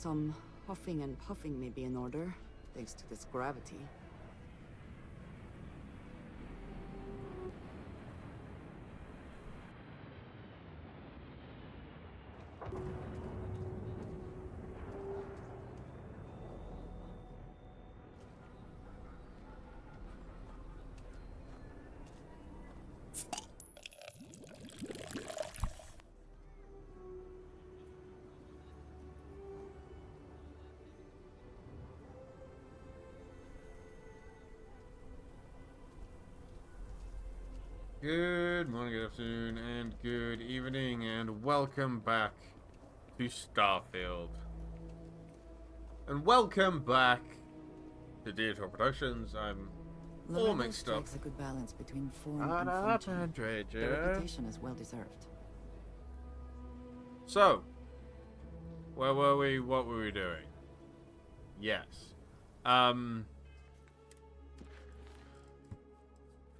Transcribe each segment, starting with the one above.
some huffing and puffing may be in order, thanks to this gravity. Good morning, good afternoon, and good evening, and welcome back to Starfield. And welcome back to Detour Productions. I'm all mixed up. A good balance between form and function. The reputation is well deserved. So, where were we? What were we doing? Yes.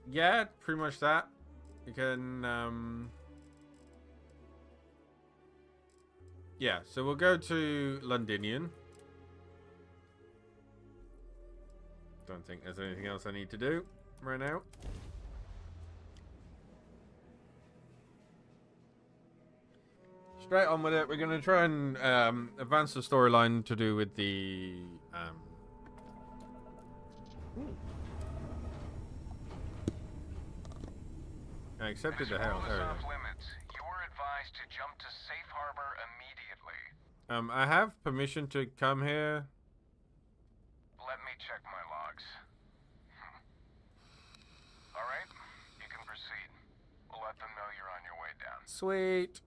Yeah, pretty much that. You can, yeah, so we'll go to Londinian. Don't think there's anything else I need to do right now. Straight on with it. We're going to try and advance the storyline to do with the... I accepted the hell. There we go. You were advised to jump to safe harbor immediately. I have permission to come here. Let me check my logs. Alright, you can proceed. We'll let them know you're on your way down. Sweet.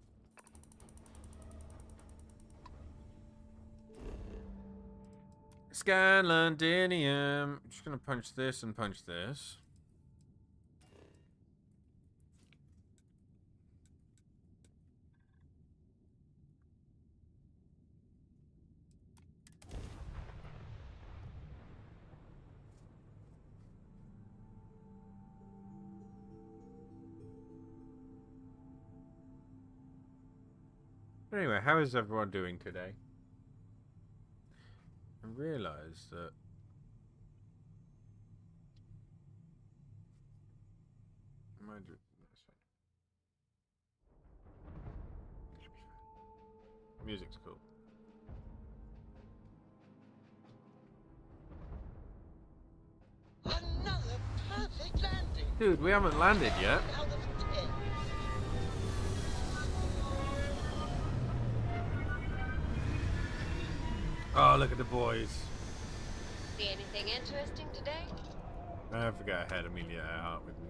Scan Londinium. I'm just gonna punch this and punch this. Anyway, how is everyone doing today? I realized that music's cool. Another perfect landing. Dude, we haven't landed yet. Out of 10. Oh, look at the boys. See anything interesting today? I forgot I had Amelia out with me.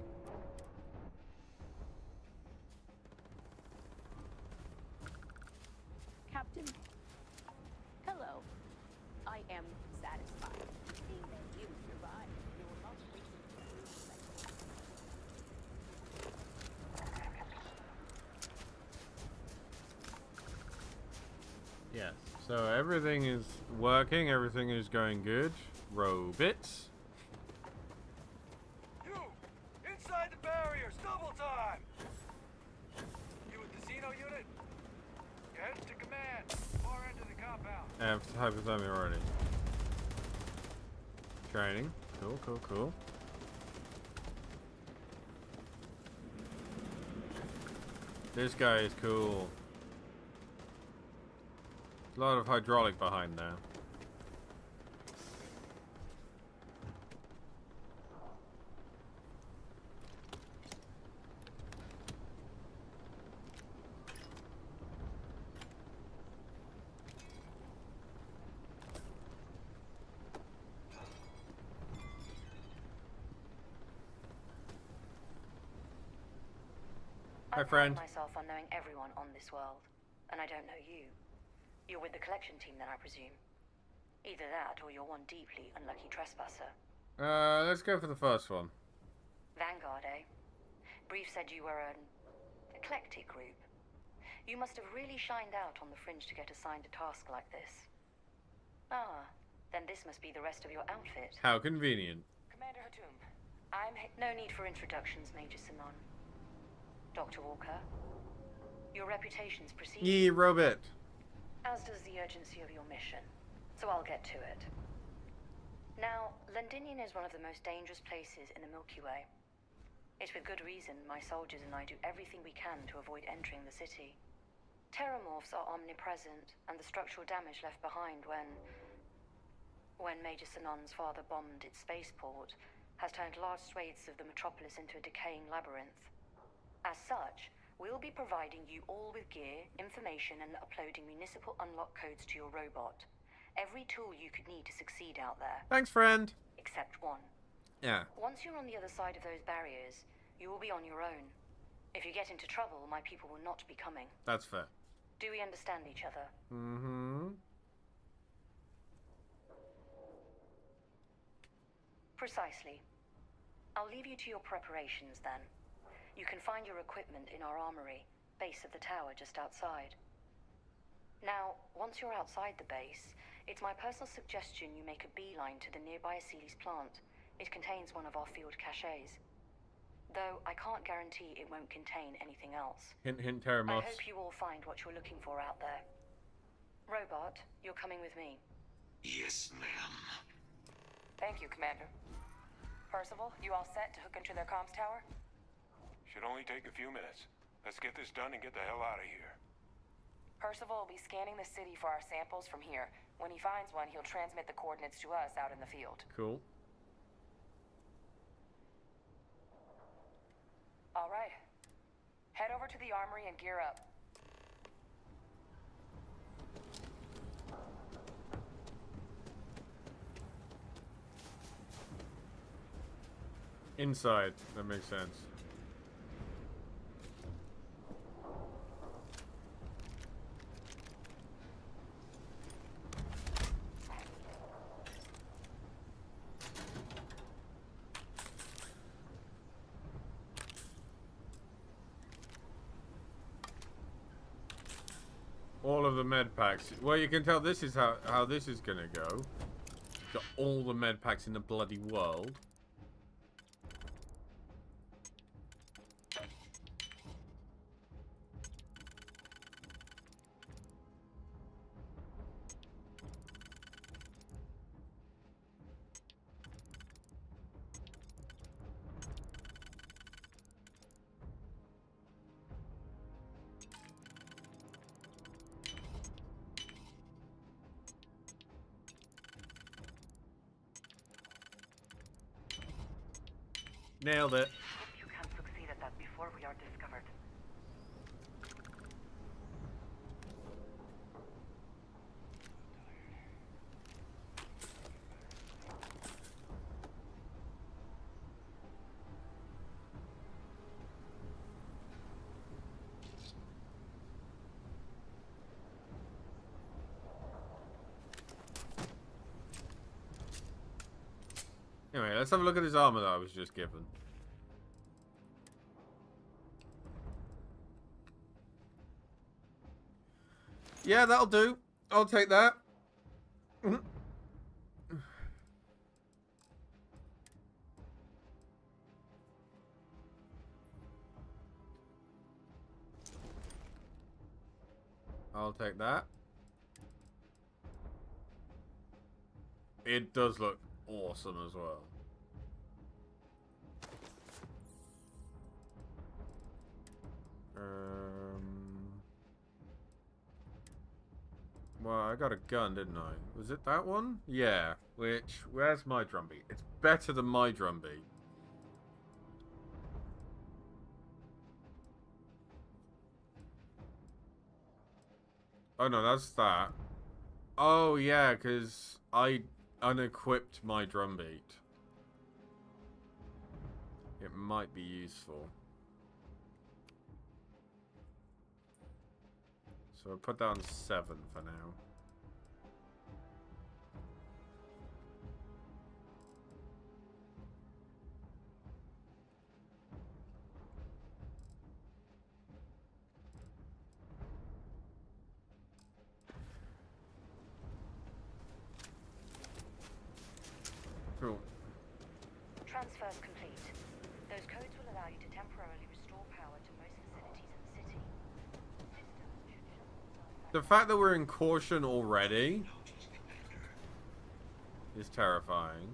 Captain, hello. I am satisfied seeing that you survived your most recent. Yes. So everything is working, everything is going good. Robits. You! Inside the barriers! Double time! You with the Xeno unit? You're headed to command. Far end of the compound. I have hypothermia already. Training. Cool, cool, cool. This guy is cool. A lot of hydraulic behind now. I friend. pride myself on knowing everyone on this world, and I don't know you. You're with the collection team then, I presume. Either that, or you're one deeply unlucky trespasser. Let's go for the first one. Vanguard, eh? Brief said you were an eclectic group. You must have really shined out on the fringe to get assigned a task like this. Ah, then this must be the rest of your outfit. How convenient. Commander Hatum, no need for introductions, Major Simon. Dr. Walker, your reputation's preceding. Ye robot. as does the urgency of your mission. So I'll get to it. Now, Londinium is one of the most dangerous places in the Milky Way. It's with good reason my soldiers and I do everything we can to avoid entering the city. Terromorphs are omnipresent, and the structural damage left behind when Major Sinan's father bombed its spaceport has turned large swathes of the metropolis into a decaying labyrinth. As such, we'll be providing you all with gear, information, and uploading municipal unlock codes to your robot. Every tool you could need to succeed out there. Thanks, friend. Except one. Yeah. Once you're on the other side of those barriers, you will be on your own. If you get into trouble, my people will not be coming. That's fair. Do we understand each other? Mm-hmm. Precisely. I'll leave you to your preparations then. You can find your equipment in our armory, base of the tower just outside. Now, once you're outside the base, it's my personal suggestion you make a beeline to the nearby Aceles plant. It contains one of our field caches. Though I can't guarantee it won't contain anything else. Hint, hint, I Terromorphs. hope you all find what you're looking for out there. Robot, you're coming with me. Yes, ma'am. Thank you, Commander. Percival, you all set to hook into their comms tower? Should only take a few minutes. Let's get this done and get the hell out of here. Percival will be scanning the city for our samples from here. When he finds one, he'll transmit the coordinates to us out in the field. Cool. All right. Head over to the armory and gear up. Inside. That makes sense. All of the med packs. Well, you can tell this is how this is gonna go. Got all the med packs in the bloody world. Nailed it. You can succeed at that before we are discovered. Anyway, let's have a look at this armor that I was just given. Yeah, that'll do. I'll take that. I'll take that. It does look awesome as well. Well, I got a gun, didn't I? Was it that one? Yeah. Where's my drumbeat? It's better than my drumbeat. Oh no, that's that. Oh yeah, because I unequipped my drumbeat. It might be useful. So I'll put that on 7 for now. Cool. Transfers complete. Those codes will allow you to temporarily restore power to most facilities in the city. Systems should shut themselves The fact that we're in caution already is terrifying.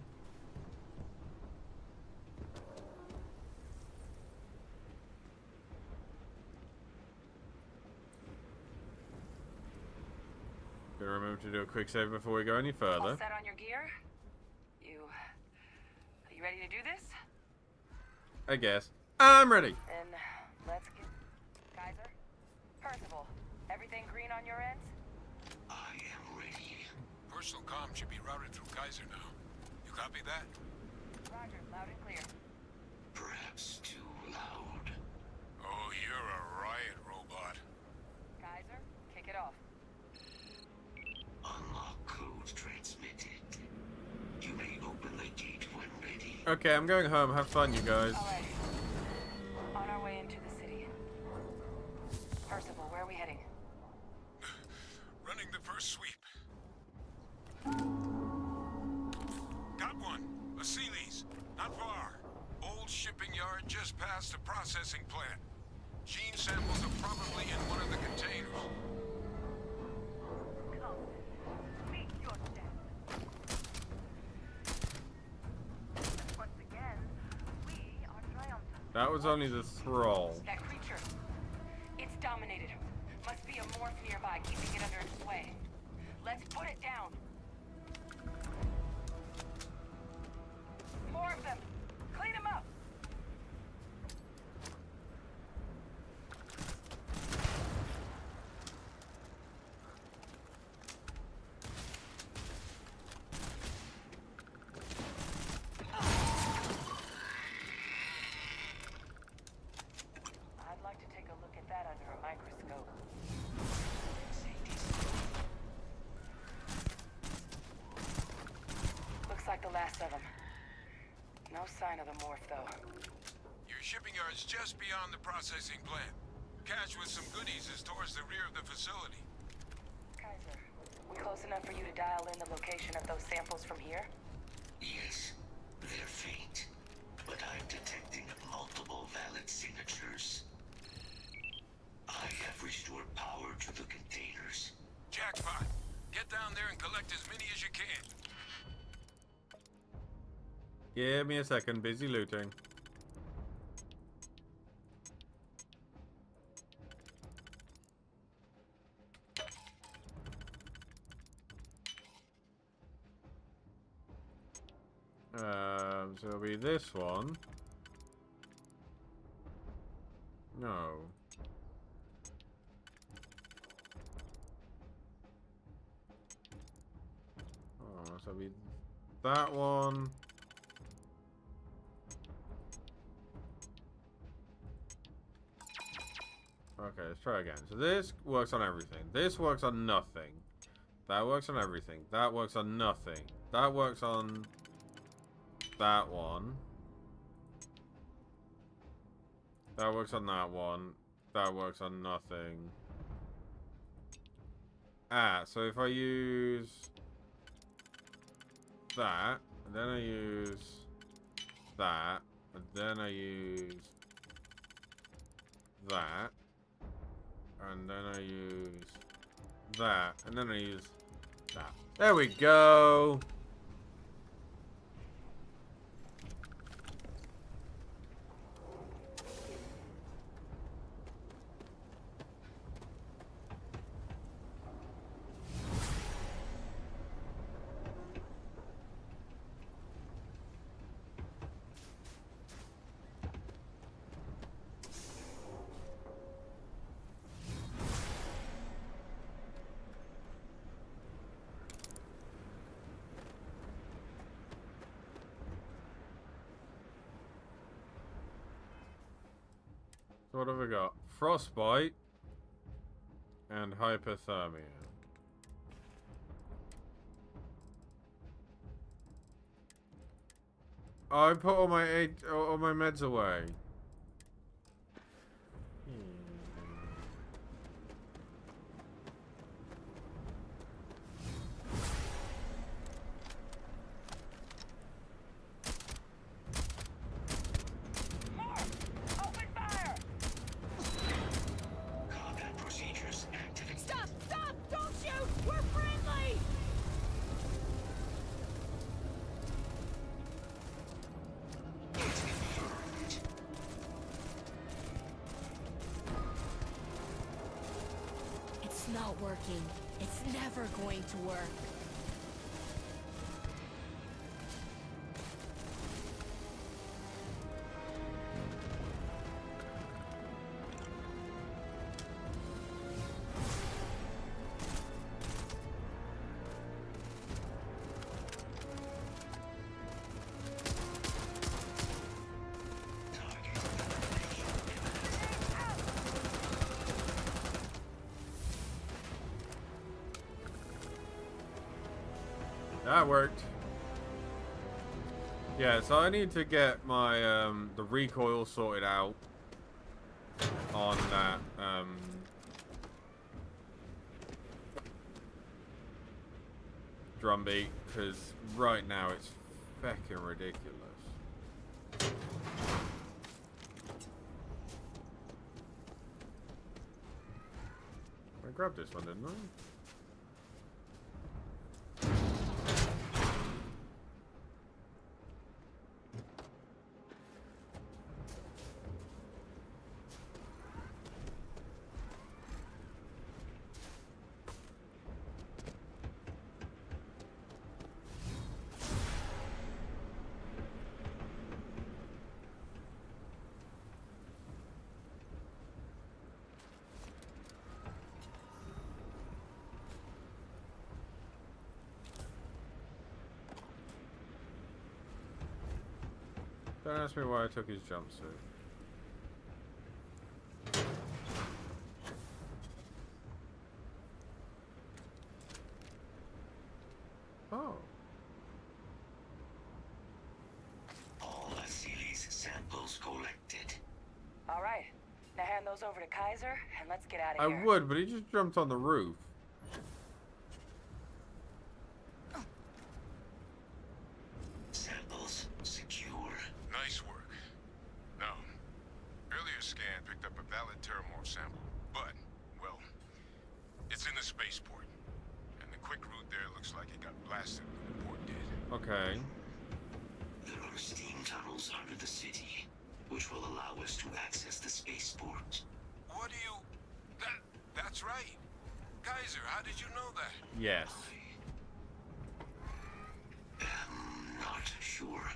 Gonna remember to do a quick save before we go any further. All set on your gear? Are you ready to do this? I guess. I'm ready. Then let's get... Kaiser? Percival, everything green on your ends? I am ready. Personal comm should be routed through Kaiser now. You copy that? Roger, loud and clear. Perhaps too loud. Oh, you're a riot robot. Kaiser, kick it off. Unlock code transmitted. You may open the gate when ready. Okay, I'm going home. Have fun, you guys. Alright. On our way into the city. Percival, where are we heading? Running the first sweep. Got one. A Sealy's. Not far. Old shipping yard just past the processing plant. Gene samples are probably in one of the containers. That was only the thrall. That creature. It's dominated. Must be a morph nearby, keeping it under its sway. Let's put it down. More of them. Clean them up. I'd like to take a look at that under a microscope. Looks like the last of them. No sign of the morph, though. Your shipping yard's just beyond the processing plant. Cache with some goodies is towards the rear of the facility. Kaiser, we close enough for you to dial in the location of those samples from here? Yes, they're faint, but I'm detecting multiple valid signatures. I have restored power to the containers. Jackpot. Get down there and collect as many as you can. Give me a second. Busy looting. So it'll be this one. No. Oh, so it'll be that one. Okay, let's try again. So this works on everything. This works on nothing. That works on everything. That works on nothing. That works on that one. That works on that one. That works on nothing. Ah, so if I use that, and then I use that, and then I use that, and then I use that, and then I use that. There we go! So what have we got? Frostbite and hypothermia. Oh, I put all my meds away. Combat procedures activated. Stop! Stop! not working. It's never going to work. That worked. Yeah, so I need to get my the recoil sorted out on that drum beat, because right now it's fucking ridiculous. I grabbed this one, didn't I? Don't ask me why I took his jumpsuit. Oh. All Asili's samples collected. All right. Now hand those over to Kaiser, and let's get out of I here. would, but he just jumped on the roof. Samples secure. Nice work. Now, earlier scan picked up a valid Terromorph sample, but, well, it's in the spaceport. And the quick route there looks like it got blasted when the port did. Okay. There are steam tunnels under the city, which will allow us to access the spaceport. What do you... That's right. Kaiser, how did you know that? Yes. Not sure.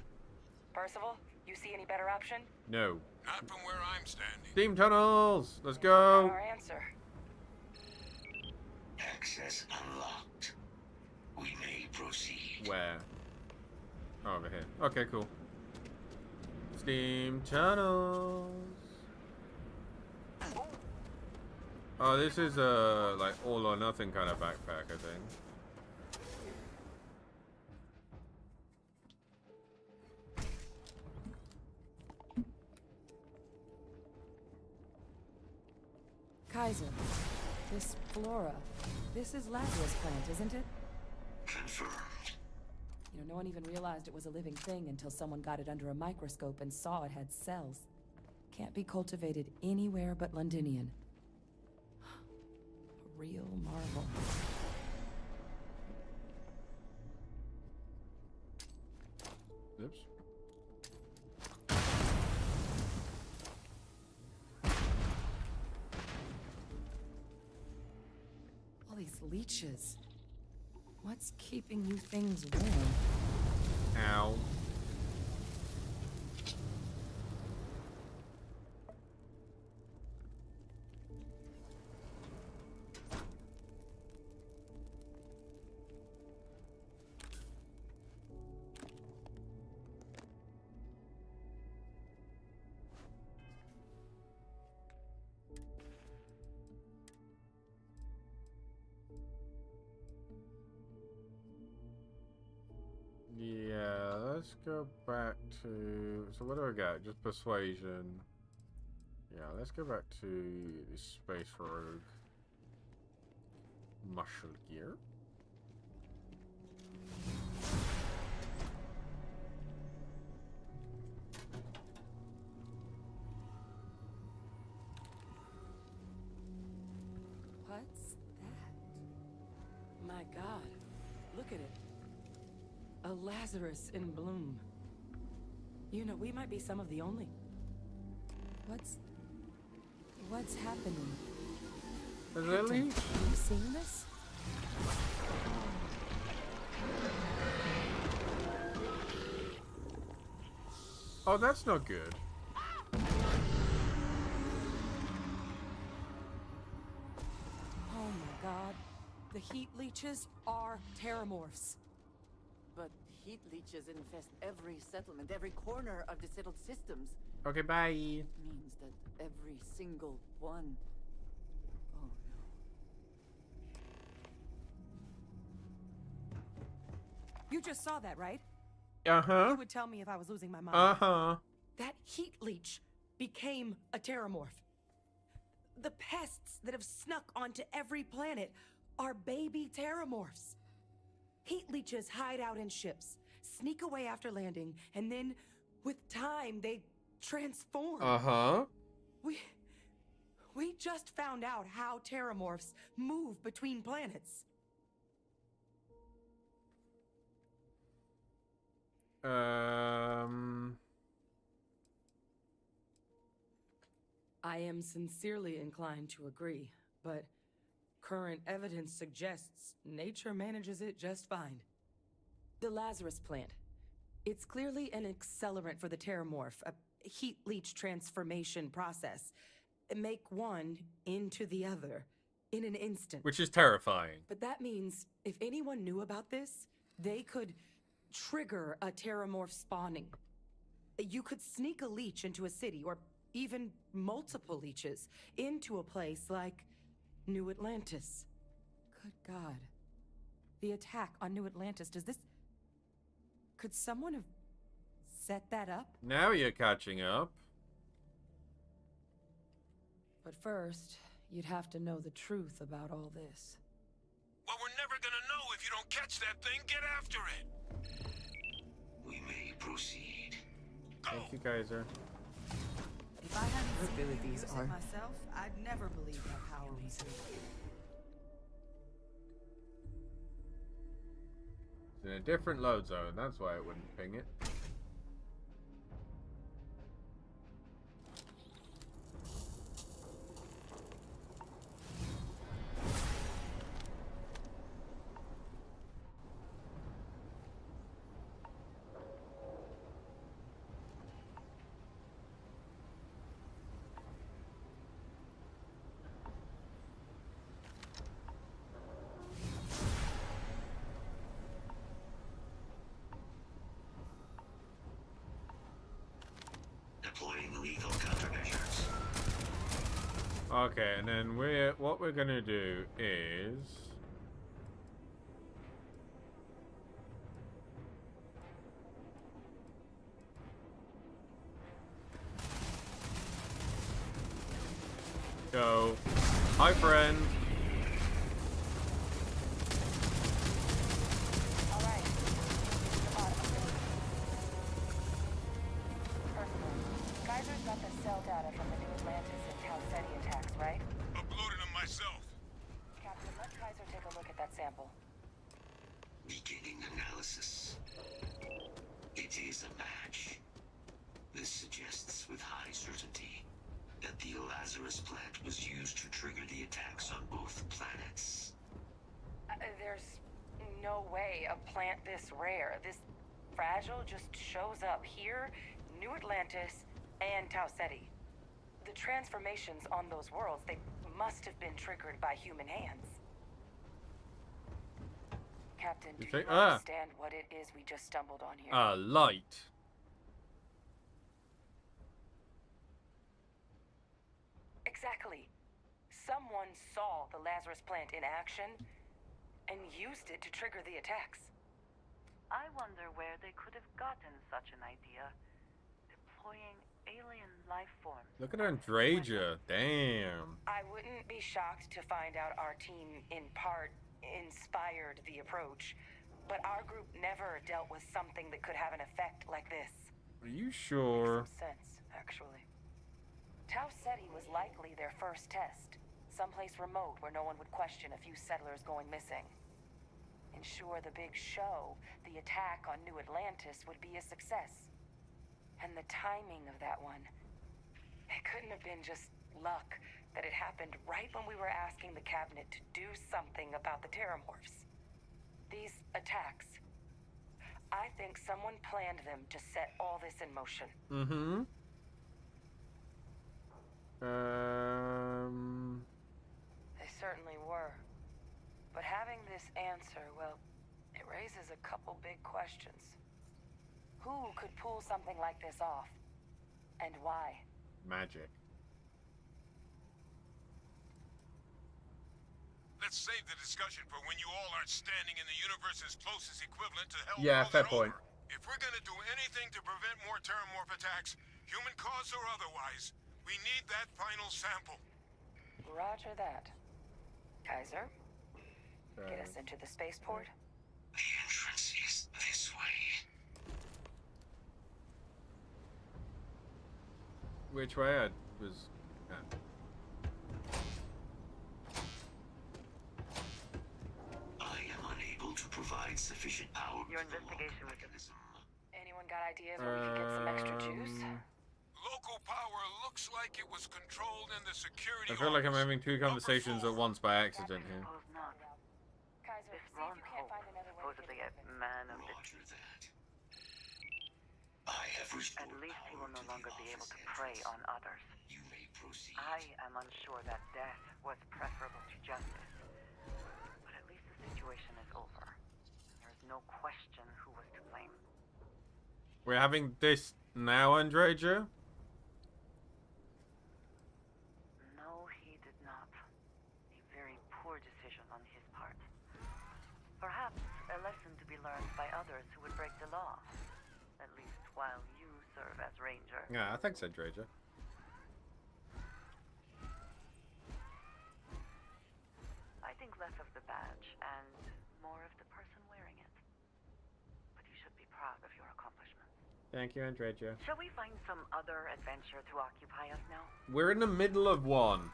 Percival, you see any better option? No. Not from where I'm standing. Steam tunnels! Let's Not go! our answer. Access unlocked. We may proceed. Where? Oh, over here. Okay, cool. Steam tunnels. Oh, this is a like all or nothing kind of backpack, I think. Kaiser, this flora, this is Lazarus plant, isn't it? Confirmed. You know, no one even realized it was a living thing until someone got it under a microscope and saw it had cells. Can't be cultivated anywhere but Londinian. A real marvel. Oops. All these leeches. What's keeping you things warm? Ow. Yeah, let's go back to... So what do I got? Just persuasion. Yeah, let's go back to the Space Rogue. Muscle gear. What's that? My God, look at it. A Lazarus in bloom. You know, we might be some of the only. What's happening? Is it a leech? Have you seen this? Oh, that's not good. Oh my god. The heat leeches are Terromorphs. But heat leeches infest every settlement, every corner of the settled systems. Okay, bye. Means that every single one. Oh no. You just saw that, right? Uh-huh. You would tell me if I was losing my mind. Uh-huh. That heat leech became a terramorph. The pests that have snuck onto every planet are baby terramorphs. Heat leeches hide out in ships, sneak away after landing, and then, with time, they transform. Uh-huh. We just found out how terramorphs move between planets. I am sincerely inclined to agree, but current evidence suggests nature manages it just fine. The Lazarus plant. It's clearly an accelerant for the Terromorph, a heat leech transformation process. Make one into the other in an instant. Which is terrifying. But that means if anyone knew about this, they could trigger a Terromorph spawning. You could sneak a leech into a city, or even multiple leeches, into a place like New Atlantis. Good God. The attack on New Atlantis, could someone have set that up? Now you're catching up. But first, you'd have to know the truth about all this. Well, we're never gonna know if you don't catch that thing. Get after it. We may proceed. Thank you, Kaiser. If I hadn't Her seen you abilities use it are- myself, I'd never believe that power was real. It's in a different load zone, that's why it wouldn't ping it. Deploying lethal countermeasures. Okay, and then what we're gonna do is go. Hi, friend. All right. The bottom of it. First of all, Kaiser's got the cell data from the New Atlantis and Tau Ceti attacks, right? Uploaded them myself. Captain, let Kaiser take a look at that sample. Beginning analysis. It is a match. This suggests with high certainty that the Lazarus plant was used to trigger the attacks on both planets. There's no way a plant this rare, this fragile, just shows up here, New Atlantis, and Tau Ceti. The transformations on those worlds, they must have been triggered by human hands. Captain, do you understand what it is we just stumbled on here? Light. Exactly. Someone saw the Lazarus plant in action and used it to trigger the attacks. I wonder where they could have gotten such an idea. Deploying alien life forms. Look at Andraja. Damn. I wouldn't be shocked to find out our team, in part, inspired the approach. But our group never dealt with something that could have an effect like this. Are you sure? Makes some sense, actually. Tau Ceti was likely their first test. Someplace remote where no one would question a few settlers going missing. Ensure the big show, the attack on New Atlantis, would be a success. And the timing of that one, it couldn't have been just luck that it happened right when we were asking the cabinet to do something about the Terromorphs. These attacks. I think someone planned them to set all this in motion. Mm-hmm. They certainly were. But having this answer, well, it raises a couple big questions. Who could pull something like this off? And why? Magic. Let's save the discussion for when you all aren't standing in the universe's closest equivalent to Hell. Yeah, fair point. If we're gonna do anything to prevent more Terromorph attacks, human cause or otherwise, we need that final sample. Roger that. Kaiser, get us into the spaceport. The entrance is this way. Which way? I was... I am unable to provide sufficient power. Your investigation was... Anyone got ideas where we could get some extra juice? Local power looks like it was controlled in the security I feel like I'm office. having two conversations at once by accident here. Suppose not. Kaiser, This see if Ron you can't Hope, find another way to supposedly get a in. man of the... Roger that. I have restored At least he will power no to longer the be able to office prey entrance. on others. You may proceed. I am unsure that death was preferable to justice. But at least the situation is over. There is no question who was to blame. We're having this now, Andreja? No, he did not. A very poor decision on his part. Perhaps a lesson to be learned by others who would break the law. At least while you serve as ranger. Yeah, thanks, Andreja. I think less of the badge and more of the person wearing it. But you should be proud of your accomplishments. Thank you, Andreja. Shall we find some other adventure to occupy us now? We're in the middle of one.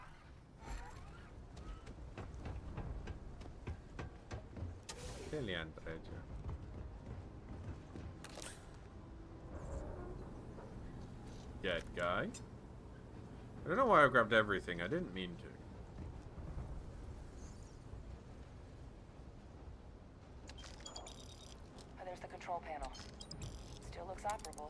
Clearly, Andreja. Dead guy. I don't know why I grabbed everything. I didn't mean to. Oh, there's the control panel. Still looks operable.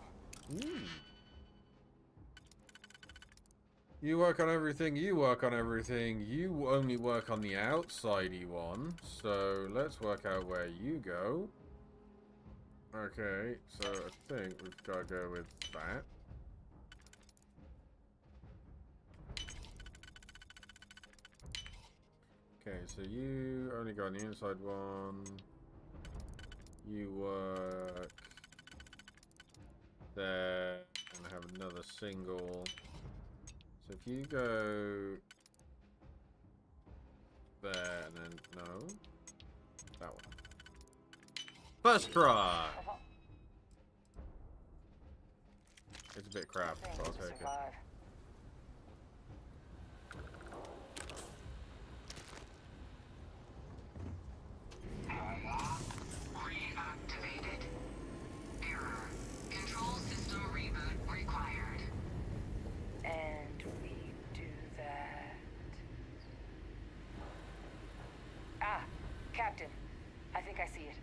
You work on everything, you work on everything. You only work on the outsidey one. So let's work out where you go. Okay, so I think we've got to go with that. Okay, so you only go on the inside one. You work there and have another single. So if you go there and then no, that one. First try. It's a bit crap, but I'll take it. Reactivated. Error. Control system reboot required. And we do that. Ah, Captain. I think I see it.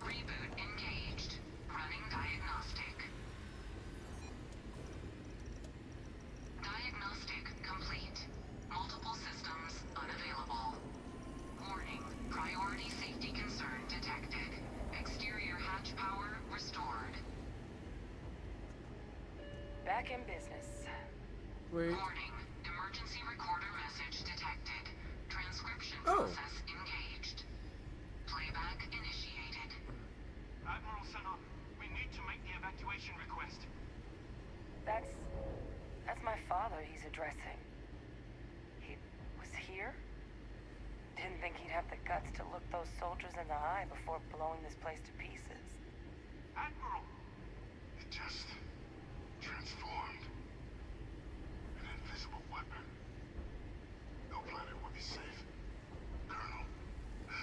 Reboot engaged. Running diagnostic. Diagnostic complete. Multiple systems unavailable. Warning. Priority safety concern detected. Exterior hatch power restored. Back in business. Wait. Warning. Emergency recorder message detected. Transcription Oh. process engaged. Playback initiated. Admiral Senna, we need to make the evacuation request. That's my father he's addressing. He was here? Didn't think he'd have the guts to look those soldiers in the eye before blowing this place to pieces. Admiral! It just transformed. An invisible weapon. No planet would be safe. Colonel,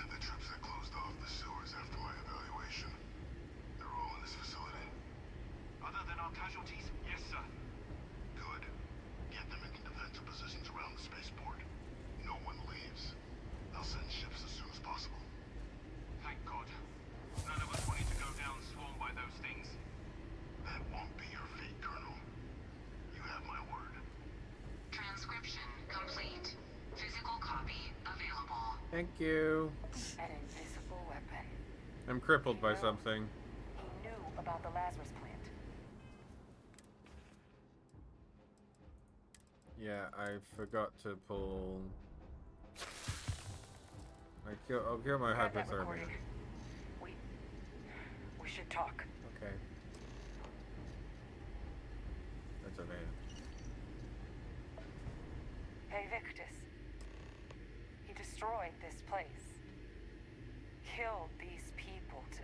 the troops that closed off the sewers after my evaluation, they're all in this facility. Other than our casualties, yes, sir. Thank you. An invisible weapon. I'm crippled by something. He knew about the Lazarus plant. Yeah, I forgot to pull. I'll kill my Grab that hypothermia. recording. We should talk. Okay. That's okay. Hey, Victus. He destroyed this place. Killed these people to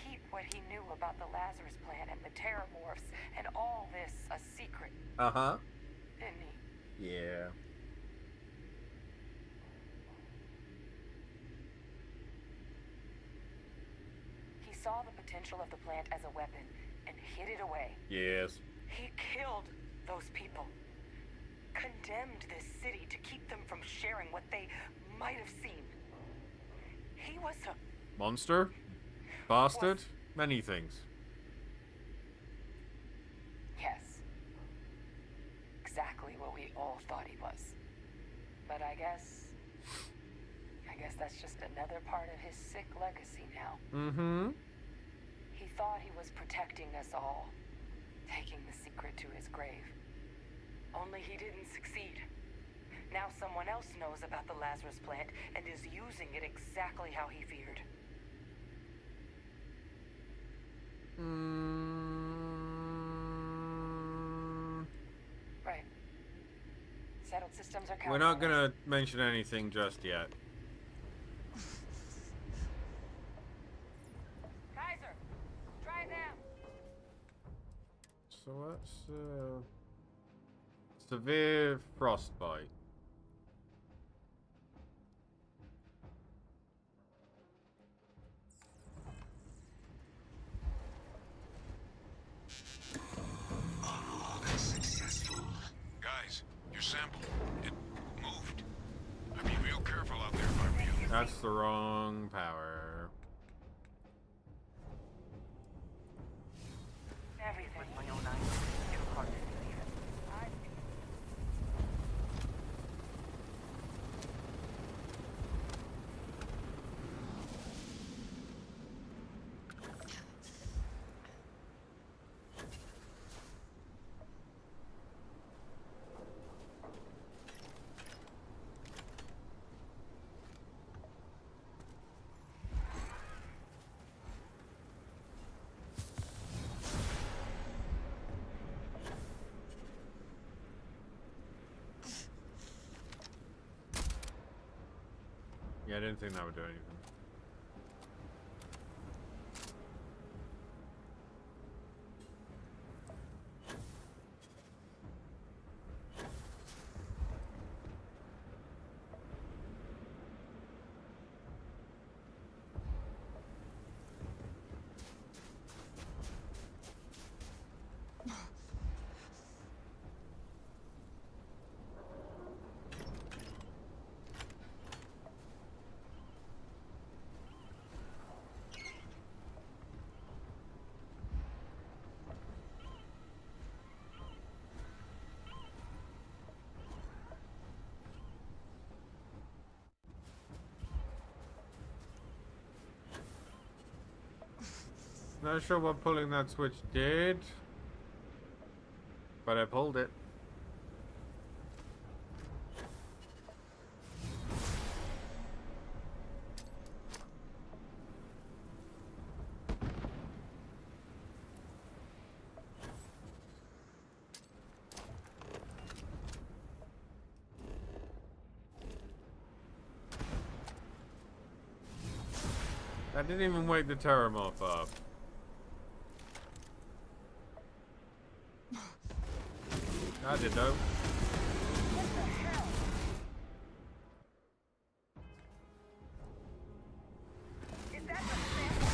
keep what he knew about the Lazarus plant and the Terromorphs and all this a secret. Uh-huh. Didn't he? Yeah. He saw the potential of the plant as a weapon and hid it away. Yes. He killed those people. Condemned this city to keep them from sharing what they might have seen. He was a Monster? Bastard? Many things. Yes. Exactly what we all thought he was. But I guess that's just another part of his sick legacy now. Mm-hmm. He thought he was protecting us all, taking the secret to his grave. Only he didn't succeed. Now someone else knows about the Lazarus plant and is using it exactly how he feared. Right. Settled systems are counting. We're not gonna mention anything just yet. Kaiser, try them. So what's severe frostbite? Unsuccessful. Guys, your sample, it moved. I'd be real careful out there if I were you. That's the wrong power. Everything with my own eyes. Too hard to believe it. Yeah, I didn't think that would do anything. Not sure what pulling that switch did, but I pulled it. That didn't even wake the Terromorph up. I did though. Is that the sample?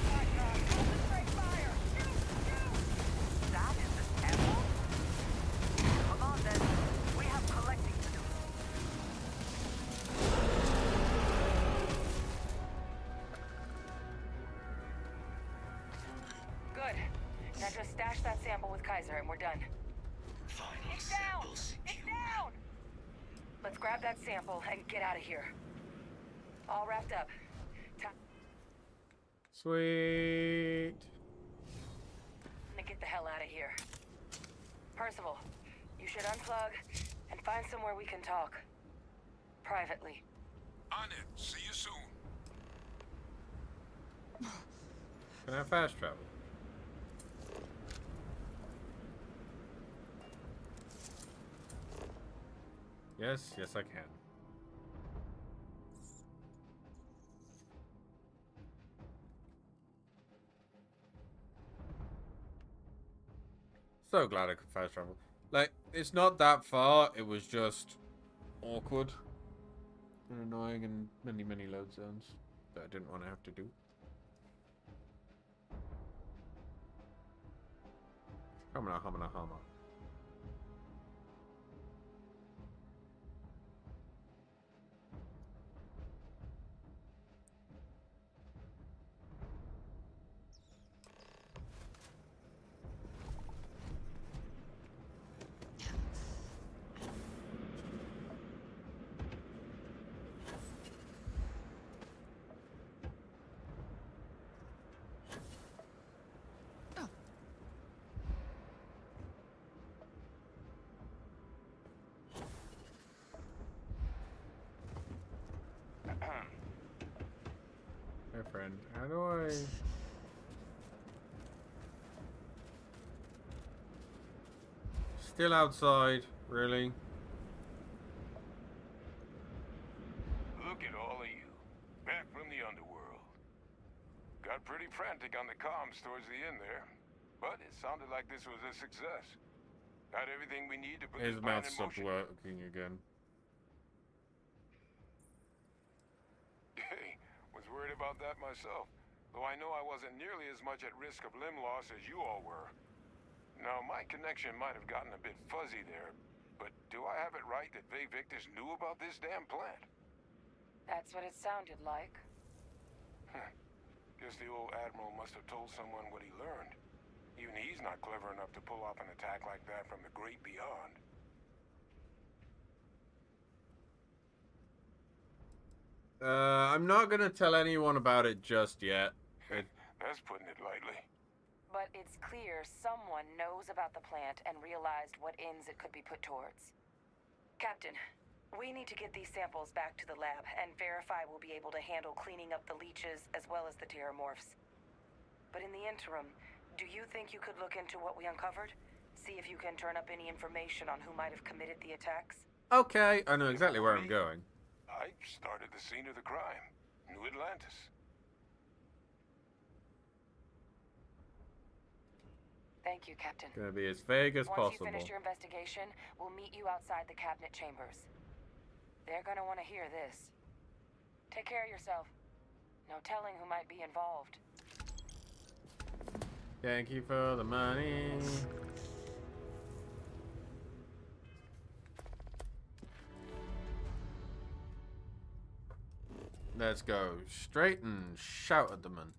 My God, open straight fire! Shoot! That is the sample? Come on then. We have collecting to do. Good. Now just stash that sample with Kaiser and we're done. Final It's down! sample It's secured. down! Let's grab that sample and get out of here. All wrapped up. Sweet. To get the hell out of here. Percival, you should unplug and find somewhere we can talk. Privately. On it. See you soon. Can I fast travel? Yes, yes I can. So glad I could fast travel. Like, it's not that far, it was just awkward and annoying in many, many load zones that I didn't want to have to do. Hamana, hamana, hama. Hey friend, how do I... Still outside, really? Look at all of you. Back from the underworld. Got pretty frantic on the comms towards the end there. But it sounded like this was a success. Got everything we need to put His this plan mouth in stopped motion. working again. Hey, was worried about that myself. Though I know I wasn't nearly as much at risk of limb loss as you all were. Now, my connection might have gotten a bit fuzzy there, but do I have it right that Vae Victus knew about this damn plant? That's what it sounded like. Guess the old Admiral must have told someone what he learned. Even he's not clever enough to pull off an attack like that from the great beyond. I'm not gonna tell anyone about it just yet. That's putting it lightly. But it's clear someone knows about the plant and realized what ends it could be put towards. Captain, we need to get these samples back to the lab and verify we'll be able to handle cleaning up the leeches as well as the Terromorphs. But in the interim, do you think you could look into what we uncovered? See if you can turn up any information on who might have committed the attacks? Okay, I know exactly where I'm going. I started the scene of the crime. New Atlantis. Thank you, Captain. Gonna be as vague as Once possible. you finish your investigation, we'll meet you outside the cabinet chambers. They're gonna want to hear this. Take care of yourself. No telling who might be involved. Thank you for the money. Let's go straight and shout at the man.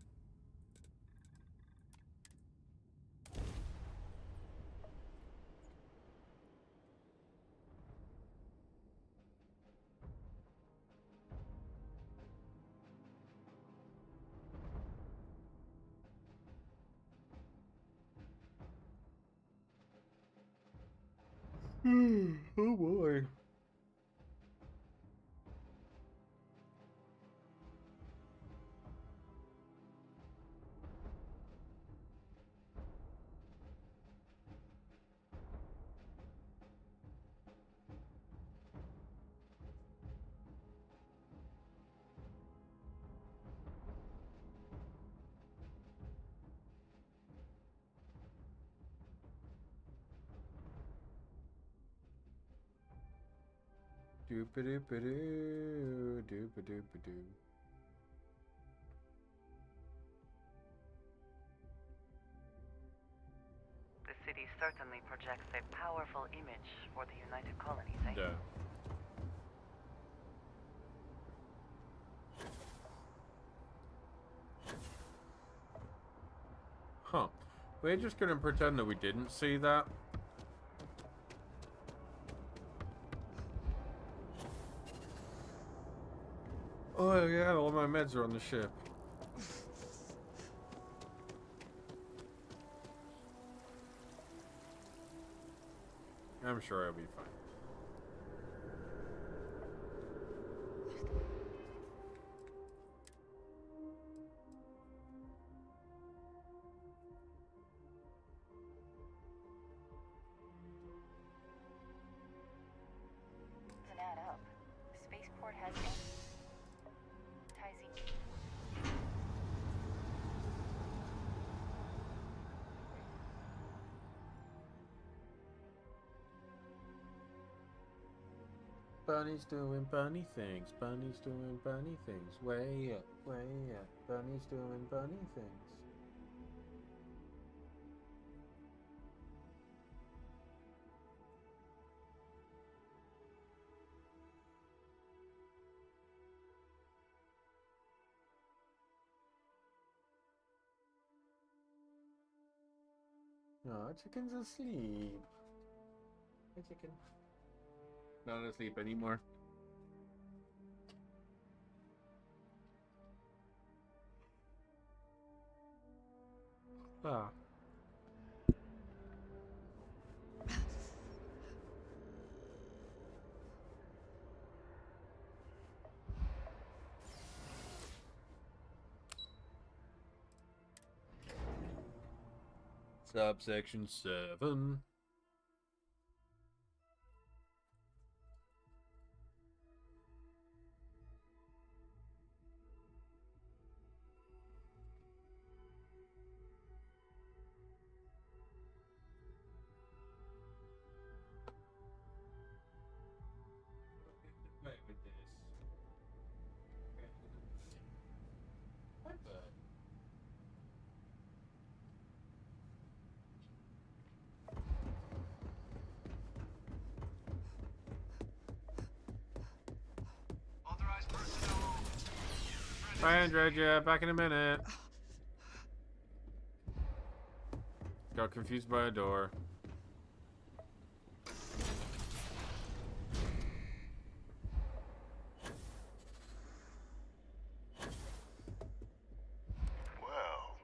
Oh boy. Doop-a-doop-a-doo, doop-a-doop-a-doo. The city certainly projects a powerful image for the United Colonies, eh? Yeah. Huh. We're just gonna pretend that we didn't see that. Oh yeah, all my meds are on the ship. I'm sure I'll be fine. Doesn't add up. The spaceport has advertising. Bunny's doing bunny things. Bunny's doing bunny things. Way up, way up. Bunny's doing bunny things. No, chicken's asleep. Hey, chicken. Not asleep anymore. Ah. Subsection 7. Play with this. What the? Authorized personnel. Fine, Dredger, back in a minute. Got confused by a door. Well,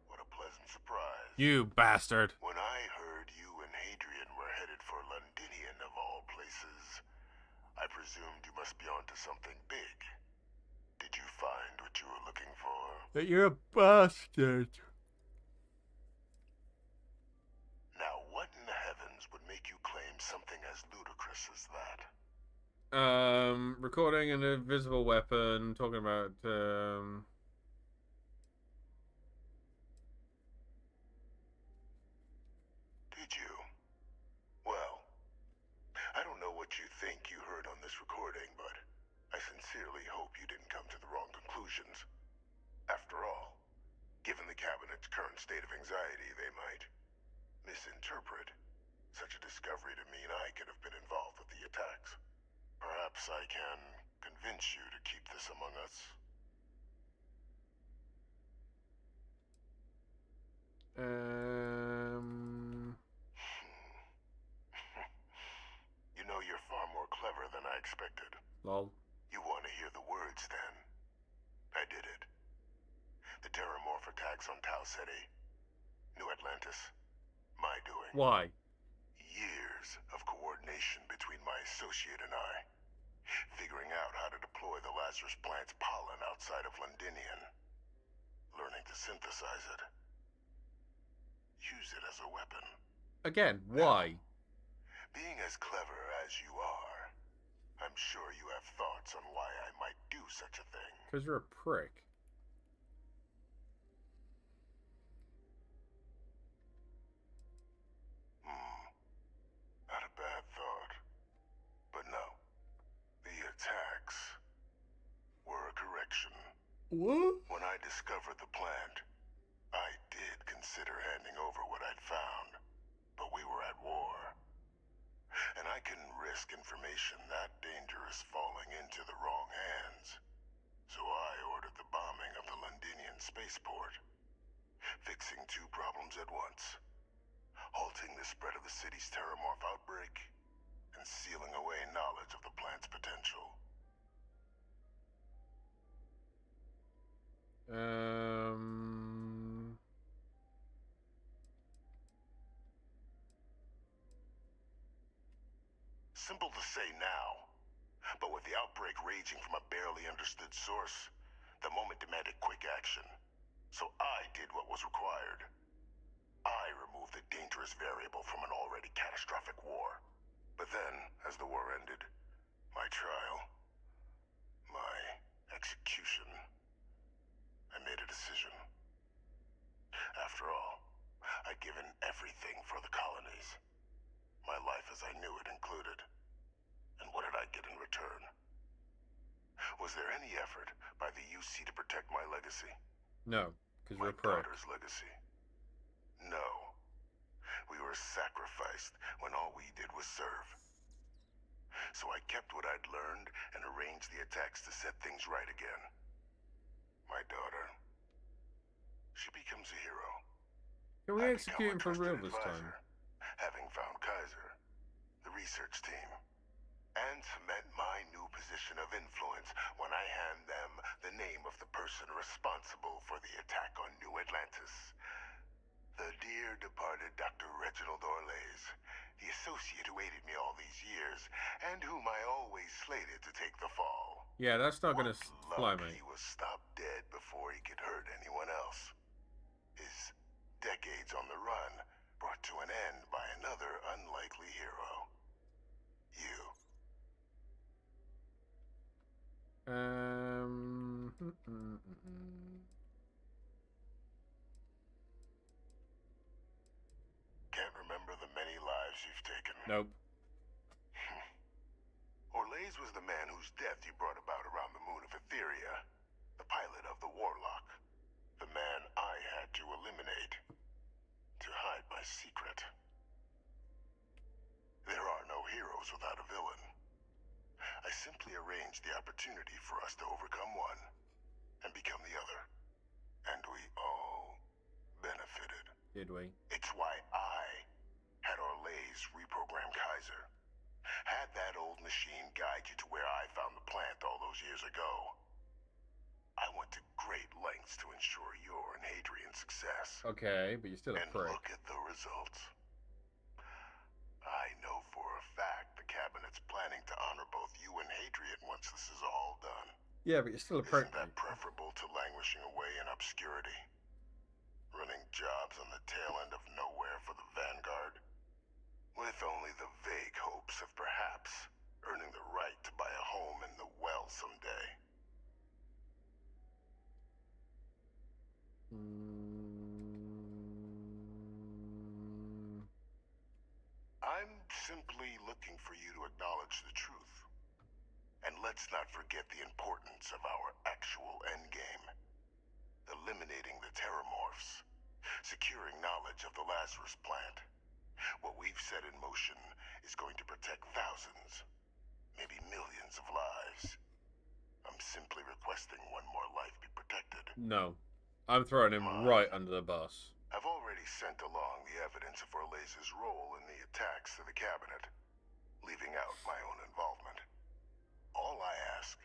what a pleasant surprise. You bastard. When I heard you and Hadrian were headed for Londinian of all places, I presumed you must be onto something big. Did you find what you were looking for? That you're a bastard. Now, what in the heavens would make you claim something as ludicrous as that? Recording an invisible weapon, talking about, Did you? Well, I don't know what you think you heard on this recording, but I sincerely hope you didn't come to the wrong conclusions. After all, given the Cabinet's current state of anxiety, they might misinterpret such a discovery to mean I could have been involved with the attacks. Perhaps I can convince you to keep this among us. You know, you're far more clever than I expected. Lol. You want to hear the words, then? I did it. The Terromorph attacks on Tau Ceti, New Atlantis, my doing. Why? Years of coordination between my associate and I, figuring out how to deploy the Lazarus plant's pollen outside of Londinian, learning to synthesize it, use it as a weapon. Again, why? Being as clever as you are, I'm sure you have thoughts on why I might do such a thing. Because you're a prick. Not a bad thought. But no. The attacks were a correction. What? When I discovered the plant, I did consider handing over what I'd found. But we were at war. And I couldn't risk information that dangerous falling into the wrong hands. So I ordered the bombing of the Londinian spaceport. Fixing two problems at once. Halting the spread of the city's Terromorph outbreak, and sealing away knowledge of the plant's potential. Simple to say now, but with the outbreak raging from a barely understood source, the moment demanded quick action. So I did what was required. I removed the dangerous variable from an already catastrophic war. But then, as the war ended, my trial, my execution, I made a decision. After all, I'd given everything for the colonies. My life as I knew it included. And what did I get in return? Was there any effort by the UC to protect my legacy? No, because My you're a prick. daughter's legacy? No. We were sacrificed when all we did was serve. So I kept what I'd learned and arranged the attacks to set things right again. My daughter, she becomes a hero. Can we I execute him become for a real trusted this time? advisor, having found Kaiser, the research team, and cement my new position of influence when I hand them the name of the person responsible for the attack on New Atlantis. The dear departed Dr. Reginald Orlays, the associate who aided me all these years, and whom I always slated to take the fall. Yeah, that's not gonna fly, Luck mate. he was stopped dead before he could hurt anyone else. His decades on the run brought to an end by another unlikely hero. You. Can't remember the many lives you've taken. Nope. Orlays was the man whose death you brought about around the moon of Etheria, the pilot of the Warlock, the man I had to eliminate to hide my secret. There are no heroes without a villain. I simply arranged the opportunity for us to overcome one and become the other. And we all benefited. Did we? It's why I had Orlays reprogram Kaiser. Had that old machine guide you to where I found the plant all those years ago. I went to great lengths to ensure your and Hadrian's success. Okay, but you're still a And prick. look at the results. I know for a fact the cabinet's planning to honor both you and Hadrian once this is all done. Yeah, but you're still a prick. Isn't that preferable to languishing away in obscurity? Running jobs on the tail end of nowhere for the Vanguard? With only the vague hopes of perhaps earning the right to buy a home in the well someday. I'm simply looking for you to acknowledge the truth. And let's not forget the importance of our actual endgame. Eliminating the Terromorphs. Securing knowledge of the Lazarus plant. What we've set in motion is going to protect thousands, maybe millions of lives. I'm simply requesting one more life be protected. No. I'm throwing him right under the bus. I've already sent along the evidence of Orlays' role in the attacks to the cabinet, leaving out my own involvement. All I ask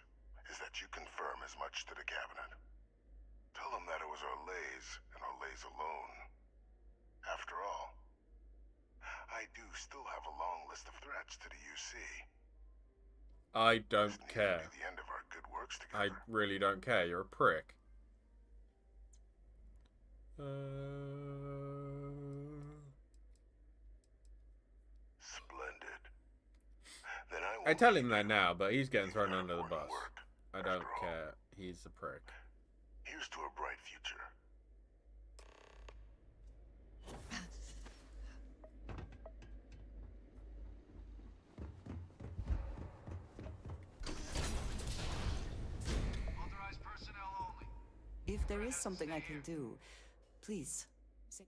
is that you confirm as much to the cabinet. Tell them that it was Orlays and Orlays alone. After all, I do still have a long list of threats to the UC. I don't care. The end of our good works I together. really don't care. You're a prick. Splendid. Then I tell him that now, but he's getting thrown under the bus. I don't care. He's a prick. Here's to a bright future. Authorized personnel only. If there is something I can do, please. Say,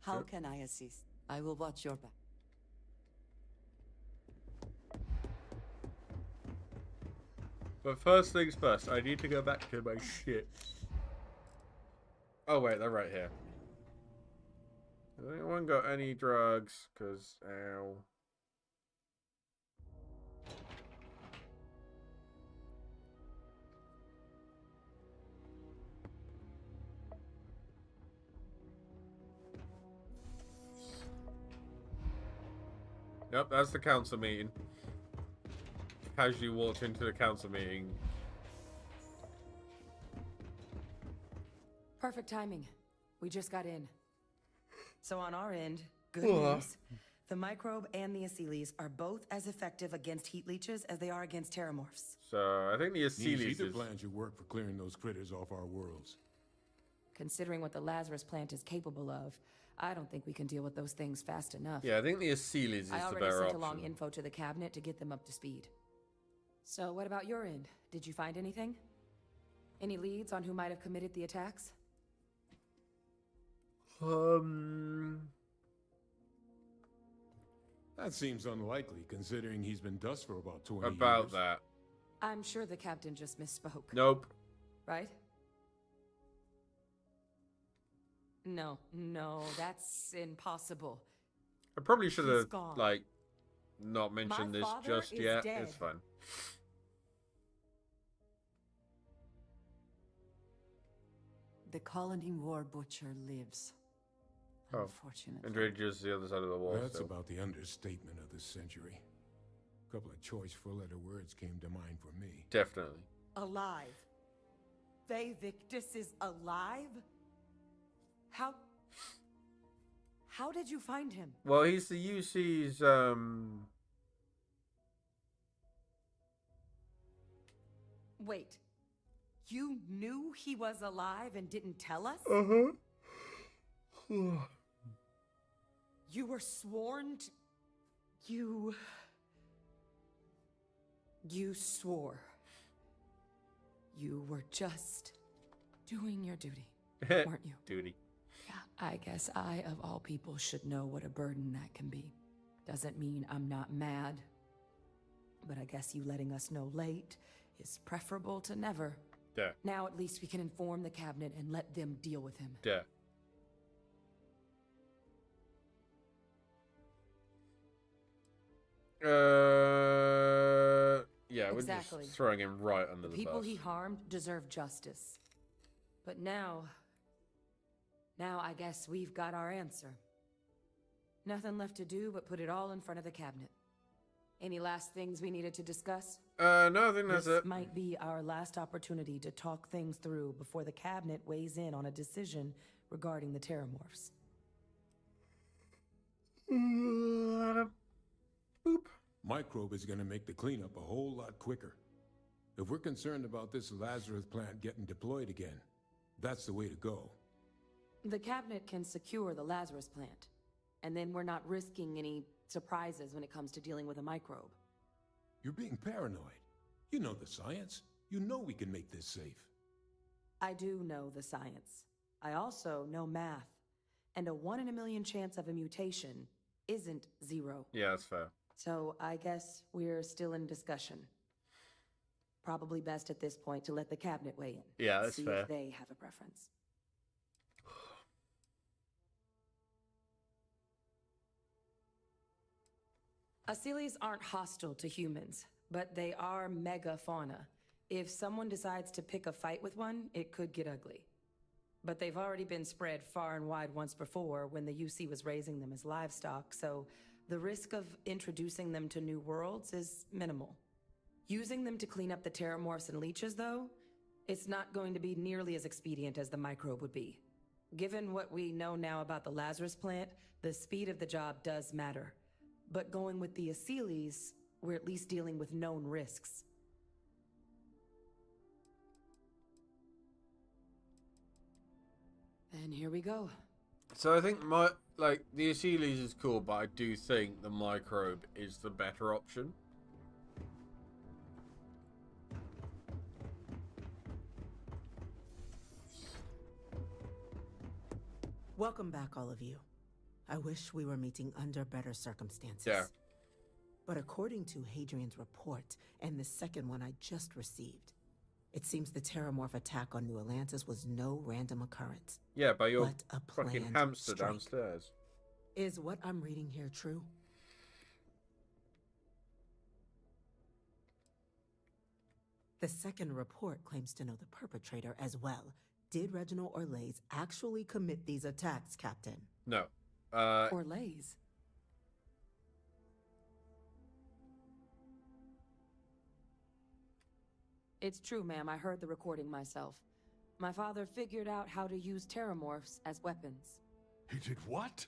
how Sure. can I assist? I will watch your back. But first things first, I need to go back to my shit. Oh wait, they're right here. Has anyone got any drugs? Cause ow. Yep, that's the council meeting. Casually walked into the council meeting. Perfect timing. We just got in. So on our end, good news. The microbe and the Asylees are both as effective against heat leeches as they are against Terromorphs. So I think the Asylees Either plan should work for clearing those critters off our worlds. Considering what the Lazarus plant is capable of, I don't think we can deal with those things fast enough. Yeah, I think the Asylees is the better option. I already sent along info to the cabinet to get them up to speed. So what about your end? Did you find anything? Any leads on who might have committed the attacks? That seems unlikely, considering he's been dust for about 20 years. About that. I'm sure the captain just misspoke. Nope. Right? No, that's impossible. I probably should have, gone. like, not mentioned My this father just is yet. dead. It's fine. The colony war butcher lives. Oh, Unfortunately. and Drake just the other side of the wall. That's still. about the understatement of this century. A couple of choice four-letter words came to mind for me. Definitely. Alive. They Victus is alive? How did you find him? Well, he's the UC's, Wait. You knew he was alive and didn't tell us? You were sworn to... You swore. You were just doing your duty, weren't you? Duty. Yeah, I guess I, of all people, should know what a burden that can be. Doesn't mean I'm not mad. But I guess you letting us know late is preferable to never. Yeah. Now at least we can inform the cabinet and let them deal with him. Yeah. Yeah, Exactly. we're just throwing him right under the People bus. he harmed deserve justice. But now I guess we've got our answer. Nothing left to do but put it all in front of the cabinet. Any last things we needed to discuss? No, I think that's This it. might be our last opportunity to talk things through before the cabinet weighs in on a decision regarding the Terromorphs. Boop. Microbe is going to make the cleanup a whole lot quicker. If we're concerned about this Lazarus plant getting deployed again, that's the way to go. The cabinet can secure the Lazarus plant, and then we're not risking any surprises when it comes to dealing with a microbe. You're being paranoid. You know the science. You know we can make this safe. I do know the science. I also know math. And a 1 in a million chance of a mutation isn't 0. Yeah, that's fair. So I guess we're still in discussion. Probably best at this point to let the cabinet weigh in. Yeah, that's see fair. If they have a preference. Asylees aren't hostile to humans, but they are megafauna. If someone decides to pick a fight with one, it could get ugly. But they've already been spread far and wide once before when the UC was raising them as livestock, so the risk of introducing them to new worlds is minimal. Using them to clean up the Terromorphs and leeches, though, it's not going to be nearly as expedient as the microbe would be. Given what we know now about the Lazarus plant, the speed of the job does matter. But going with the Asylees, we're at least dealing with known risks. And here we go. So I think the Asylees is cool, but I do think the microbe is the better option. Welcome back, all of you. I wish we were meeting under better circumstances. Yeah. But according to Hadrian's report, and the second one I just received, it seems the Terromorph attack on New Atlantis was no random occurrence. Yeah, by your but a fucking planned hamster strike. downstairs. Is what I'm reading here true? The second report claims to know the perpetrator as well. Did Reginald Orlays actually commit these attacks, Captain? No. Orlays? It's true, ma'am. I heard the recording myself. My father figured out how to use Terromorphs as weapons. He did what?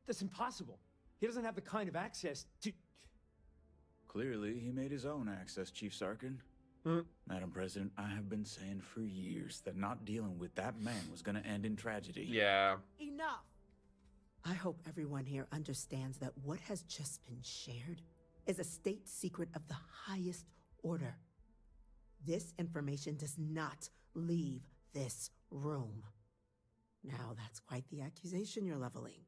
That's impossible. He doesn't have the kind of access to... Clearly, he made his own access, Chief Sarkin. Madam President, I have been saying for years that not dealing with that man was gonna end in tragedy. Yeah. Enough! I hope everyone here understands that what has just been shared is a state secret of the highest order. This information does not leave this room. Now, that's quite the accusation you're leveling,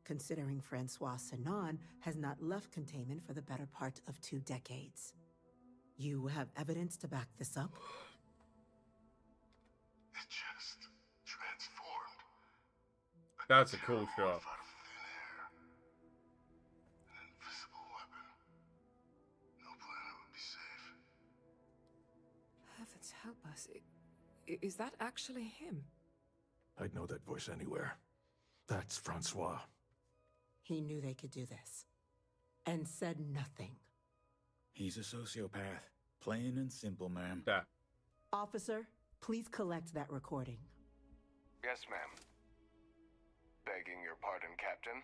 considering Francois Sanon has not left containment for the better part of 2 decades. You have evidence to back this up? It just transformed. That's a cool shot. An invisible weapon. No planet would be safe. Heavens help us. Is that actually him? I'd know that voice anywhere. That's Francois. He knew they could do this, and said nothing. He's a sociopath. Plain and simple, ma'am. Yeah. Officer, please collect that recording. Yes, ma'am. Begging your pardon, Captain.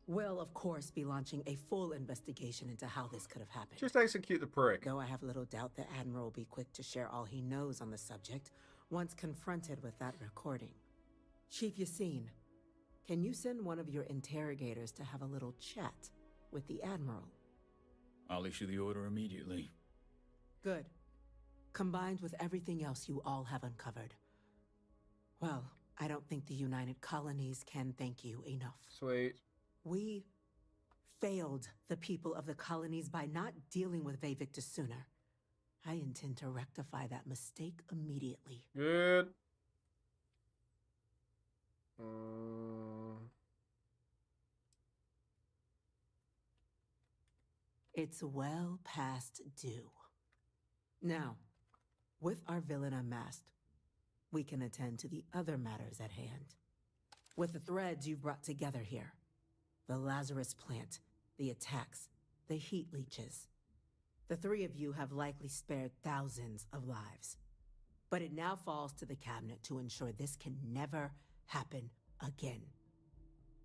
We'll, of course, be launching a full investigation into how this could have happened. Just execute the prick. Though I have little doubt the Admiral will be quick to share all he knows on the subject once confronted with that recording. Chief Yassine, can you send one of your interrogators to have a little chat with the Admiral? I'll issue the order immediately. Good. Combined with everything else you all have uncovered. Well, I don't think the United Colonies can thank you enough. Sweet. We failed the people of the colonies by not dealing with Vevictus sooner. I intend to rectify that mistake immediately. Good. It's well past due. Now, with our villain unmasked, we can attend to the other matters at hand. With the threads you've brought together here, the Lazarus plant, the attacks, the heat leeches, the 3 of you have likely spared thousands of lives. But it now falls to the cabinet to ensure this can never happen again.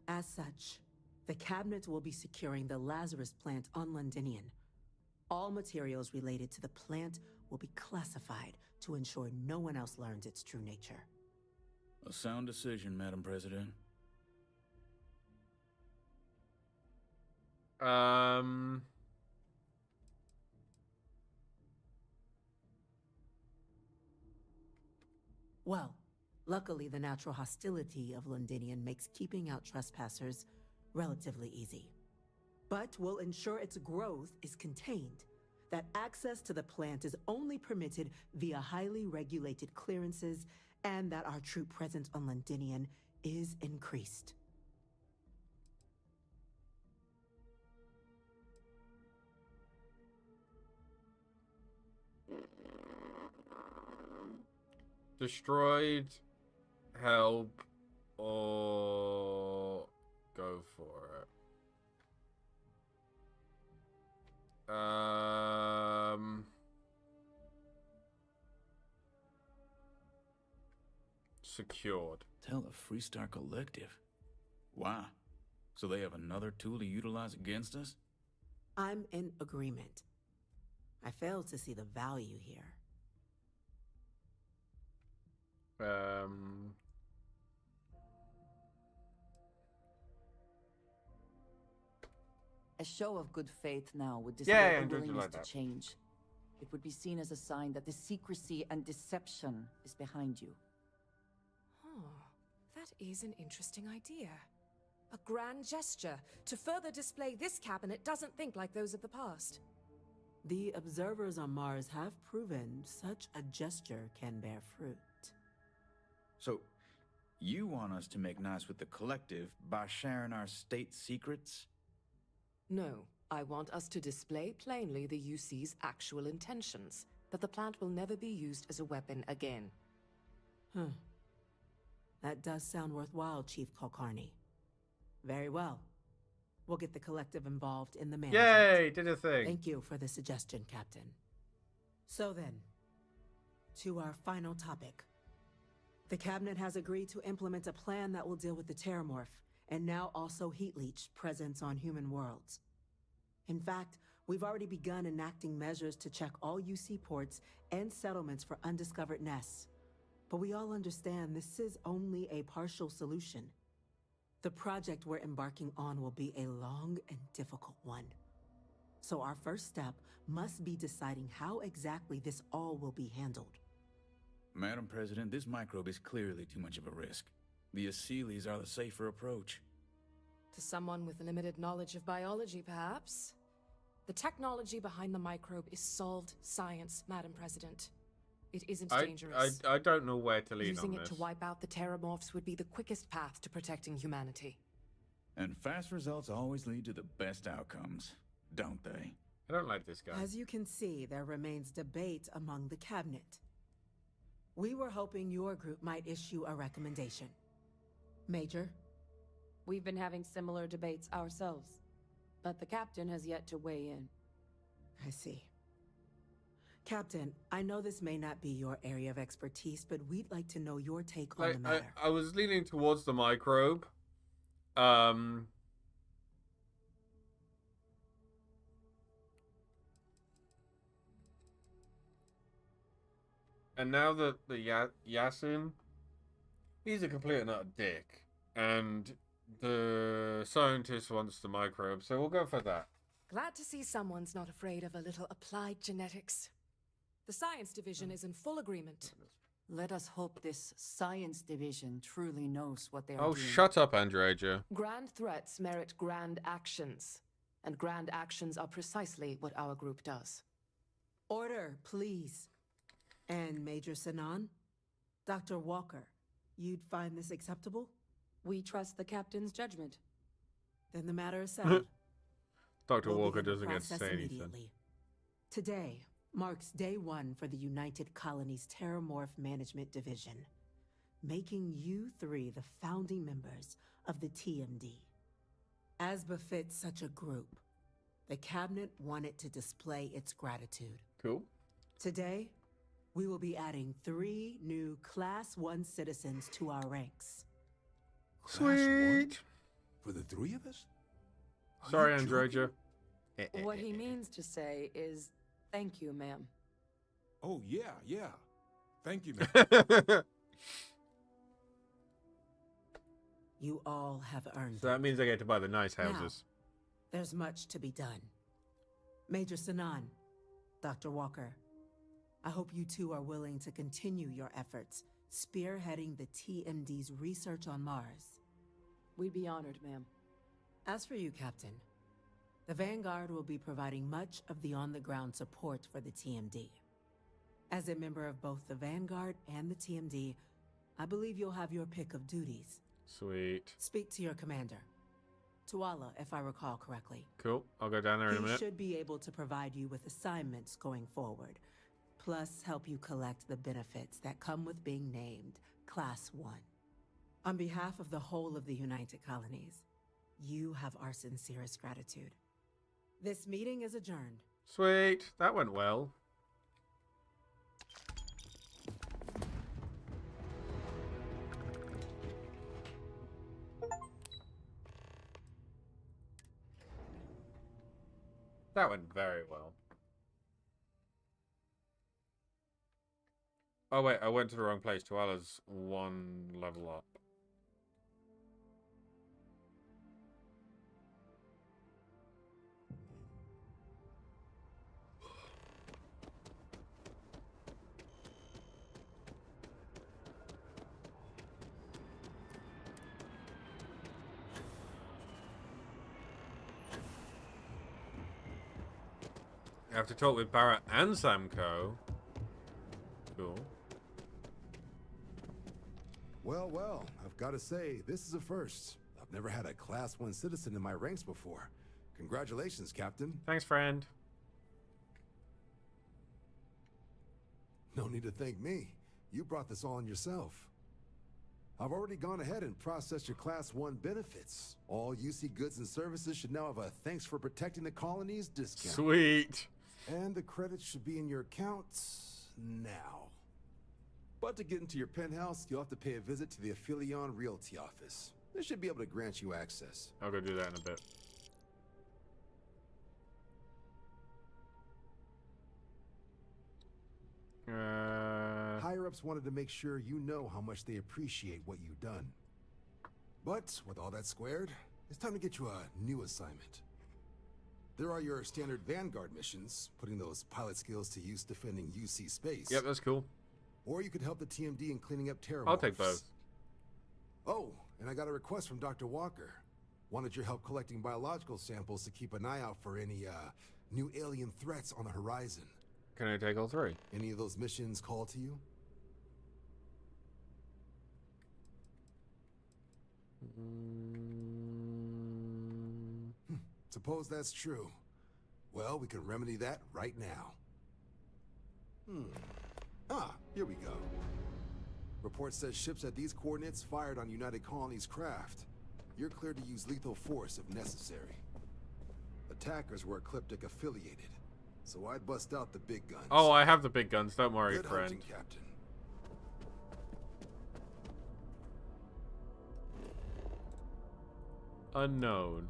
As such, the cabinet will be securing the Lazarus plant on Londinian. All materials related to the plant will be classified to ensure no one else learns its true nature. A sound decision, Madam President. Well, luckily the natural hostility of Londinian makes keeping out trespassers relatively easy. But we'll ensure its growth is contained, that access to the plant is only permitted via highly regulated clearances, and that our troop presence on Londinian is increased. Destroyed, help, or go for it. Secured. Tell the Freestar Collective. Wow. So they have another tool to utilize against us? I'm in agreement. I fail to see the value here. A show of good faith now would display Yeah, a don't do willingness like to that. change. It would be seen as a sign that the secrecy and deception is behind you. Oh, that is an interesting idea. A grand gesture to further display this cabinet doesn't think like those of the past. The observers on Mars have proven such a gesture can bear fruit. So, you want us to make nice with the Collective by sharing our state secrets? No, I want us to display plainly the UC's actual intentions, that the plant will never be used as a weapon again. That does sound worthwhile, Chief Kulkarni. Very well. We'll get the collective involved in the management. Yay, did a thing. Thank you for the suggestion, Captain. So then, to our final topic. The Cabinet has agreed to implement a plan that will deal with the Terromorph, and now also Heat Leech presence on human worlds. In fact, we've already begun enacting measures to check all UC ports and settlements for undiscovered nests. But we all understand this is only a partial solution. The project we're embarking on will be a long and difficult one. So our first step must be deciding how exactly this all will be handled. Madam President, this microbe is clearly too much of a risk. The Aseles are the safer approach. To someone with limited knowledge of biology, perhaps? The technology behind the microbe is solved science, Madam President. It isn't dangerous. I don't know where to lean Using on it this. to wipe out the Terromorphs would be the quickest path to protecting humanity. And fast results always lead to the best outcomes, don't they? I don't like this guy. As you can see, there remains debate among the Cabinet. We were hoping your group might issue a recommendation. Major? We've been having similar debates ourselves, but the captain has yet to weigh in. I see. Captain, I know this may not be your area of expertise, but we'd like to know your take on the matter. I was leaning towards the microbe. And now that the Yasin, he's a complete and utter dick. And the scientist wants the microbe, so we'll go for that. Glad to see someone's not afraid of a little applied genetics. The science division is in full agreement. Let us hope this science division truly knows what they are Oh, doing. shut up, Andreja. Grand threats merit grand actions, and grand actions are precisely what our group does. Order, please. And Major Sinan? Dr. Walker, you'd find this acceptable? We trust the captain's judgment. Then the matter is settled. Dr. We'll Walker begin the doesn't get to process say anything. immediately. Today marks day one for the United Colonies Terromorph Management Division, making you three the founding members of the TMD. As befits such a group, the Cabinet wanted to display its gratitude. Cool. Today, we will be adding 3 new Class 1 citizens to our ranks. Sweet. For the 3 of us? Sorry, Androja. What he means to say is, thank you, ma'am. Oh, yeah. Thank you, ma'am. You all have earned So that means I get to buy the nice houses. There's much to be done. Major Sinan, Dr. Walker, I hope you two are willing to continue your efforts, spearheading the TMD's research on Mars. We'd be honored, ma'am. As for you, Captain, the Vanguard will be providing much of the on-the-ground support for the TMD. As a member of both the Vanguard and the TMD, I believe you'll have your pick of duties. Sweet. Speak to your commander. Tuala, if I recall correctly. Cool. I'll go down there in a He minute. should be able to provide you with assignments going forward, plus help you collect the benefits that come with being named Class 1. On behalf of the whole of the United Colonies, you have our sincerest gratitude. This meeting is adjourned. Sweet. That went well. That went very well. Oh wait, I went to the wrong place. Tuala's 1 level up. I have to talk with Barrett and Samco. Cool. Well, I've got to say, this is a first. I've never had a Class 1 citizen in my ranks before. Congratulations, Captain. Thanks, friend. No need to thank me. You brought this on yourself. I've already gone ahead and processed your Class 1 benefits. All UC goods and services should now have a thanks for protecting the colonies discount. Sweet. And the credits should be in your account now. But to get into your penthouse, you'll have to pay a visit to the Aphelion Realty office. They should be able to grant you access. I'll go do that in a bit. Higher-ups wanted to make sure you know how much they appreciate what you've done. But with all that squared, it's time to get you a new assignment. There are your standard Vanguard missions, putting those pilot skills to use defending UC space. Yep, that's cool. Or you could help the TMD in cleaning up Terromorphs. I'll take both. Oh, and I got a request from Dr. Walker. Wanted your help collecting biological samples to keep an eye out for any, new alien threats on the horizon. Can I take all three? Any of those missions call to you? Suppose that's true. Well, we can remedy that right now. Here we go. Report says ships at these coordinates fired on United Colonies craft. You're cleared to use lethal force if necessary. Attackers were Ecliptic affiliated, so I'd bust out the big guns. Oh, I have the big guns. Don't worry, Good friend. hunting, Captain. Unknown.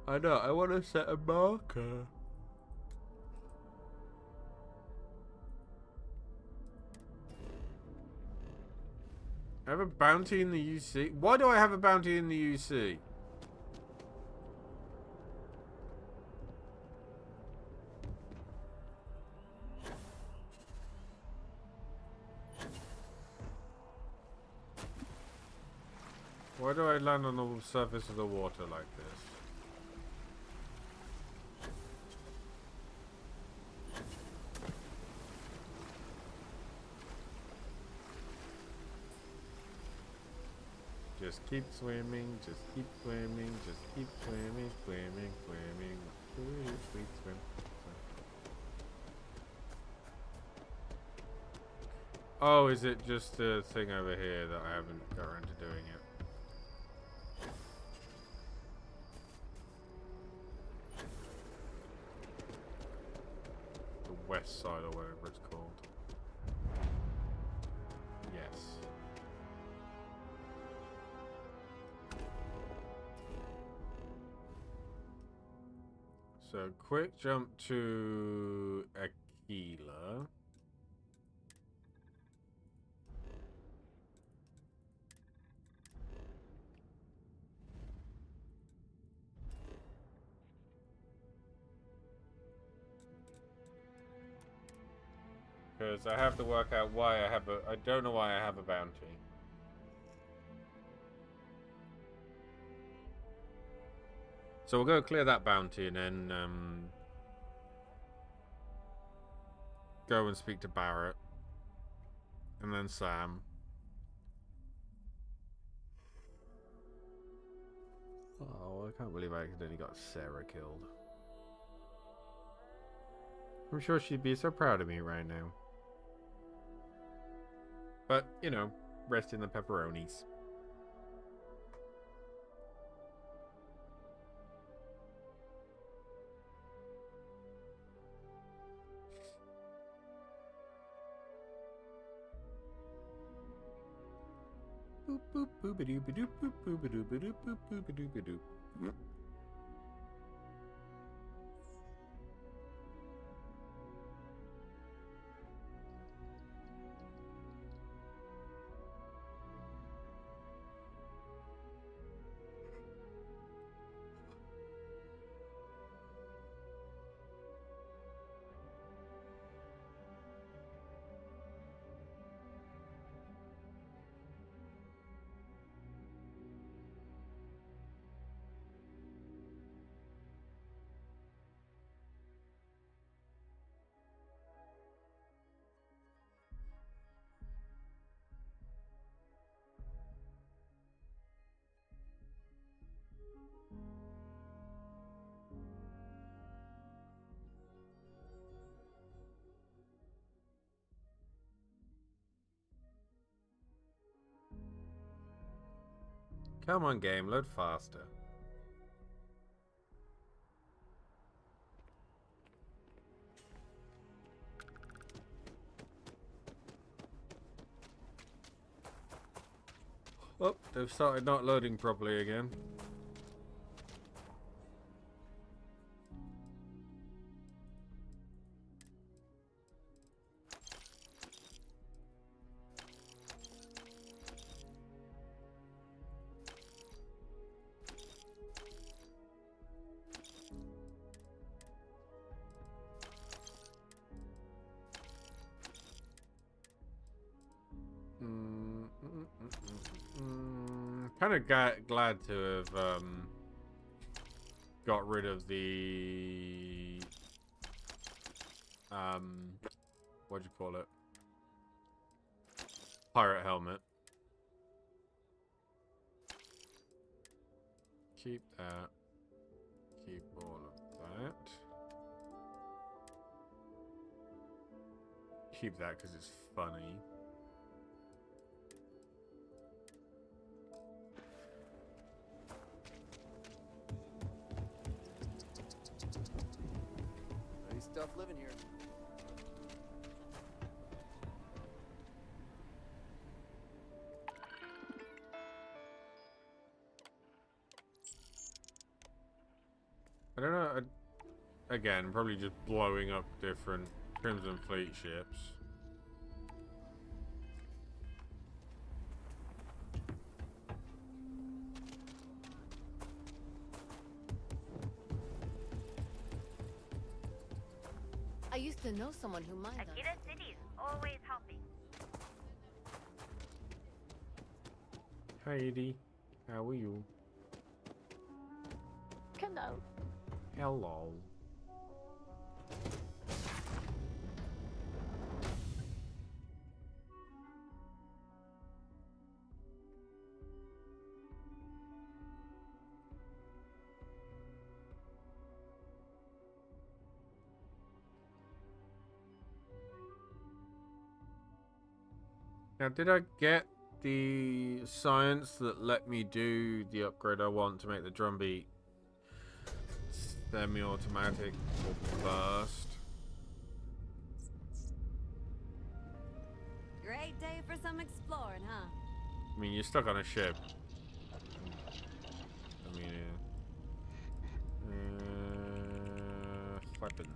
I know. I want to set a marker. I have a bounty in the UC. Why do I have a bounty in the UC? Why do I land on the surface of the water like this? Just keep swimming, just keep swimming, just keep swimming, swimming, swimming, sweet swim. Oh, is it just a thing over here that I haven't got around to doing yet? The west side or whatever it's called. Yes. So, quick jump to Aquila. Because I have to work out why I have a... I don't know why I have a bounty. So we'll go clear that bounty and then go and speak to Barrett. And then Sam. Oh, I can't believe I accidentally got Sarah killed. I'm sure she'd be so proud of me right now. But, you know, rest in the pepperonis. Boop boop boop-a-doo ba-doop boop boop-a-doo ba-doop boop boop-a-doo ba-doop. Come on, game, load faster. Oh, they've started not loading properly again. Kind of glad to have got rid of the what do you call it? Pirate helmet. Keep that. Keep all of that. Keep that because it's funny. Nice stuff living here. I don't know. Again, probably just blowing up different Crimson Fleet ships. I used to know someone who mined them. Akita City's always helping. Heidi, how are you? Hello. Hello. Now, did I get the science that let me do the upgrade I want to make the drumbeat semi-automatic or burst? Great day for some exploring, huh? I mean, you're stuck on a ship. I mean, weapons.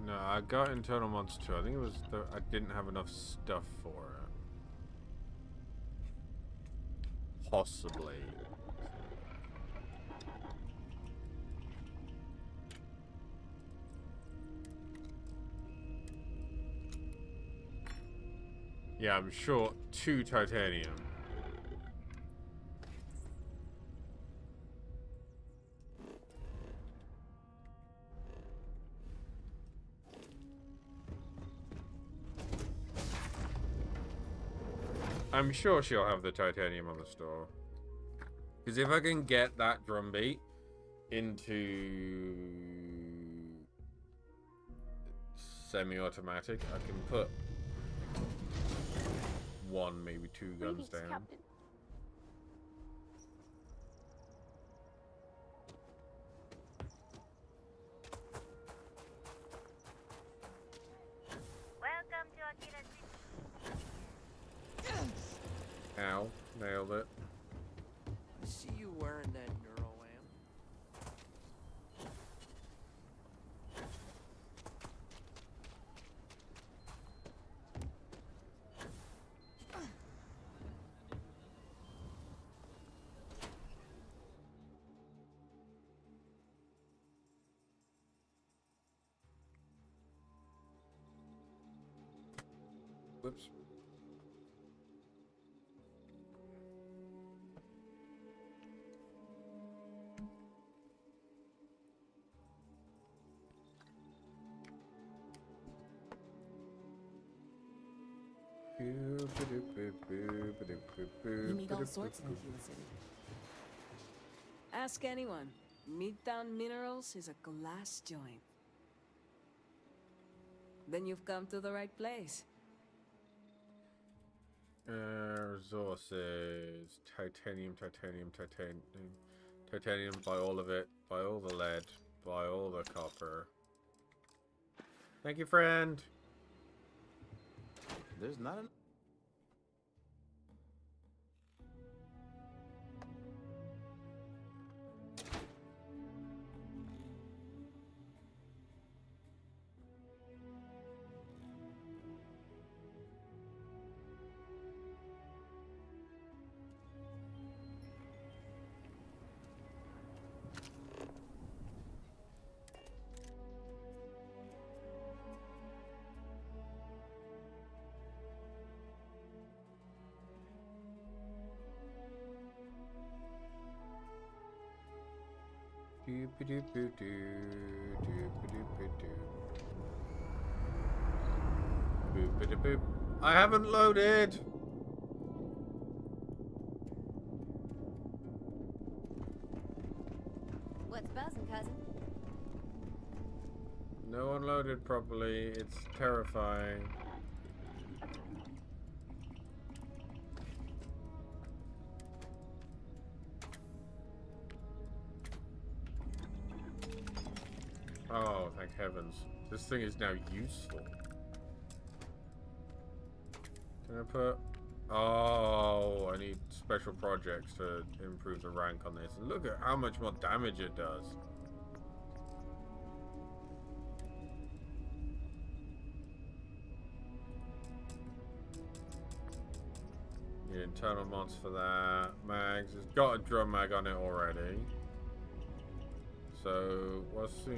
No, I got internal mods too. I think it was I didn't have enough stuff for it. Possibly. Yeah, I'm short 2 titanium. I'm sure she'll have the titanium on the store. Because if I can get that drumbeat into semi-automatic, I can put 1, maybe 2 guns down. Captain. Welcome to Akita City. Ow, nailed it. I see you wearing that neuroam. Whoops. You meet all sorts in Akita City. Ask anyone. Midtown Minerals is a glass joint. Then you've come to the right place. Resources. Titanium. Titanium, buy all of it. Buy all the lead. Buy all the copper. Thank you, friend. There's not enough. I haven't loaded. What's buzzing, cousin? No one loaded properly. It's terrifying. Oh, thank heavens. This thing is now useful. Can I put... Oh, I need special projects to improve the rank on this. And look at how much more damage it does. Need internal mods for that. Mags. It's got a drum mag on it already. So, what's the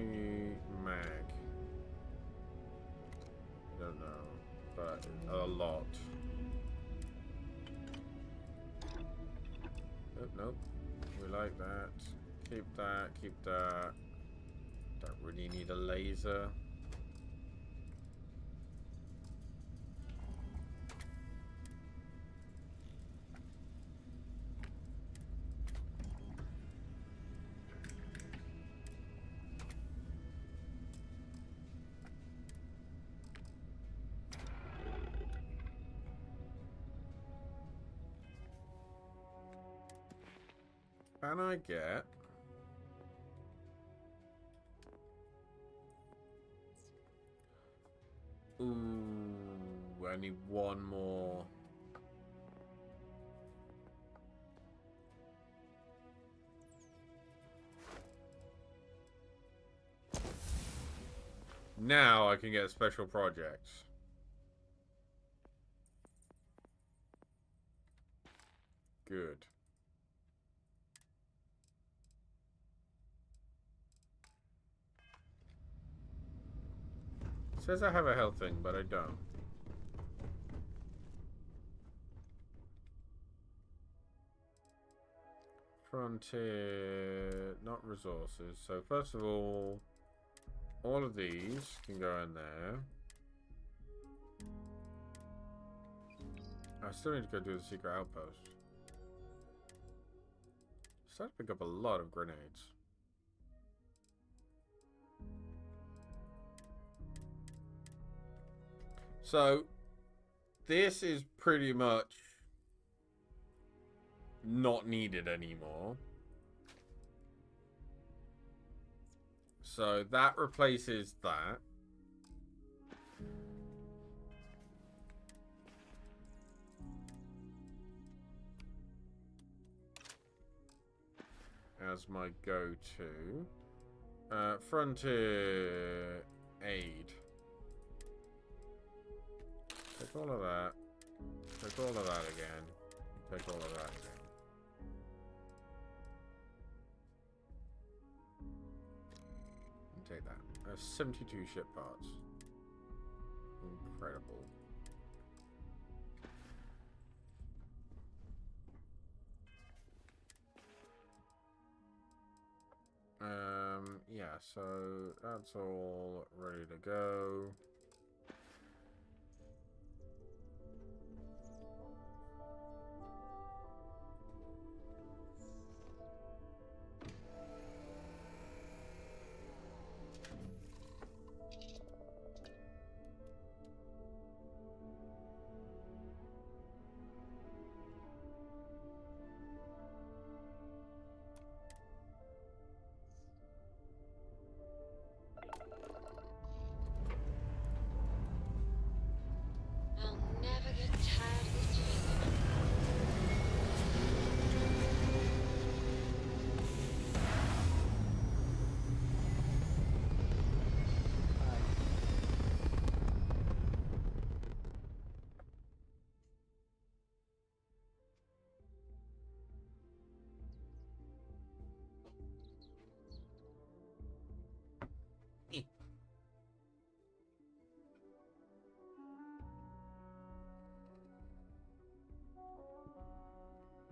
mag? Don't know, but a lot. Nope, nope. We like that. Keep that, keep that. Don't really need a laser. Can I get... Ooh, I need one more. Now I can get special projects. Good. Says I have a health thing, but I don't. Frontier, not resources. So first of all of these can go in there. I still need to go do the secret outpost. Start to pick up a lot of grenades. So, this is pretty much not needed anymore. So, that replaces that. As my go-to. Frontier aid. Take all of that. Take all of that again. Take all of that again. And take that. 72 ship parts. Incredible. Yeah, so that's all ready to go.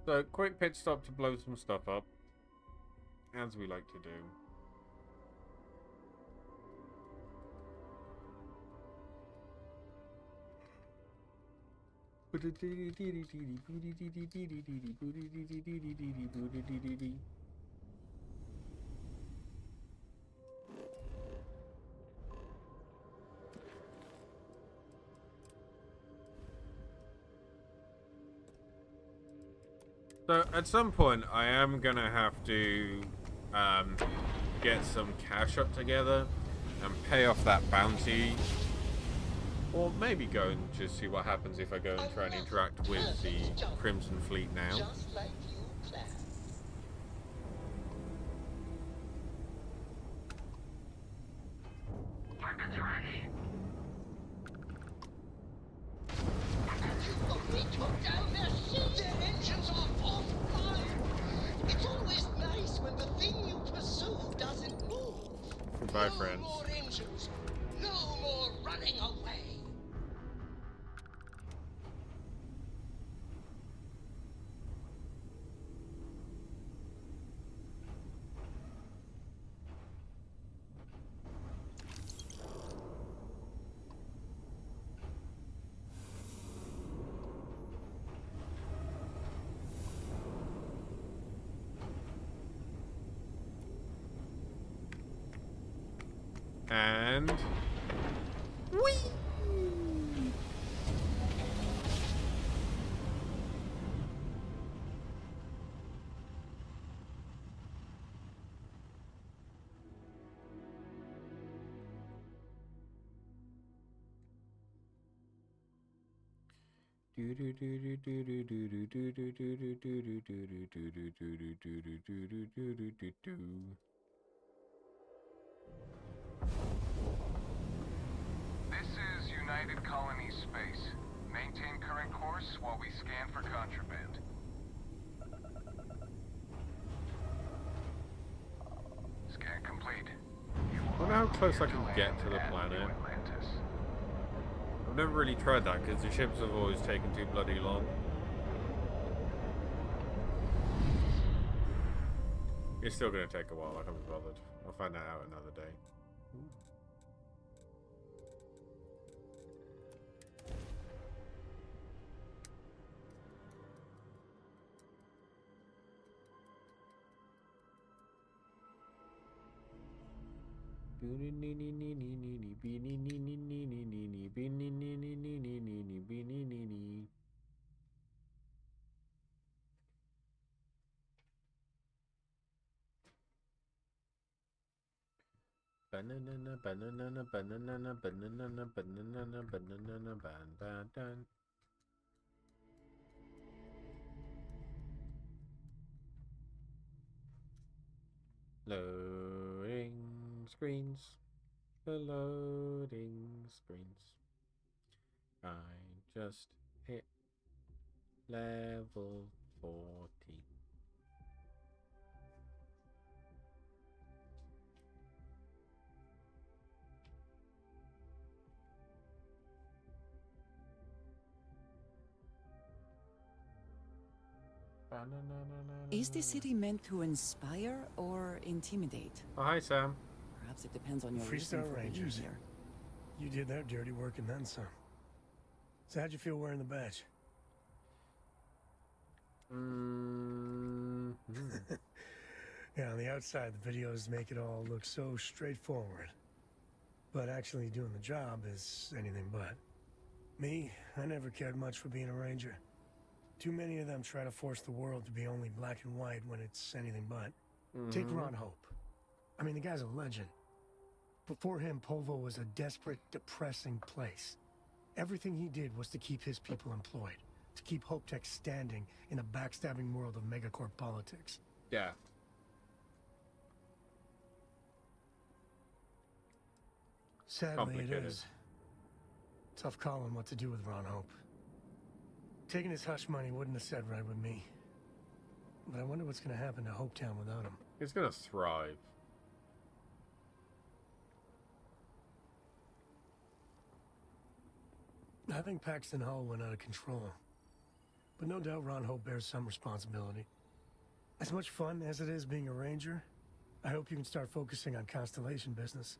So, quick pit stop to blow some stuff up, as we like to do. So at some point, I am gonna have to get some cash up together and pay off that bounty, or maybe go and just see what happens if I go and try and interact with the Crimson Fleet now. Just like you planned. Weapons ready. You've got me took down their ship. Their engines are offline. It's always nice when the thing you pursue doesn't move. Goodbye, No friends. more engines. No more running away. And whee! This is United Colony Space. Maintain current course while we scan for contraband. Scan complete. I wonder how close I can get to the planet. I've never really tried that because the ships have always taken too bloody long. It's still going to take a while, I can't be bothered. I'll find that out another day. Banana, banana, banana, banana, banana, banana, ban. Loading screens. The loading screens. I just hit level 40. Is the city meant to inspire or intimidate? Oh, hi, Sam. Perhaps it depends on your Free reason Star for being Rangers. here. You did their dirty work and then some. So how'd you feel wearing the badge? Yeah, on the outside, the videos make it all look so straightforward. But actually doing the job is anything but. Me, I never cared much for being a ranger. Too many of them try to force the world to be only black and white when it's anything but. Take Ron Hope. I mean, the guy's a legend. Before him, Polvo was a desperate, depressing place. Everything he did was to keep his people employed, to keep Hope Tech standing in a backstabbing world of megacorp politics. Yeah. Sadly, it is. Tough calling what to do with Ron Hope. Taking his hush money wouldn't have sat right with me. But I wonder what's going to happen to Hopetown without him. It's going to thrive. I think Paxton Hall went out of control. but no doubt Ron Hope bears some responsibility. As much fun as it is being a ranger, I hope you can start focusing on constellation business.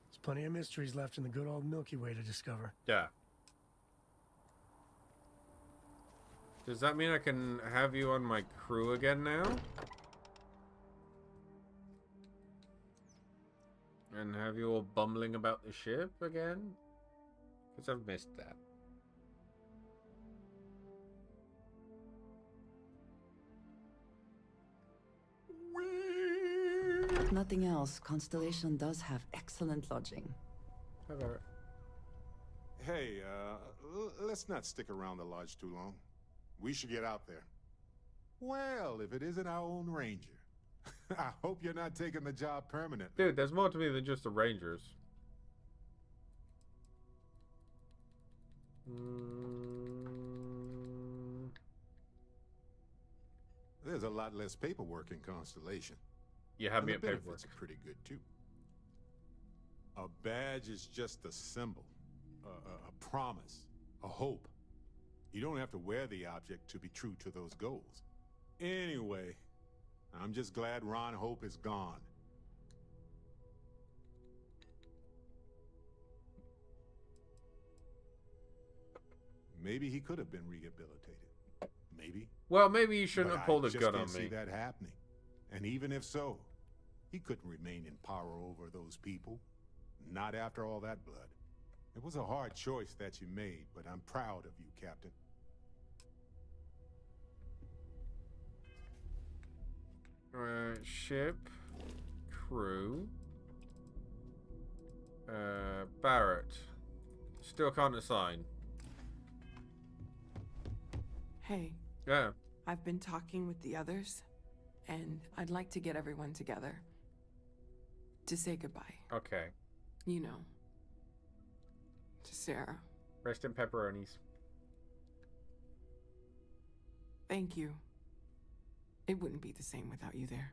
There's plenty of mysteries left in the good old Milky Way to discover. Yeah. Does that mean I can have you on my crew again now? And have you all bumbling about the ship again? Because I've missed that. If nothing else, Constellation does have excellent lodging. Hello. Hey, let's not stick around the lodge too long. We should get out there. Well, if it isn't our own ranger. I hope you're not taking the job permanently. Dude, there's more to me than just the Rangers. There's a lot less paperwork in Constellation. You have me at the paperwork. benefits are pretty good, too. A badge is just a symbol, a promise, a hope. You don't have to wear the object to be true to those goals. Anyway, I'm just glad Ron Hope is gone. Maybe he could have been rehabilitated. Maybe. Well, maybe you shouldn't But have pulled I a just gun can't on see me. that happening. And even if so, he couldn't remain in power over those people. Not after all that blood. It was a hard choice that you made, but I'm proud of you, Captain. Ship, crew, Barrett. Still can't assign. Hey. Yeah. I've been talking with the others, and I'd like to get everyone together. To say goodbye. Okay. You know. To Sarah. Rest in pepperonis. Thank you. It wouldn't be the same without you there.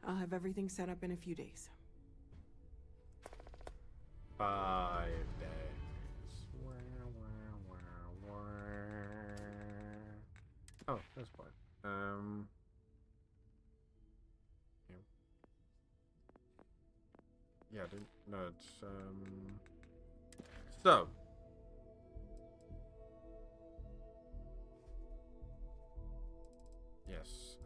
I'll have everything set up in a few days. 5 days. Oh, that's fine. Yeah, I didn't. No, it's So. Yes.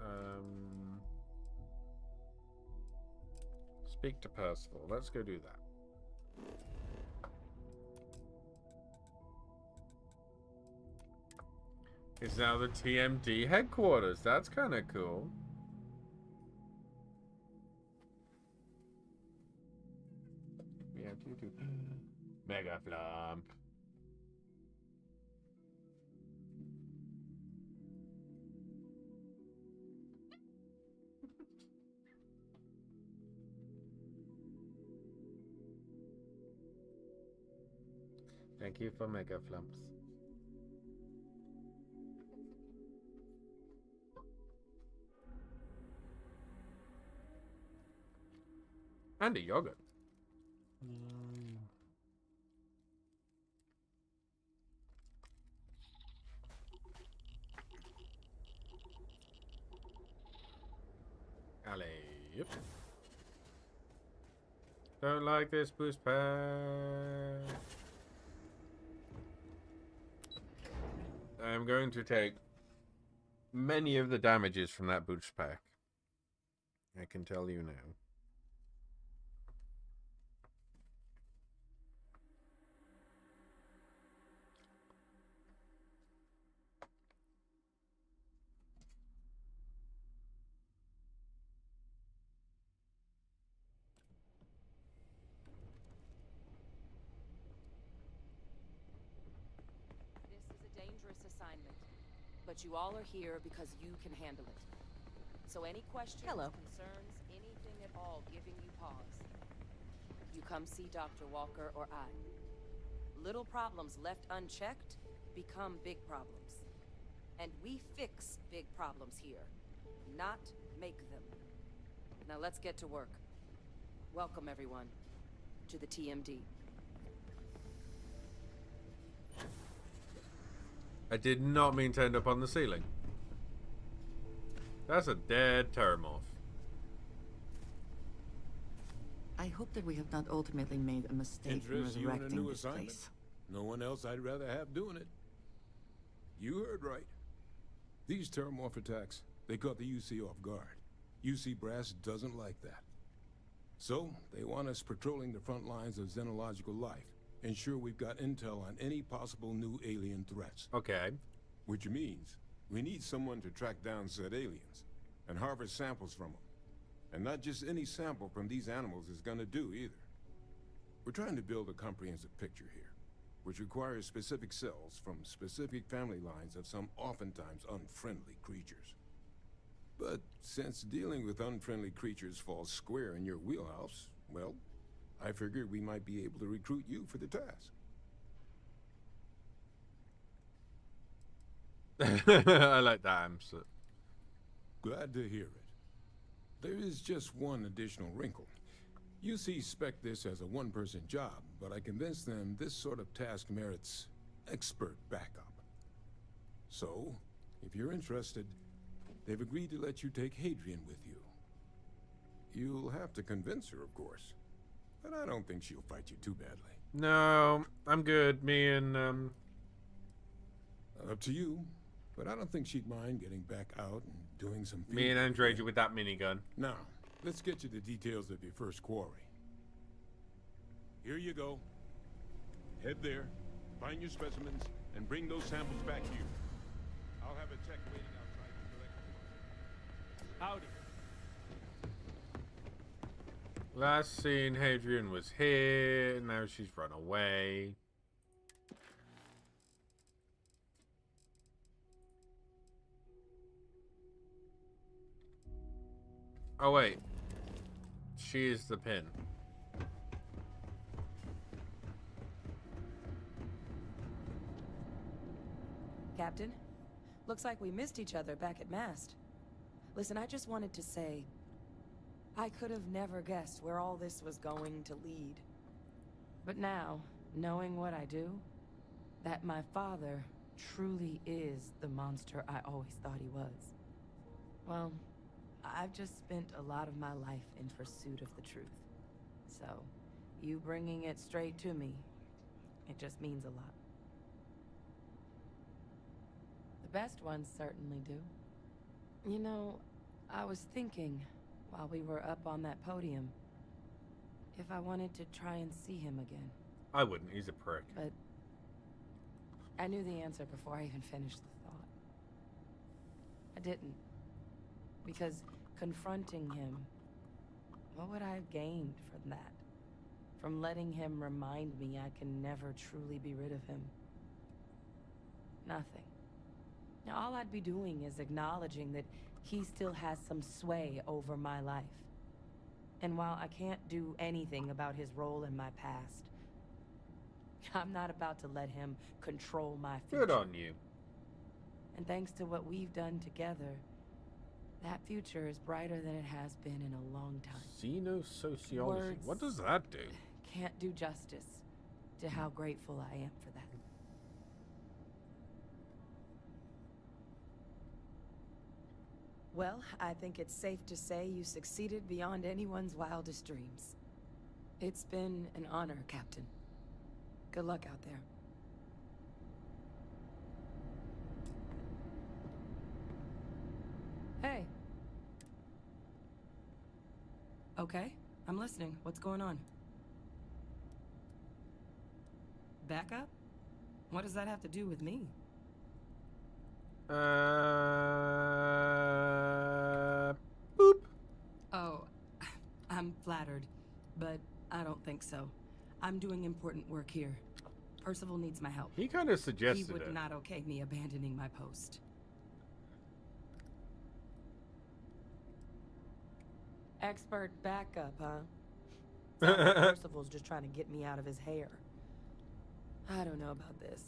Speak to Percival. Let's go do that. It's now the TMD headquarters. That's kind of cool. We have to do Mega Flump. Thank you for Mega Flumps. And a yogurt. Alley. Yep. Don't like this boost pack. I'm going to take many of the damages from that boost pack. I can tell you now. Assignment, but you all are here because you can handle it. So any questions, concerns, anything at all giving you pause, you come see Dr. Walker or I. Little problems left unchecked become big problems. And we fix big problems here, not make them. Now let's get to work. Welcome everyone to the TMD. I did not mean to end up on the ceiling. That's a dead Terromorph. I hope that we have not ultimately made a mistake in Interest you in a resurrecting new this assignment? place. No one else I'd rather have doing it. You heard right. These Terromorph attacks, they caught the UC off guard. UC Brass doesn't like that. So, they want us patrolling the front lines of xenological life. Ensure we've got intel on any possible new alien threats. Okay. Which means we need someone to track down said aliens and harvest samples from them. And not just any sample from these animals is gonna do either. We're trying to build a comprehensive picture here, which requires specific cells from specific family lines of some oftentimes unfriendly creatures. But since dealing with unfriendly creatures falls square in your wheelhouse, well, I figured we might be able to recruit you for the task. I like that answer. Glad to hear it. There is just one additional wrinkle. UC spec this as a one-person job, but I convinced them this sort of task merits expert backup. So, if you're interested, they've agreed to let you take Hadrian with you. You'll have to convince her, of course. But I don't think she'll fight you too badly. No, I'm good. Me and, Up to you. But I don't think she'd mind getting back out and doing some... Me and Andreja with that minigun. Now, let's get you the details of your first quarry. Here you go. Head there, find your specimens, and bring those samples back here. I'll have a tech waiting outside to collect them. Howdy. Last seen, Hadrian was here. Now she's run away. Oh, wait. She is the pin. Captain, looks like we missed each other back at Mast. Listen, I just wanted to say, I could have never guessed where all this was going to lead. But now, knowing what I do, that my father truly is the monster I always thought he was. Well, I've just spent a lot of my life in pursuit of the truth. So, you bringing it straight to me, it just means a lot. The best ones certainly do. You know, I was thinking, while we were up on that podium, if I wanted to try and see him again. I wouldn't. He's a prick. But I knew the answer before I even finished the thought. I didn't. Because confronting him, what would I have gained from that? From letting him remind me I can never truly be rid of him? Nothing. Now, all I'd be doing is acknowledging that he still has some sway over my life. And while I can't do anything about his role in my past, I'm not about to let him control my future. Good on you. And thanks to what we've done together, that future is brighter than it has been in a long time. Xenosociology. Words What does that do? can't do justice to how grateful I am for that. Well, I think it's safe to say you succeeded beyond anyone's wildest dreams. It's been an honor, Captain. Good luck out there. Hey. Okay, I'm listening. What's going on? Backup? What does that have to do with me? Boop. Oh, I'm flattered, but I don't think so. I'm doing important work here. Percival needs my help. He kind of suggested He would it. not okay me abandoning my post. Expert backup, huh? Sounds like Percival's just trying to get me out of his hair. I don't know about this.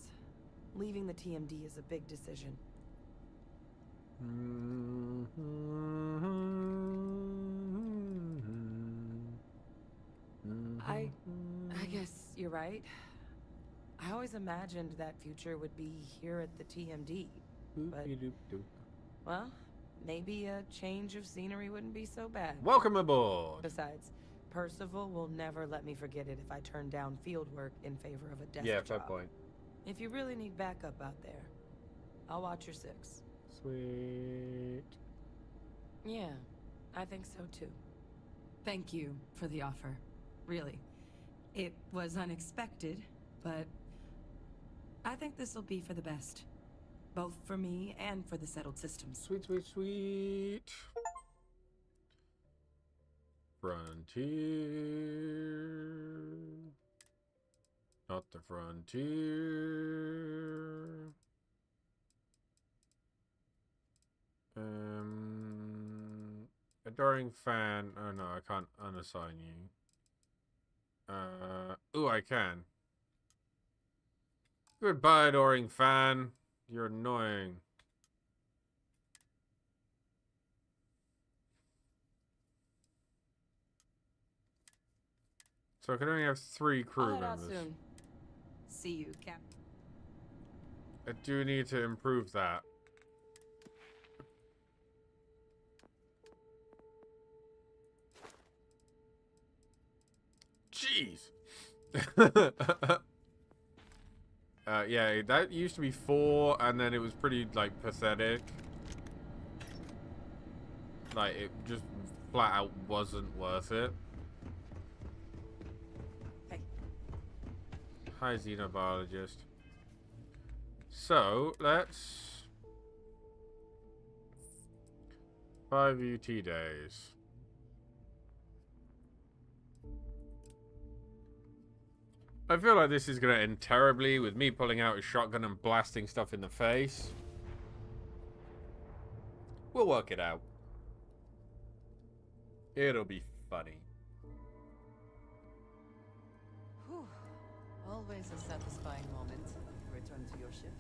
Leaving the TMD is a big decision. I guess you're right. I always imagined that future would be here at the TMD. But, well, maybe a change of scenery wouldn't be so bad. Welcome aboard! Besides, Percival will never let me forget it if I turn down field work in favor of a desk Yeah, job. fair point. If you really need backup out there, I'll watch your six. Sweet. Yeah, I think so too. Thank you for the offer. Really. It was unexpected, but I think this will be for the best. Both for me and for the settled systems. Sweet, sweet, sweet. Frontier. Not the frontier. Adoring fan. Oh no, I can't unassign you. Ooh, I can. Goodbye, adoring fan. You're annoying. So I can only have 3 crew members. Soon. See you, Cap. I do need to improve that. Jeez. Yeah, that used to be 4, and then it was pretty, like, pathetic. Like, it just flat out wasn't worth it. Hey. Hi, xenobiologist. So, let's... 5 UT days. I feel like this is going to end terribly with me pulling out a shotgun and blasting stuff in the face. We'll work it out. It'll be funny. Whew. Always a satisfying moment to return to your ship.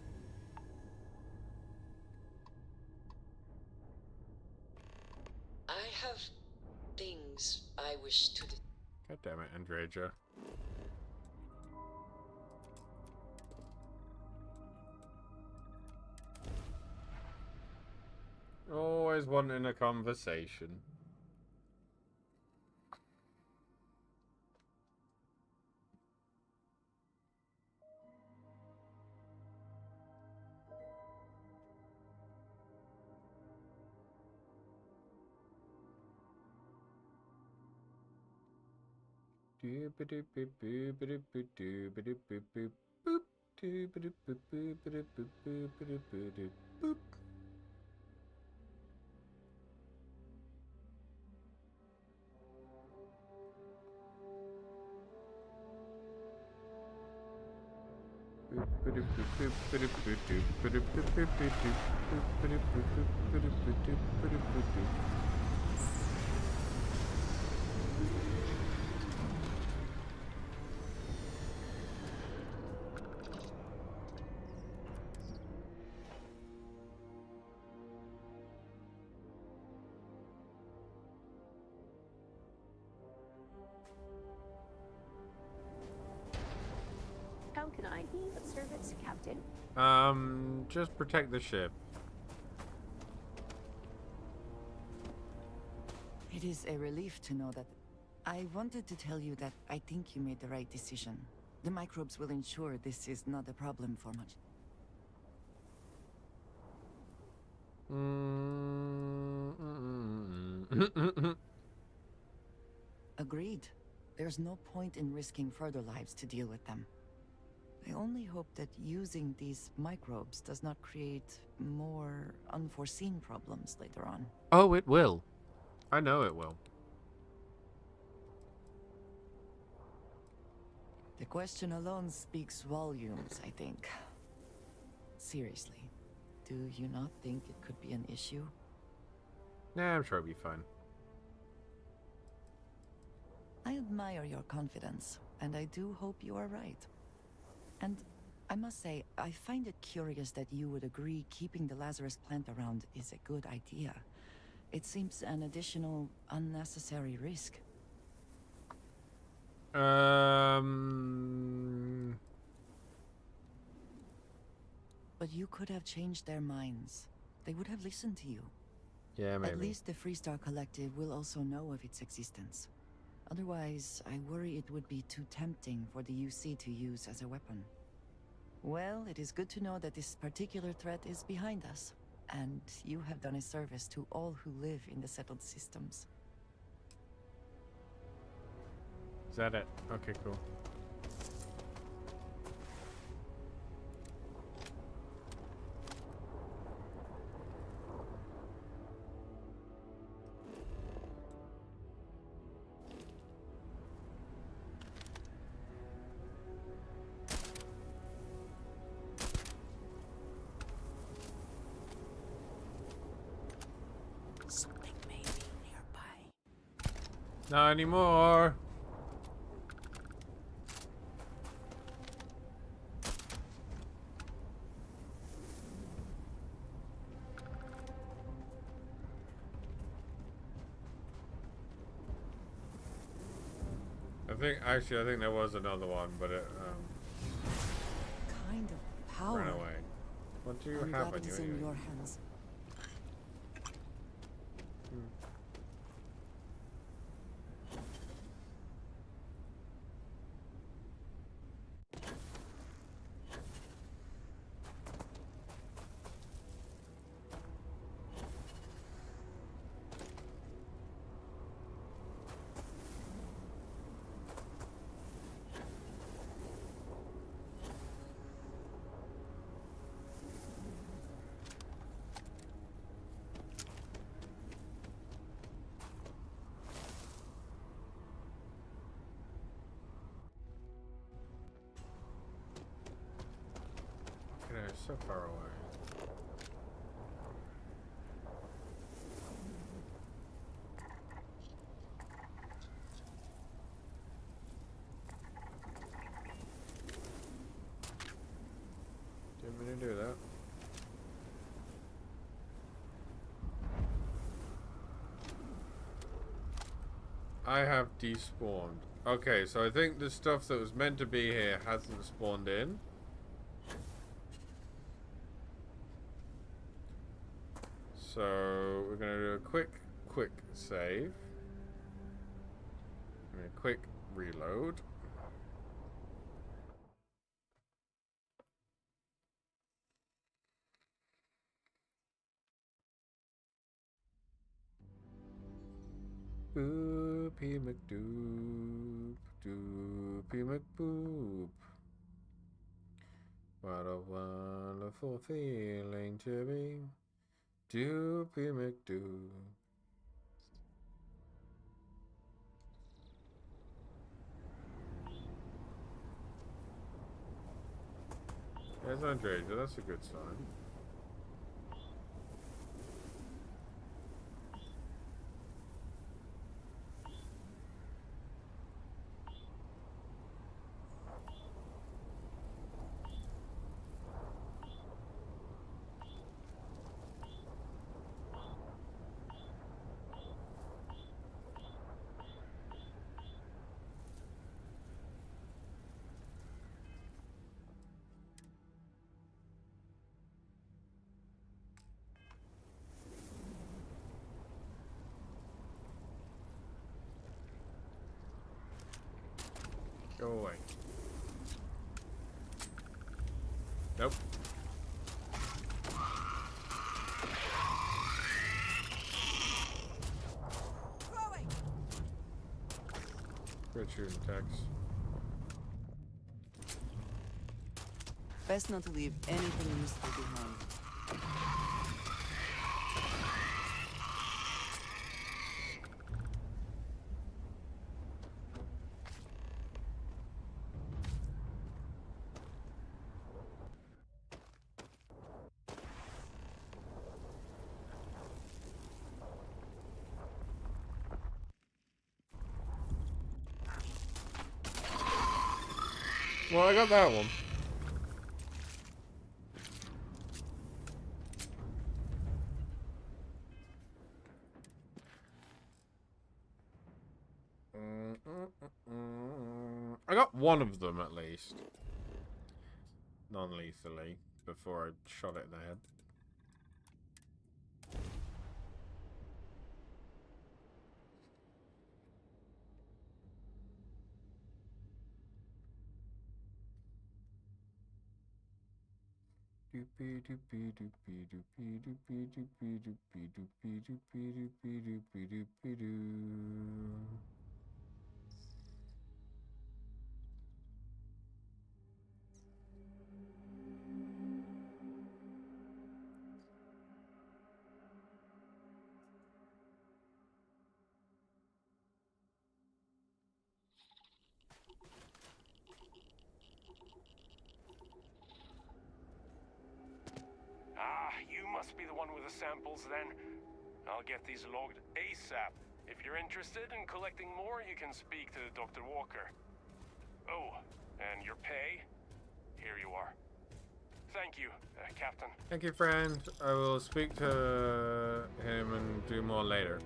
I have things I wish to do. God damn it, Andreja. Always wanting a conversation. How can I be of service, Captain? Just protect the ship. It is a relief to know that... I wanted to tell you that I think you made the right decision. The microbes will ensure this is not a problem for much. Agreed. There's no point in risking further lives to deal with them. I only hope that using these microbes does not create more unforeseen problems later on. Oh, it will. I know it will. The question alone speaks volumes, I think. Seriously, do you not think it could be an issue? Nah, I'm sure it'll be fine. I admire your confidence, and I do hope you are right. And I must say, I find it curious that you would agree keeping the Lazarus plant around is a good idea. It seems an additional, unnecessary risk. you could have changed their minds. They would have listened to you. Yeah, maybe. At least the Freestar Collective will also know of its existence. Otherwise, I worry it would be too tempting for the UC to use as a weapon. Well, it is good to know that this particular threat is behind us, and you have done a service to all who live in the settled systems. Is that it? Okay, cool. Something may be nearby. Not anymore. I think there was another one, but it Kind of power. ran away. What do you I'm have glad on it you is in anyway? your hands. Okay, so far away. Didn't mean to do that. I have despawned. Okay, so I think the stuff that was meant to be here hasn't spawned in. So we're gonna do a quick save. And a quick reload. Boopy McDoop, doopy McBoop. What a wonderful feeling to be doopy McDoop. There's Andreja, that's a good sign. Go away. Nope. Good shooting, Tex. Best not to leave anything useful behind. Well, I got that one. I got one of them at least. Non-lethally. before I shot it in the head. Doopy doopy doopy doopy doopy doopy doopy doopy doopy doopy doopy doopy doo. Ah, you must be the one with the samples then. I'll get these logged ASAP. If you're interested in collecting more, you can speak to Dr. Walker. Oh, and your pay? Here you are. Thank you, Captain. Thank you, friend. I will speak to him and do more later.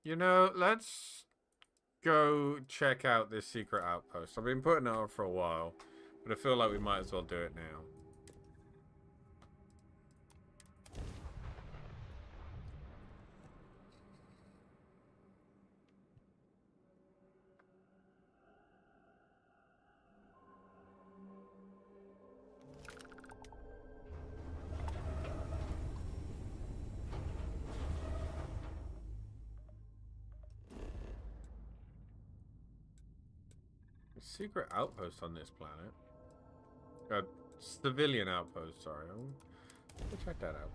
You know, let's go check out this secret outpost. I've been putting it off for a while, but I feel like we might as well do it now. Secret outpost on this planet. Civilian outpost, sorry. We'll check that out.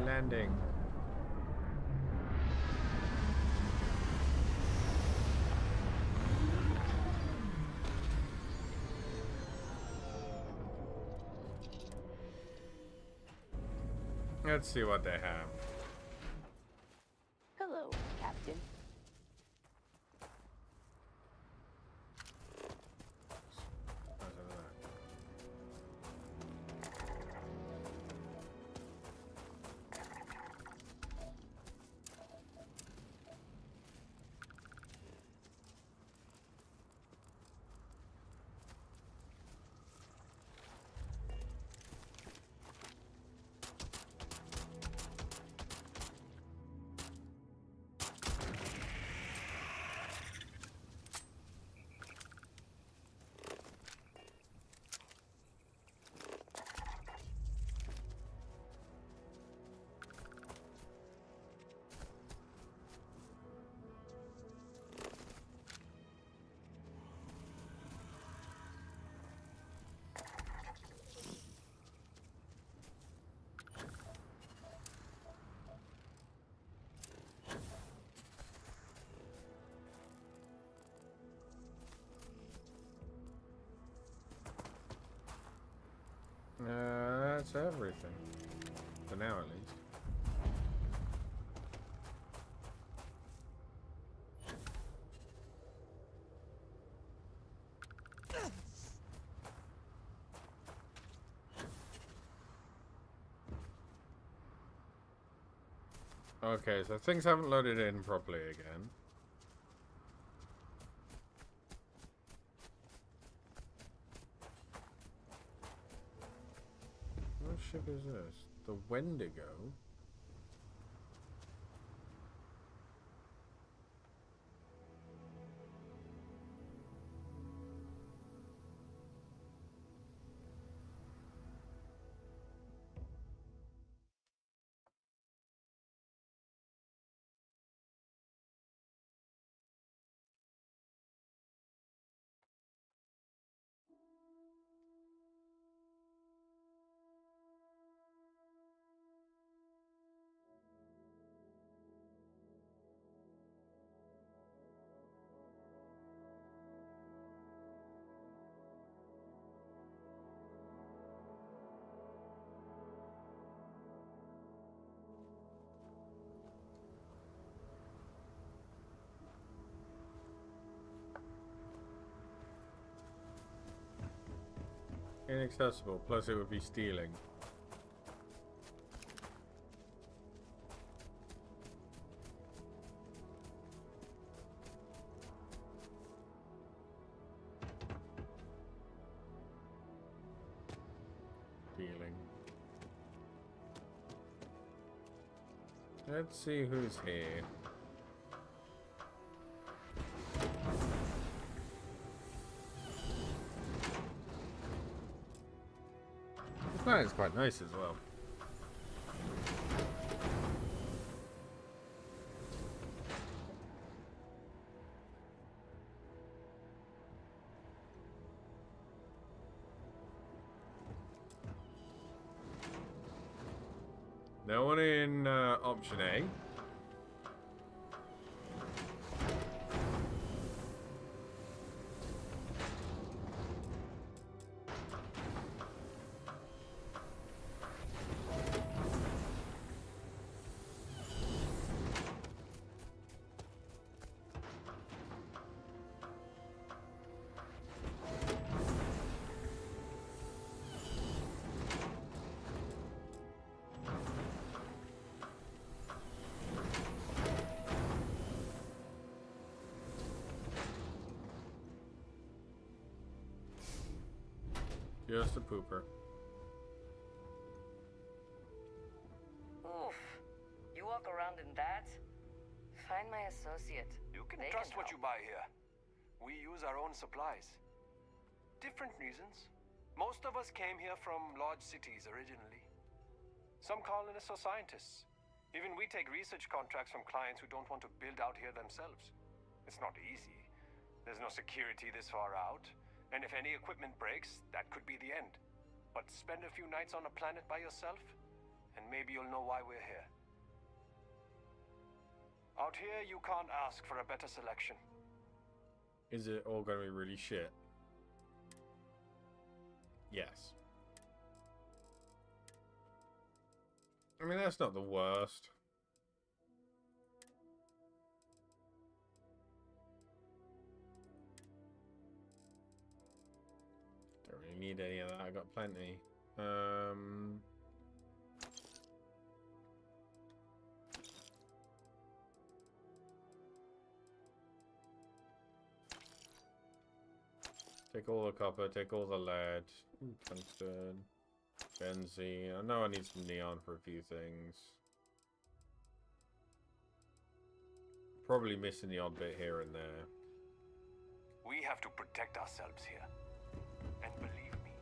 Landing. Let's see what they have. Hello, Captain. That's everything. For now, at least. Okay, so things haven't loaded in properly again. What ship is this? The Wendigo? Inaccessible, plus it would be stealing. Stealing. Let's see who's here. The planet's quite nice as well. No one in option A. Just a pooper. Oof. You walk around in that? Find my associate. You can They trust can what you buy here. We use our own supplies. Different reasons. Most of us came here from large cities originally. Some colonists are scientists. Even we take research contracts from clients who don't want to build out here themselves. It's not easy. There's no security this far out. And if any equipment breaks, that could be the end. But spend a few nights on a planet by yourself, and maybe you'll know why we're here. Out here, you can't ask for a better selection. Is it all going to be really shit? Yes. I mean, that's not the worst. Don't really need any of that. I got plenty. Take all the copper, take all the lead. Ooh, tungsten. Benzene. I know I need some neon for a few things. Probably missing the odd bit here and there. We have to protect ourselves here. And believe me.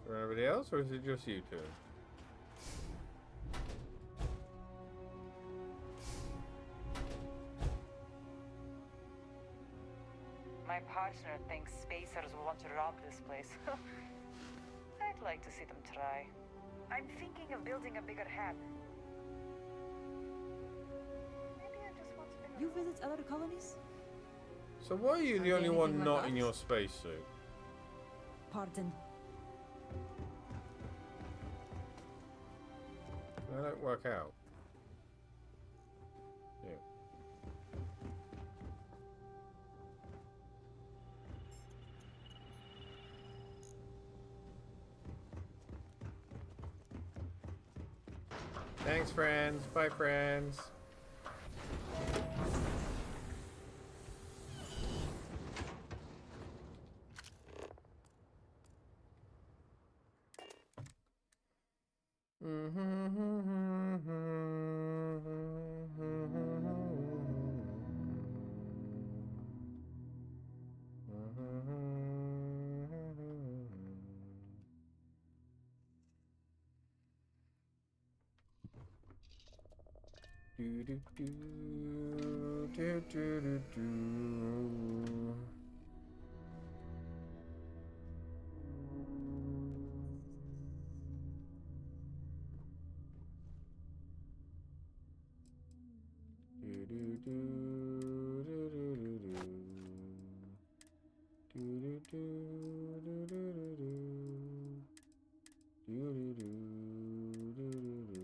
For everybody else, or is it just you two? My partner thinks spacers will want to rob this place. I'd like to see them try. I'm thinking of building a bigger hab. Maybe I just want to... You visit other colonies? So why are you the only one not in your spacesuit? Pardon. That don't work out. Yeah. Thanks, friends. Bye, friends. Do do do do do do do. Do do do do do do. Do do do do do do do. Do do do do do do.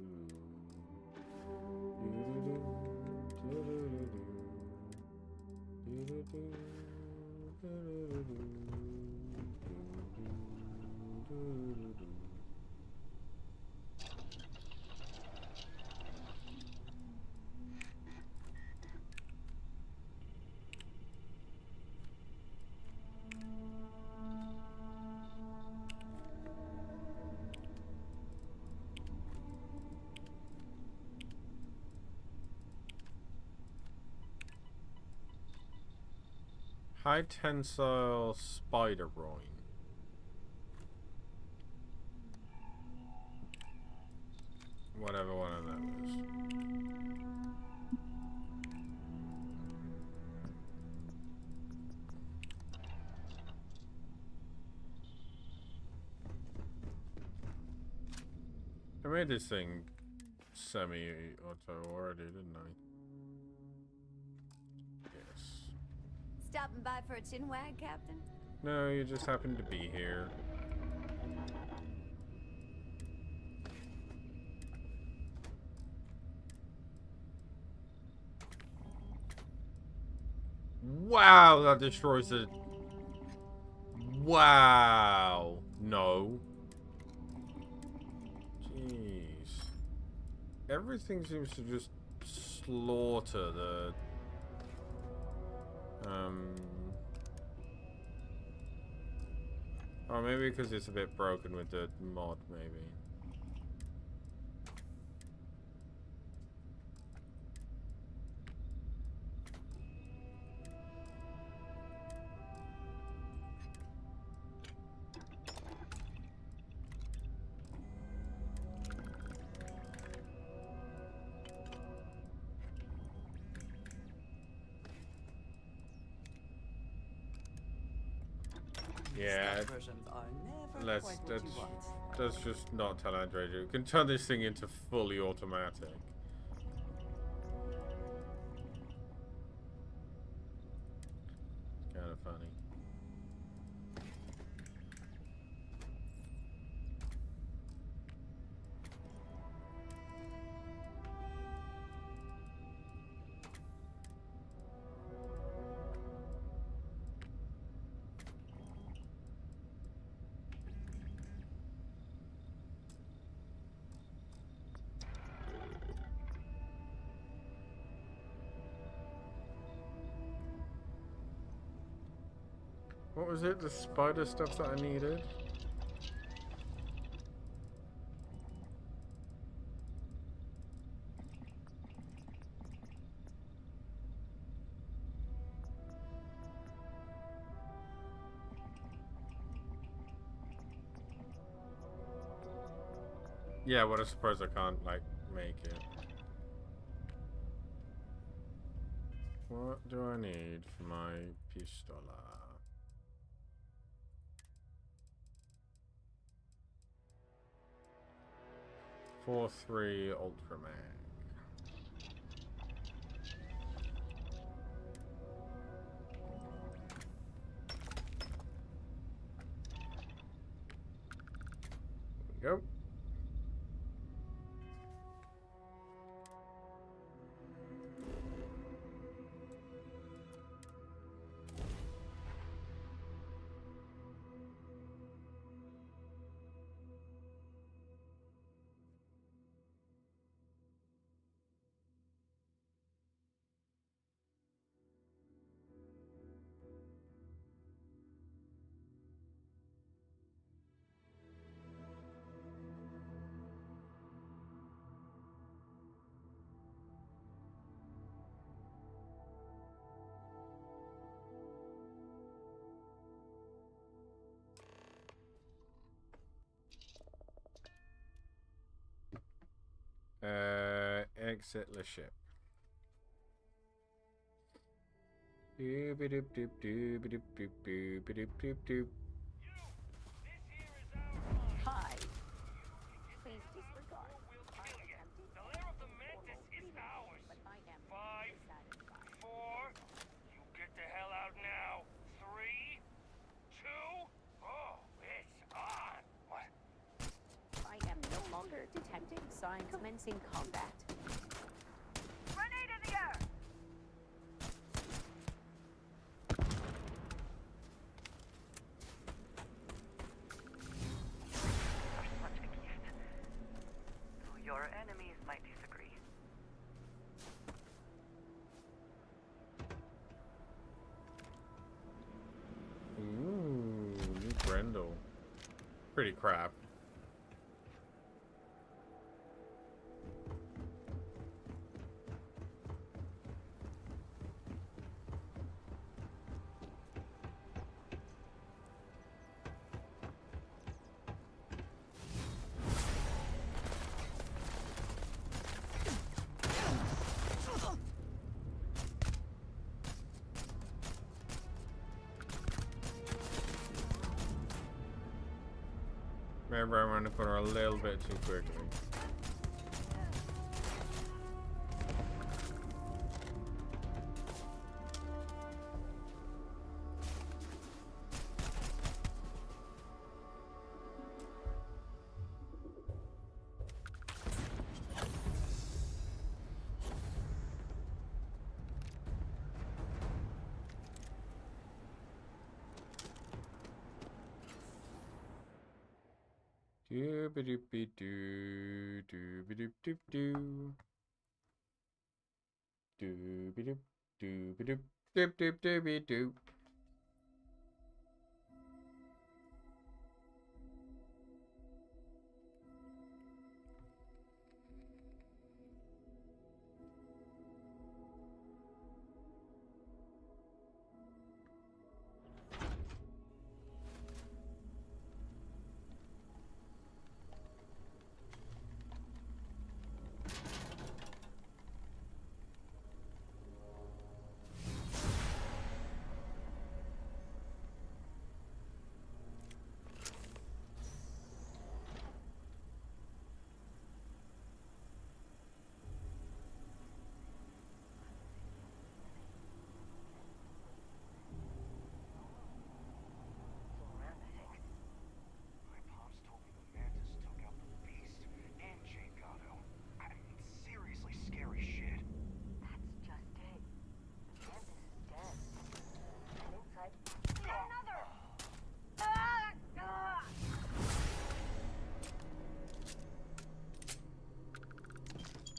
High tensile spider groin. Whatever one of them is. I made this thing semi-auto already, didn't I? Yes. Stopping by for a chin wag, Captain? No, you just happen to be here. Wow, that destroys it. Wow. No. Jeez. Everything seems to just slaughter the... Or maybe because it's a bit broken with the mod, maybe. Yeah, let's just not tell Andre. You can turn this thing into fully automatic. It's kind of funny. What was it? The spider stuff that I needed? Yeah, well, I suppose I can't, like, make it. What do I need for my pistola? .43 Ultramag. There we go. Exit the ship. Doop doop doop doop doop doop doop doop doop doop. Hi. Please disregard. The lair of the mantis is ours. But I am 5, dissatisfied. 4. You get the hell out now. 3, 2. Oh, it's on. What? I am no longer detecting signs commencing combat. Grenade in the air! Your enemies might disagree. Ooh, new Grendel. Pretty crap. Maybe I ran around the corner a little bit too quickly. Doo-ba-doop-be-doo, doo-ba-doop-doop-doo. Doo-ba-doop, doo-ba-doop, doop-doop-dooby-doo.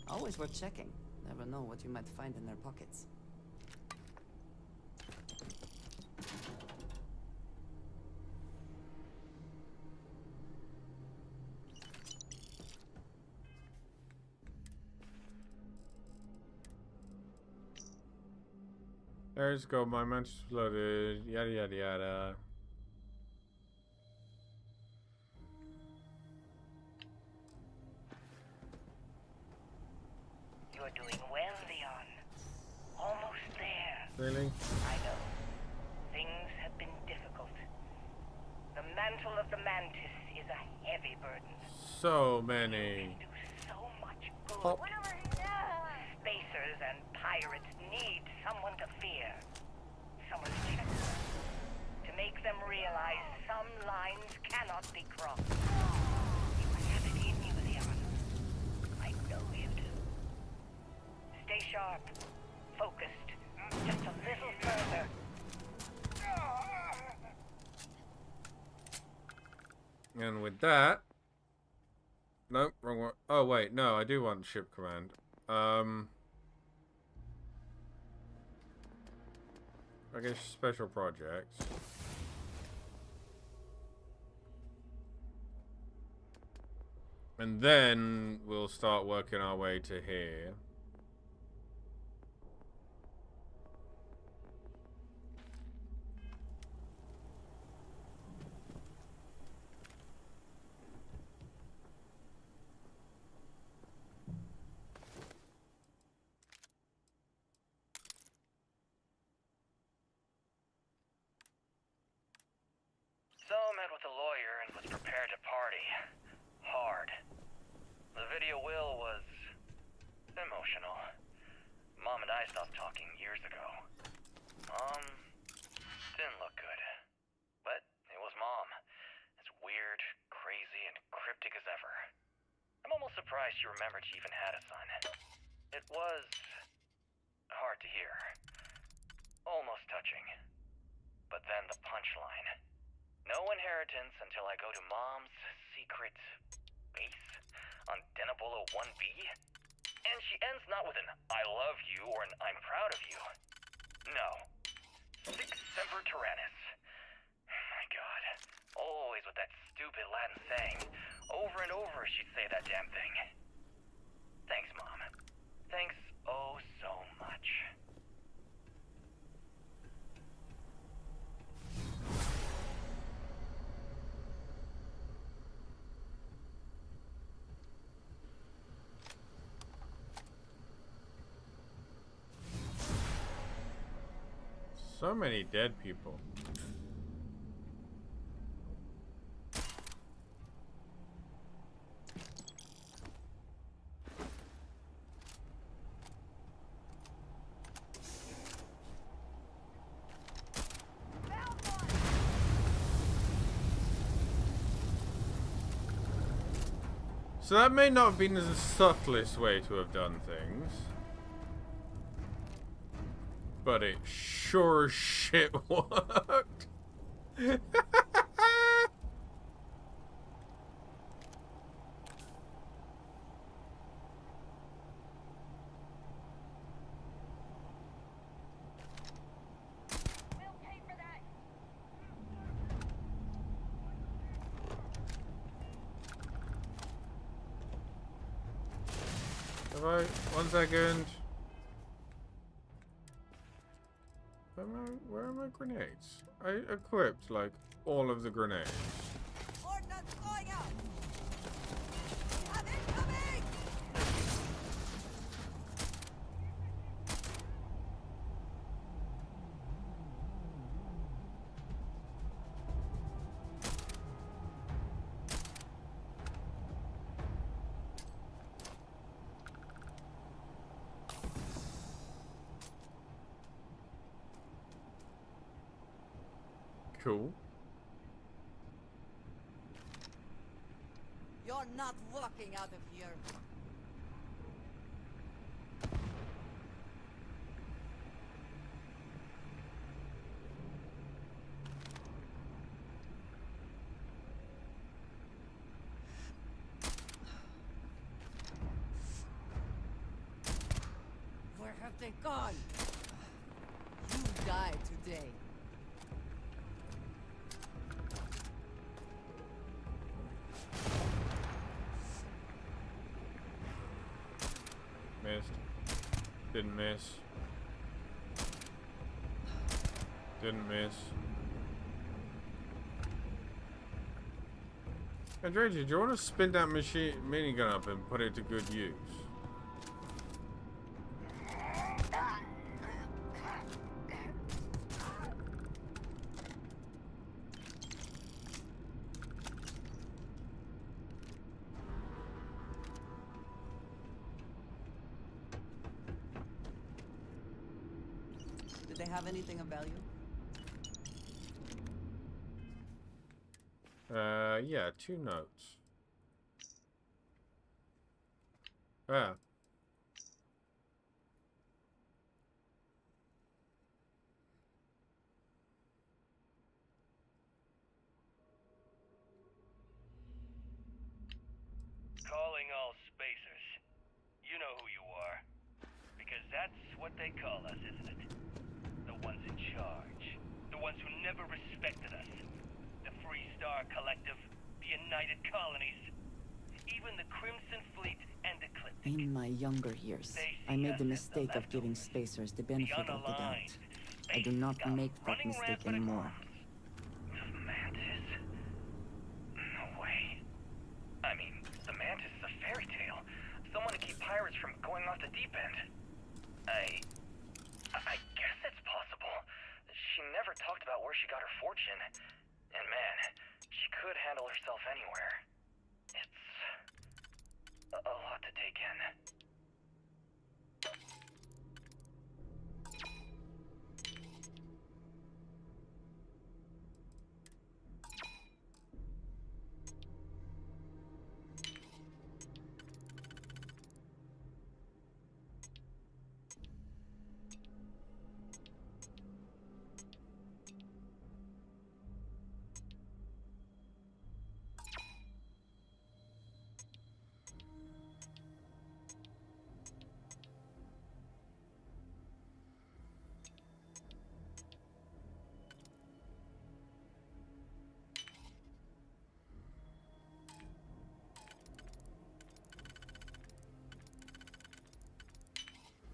Always worth checking. Never know what you might find in their pockets. There's go, my match exploded, yada yada yada. You're doing well, Leon. Almost there. Really? I know. Things have been difficult. The mantle of the Mantis is a heavy burden. So many. So much good. Oh. Spacers and pirates need someone to fear. Someone to check them. To make them realize some lines cannot be crossed. You have it in you, Leon. I know you do. Stay sharp. Focused. Just a little further. And with that... Nope, wrong one. Oh wait, no, I do want ship command. I guess special projects. And then we'll start working our way to here. So I met with a lawyer and was prepared to party. Hard. The video will was emotional. Mom and I stopped talking years ago. Mom didn't look good. But it was Mom. As weird, crazy, and cryptic as ever. I'm almost surprised she remembered she even had a son. It was hard to hear. Almost touching. But then the punchline. No inheritance until I go to Mom's secret base on Denabolo 1B. And she ends not with an I love you or an I'm proud of you. No. Sic semper tyrannis. My God. Always with that stupid Latin saying. Over and over she'd say that damn thing. Thanks, Mom. Thanks oh so much. So many dead people. So that may not have been the subtlest way to have done things. But it sure as shit worked. Alright, 1 second. Where are my grenades? I equipped, like, all of the grenades. Ordnance going out! We have incoming! Cool. You're not walking out of here. Where have they gone? You die today. Missed. Didn't miss. Didn't miss. Andrea, do you want to spin that minigun up and put it to good use? Did they have anything of value? Yeah, 2 notes. Ah. Calling all spacers. You know who you are. Because that's what they call us, isn't it? The ones in charge. The ones who never respected us. The Free Star Collective. The United Colonies. Even the Crimson Fleet and Eclipse. In my younger years, I made the mistake of giving spacers the benefit of the doubt. I do not make that mistake anymore. Mantis? No way. I mean, the Mantis is a fairy tale. Someone to keep pirates from going off the deep end. I guess it's possible. She never talked about where she got her fortune. And man, she could handle herself anywhere. It's a lot to take in.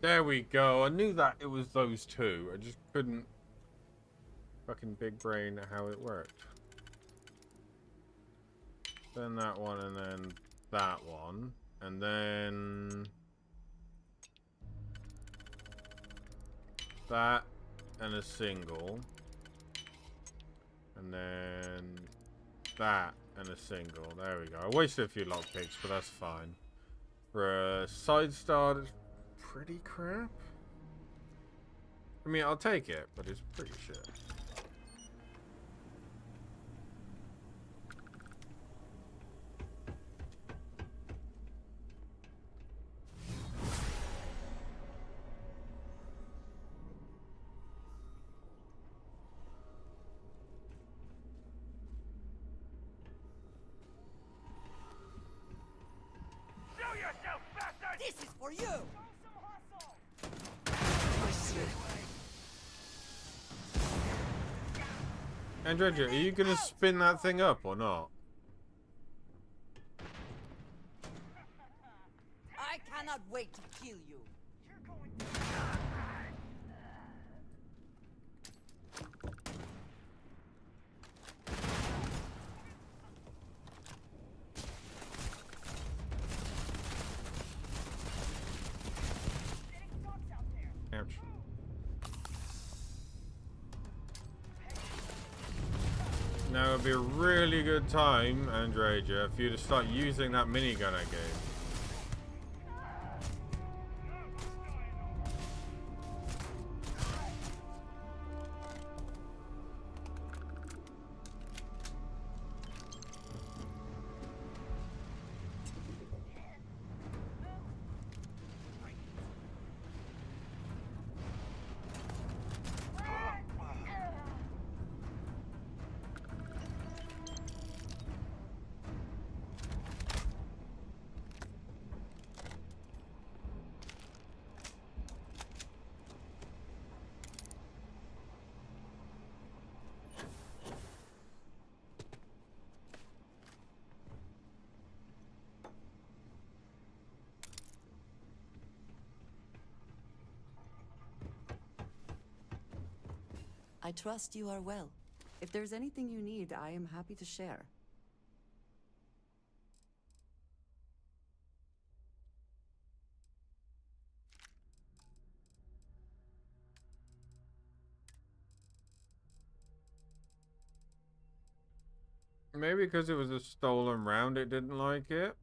There we go. I knew that it was those 2. I just couldn't fucking big brain how it worked. Then that one, and then that one, and then that, and a single, and then that, and a single. There we go. I wasted a few lockpicks, but that's fine. For a side start, it's pretty crap. I mean, I'll take it, but it's pretty shit. for you! Andrea, are you gonna spin that thing up or not? I cannot wait to kill you. Ouch. Now would be a really good time, Andrea, for you to start using that minigun I gave. I trust you are well. If there's anything you need, I am happy to share. Maybe because it was a stolen round, it didn't like it.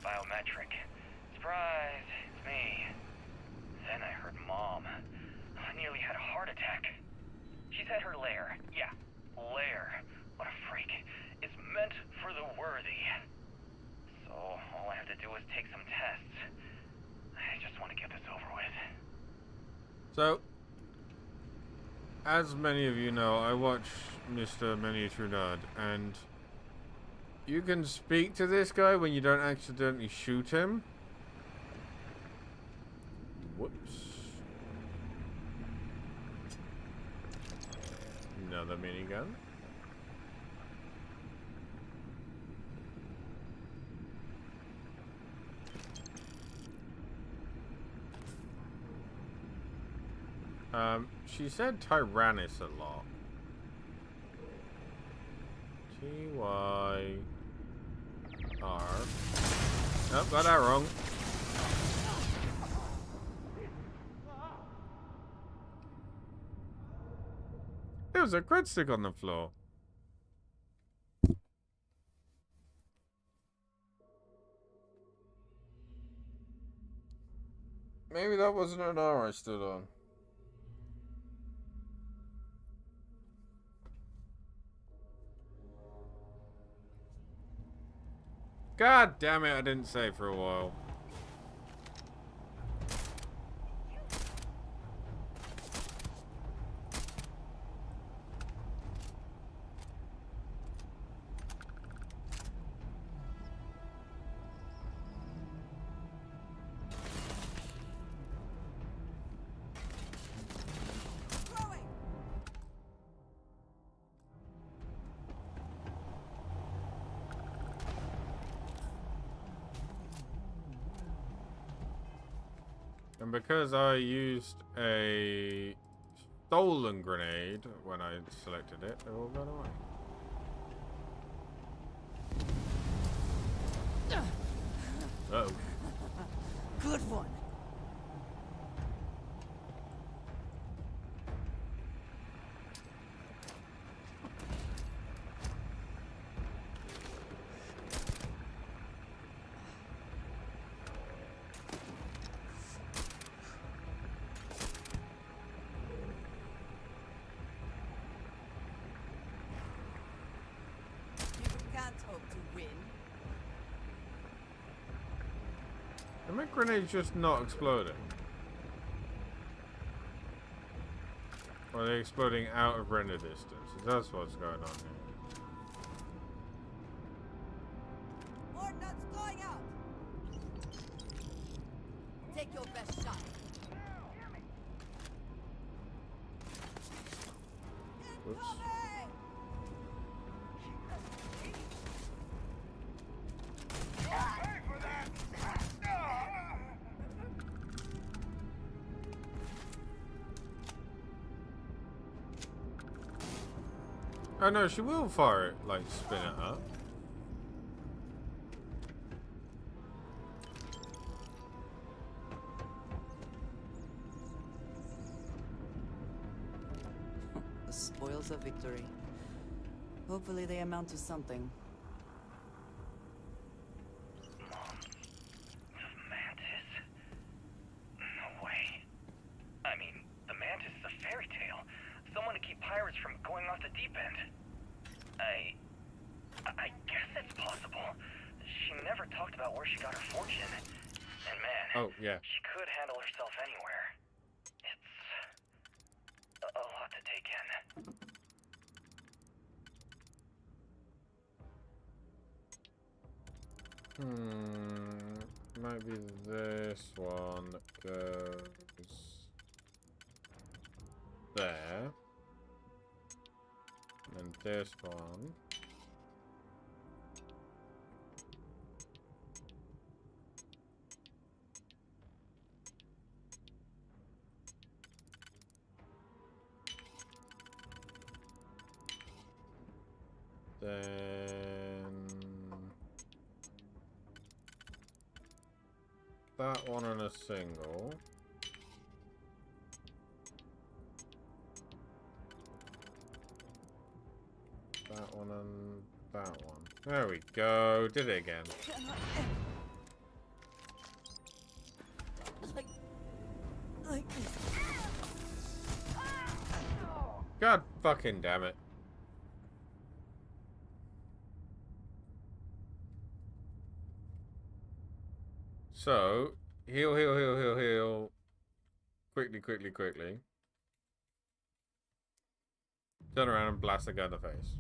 Biometric. Surprise, it's me. Then I heard Mom. I nearly had a heart attack. She's at her lair. Yeah, lair. What a freak. It's meant for the worthy. So, all I have to do is take some tests. I just want to get this over with. So, as many of you know, I watch Mr. Miniature Nerd, and you can speak to this guy when you don't accidentally shoot him. Whoops. Another minigun. She said Tyrannus a lot. T-Y... R. Oh, got that wrong. There was a crit stick on the floor. Maybe that wasn't an R I stood on. God damn it, I didn't save for a while. And because I used a stolen grenade when I selected it, they're all gone away. Oh. Good one. Are my grenades just not exploding? Or are they exploding out of render distance? That's what's going on here. More nuts going out. Take your best shot. Whoops. Oh no, she will fire it, like spin it up. The spoils of victory. Hopefully they amount to something. Oh, yeah. She could handle herself anywhere. It's a lot to take in. Maybe this one goes there. And this one. Then that one on a single. That one and that one. There we go. Did it again. God fucking damn it. So, heal, heal, heal, heal, heal. Quickly, quickly, quickly. Turn around and blast the guy in the face.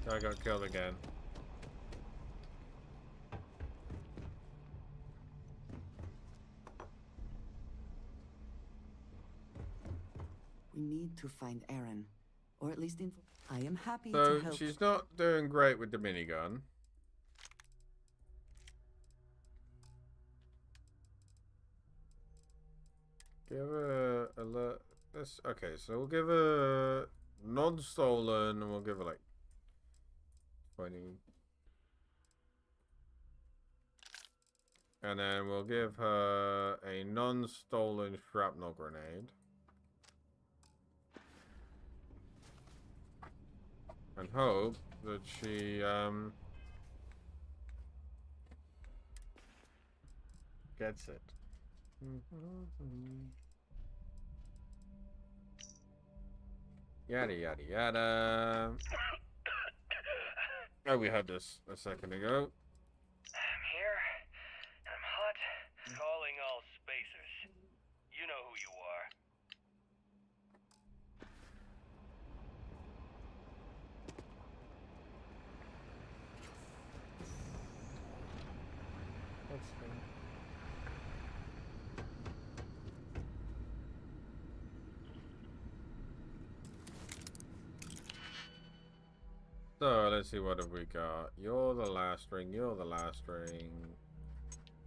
I got killed again. We need to find Erin, or at least info. I am happy So to help. she's not doing great with the minigun. Give her a let's okay, so we'll give her non-stolen and we'll give her like 20. And then we'll give her a non-stolen shrapnel grenade. And hope that she gets it. Yada yada yada. Oh, we had this a second ago. I'm here. I'm hot. Calling all spacers. You know who you are. That's fine. So let's see, what have we got? You're the last ring, you're the last ring,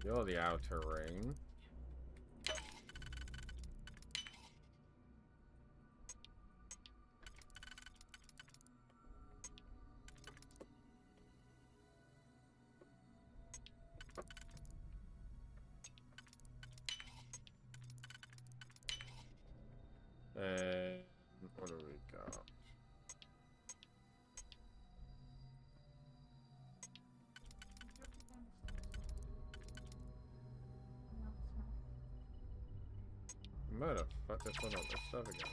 you're the outer ring. And what do we got? I might have fucked this one up with stuff again.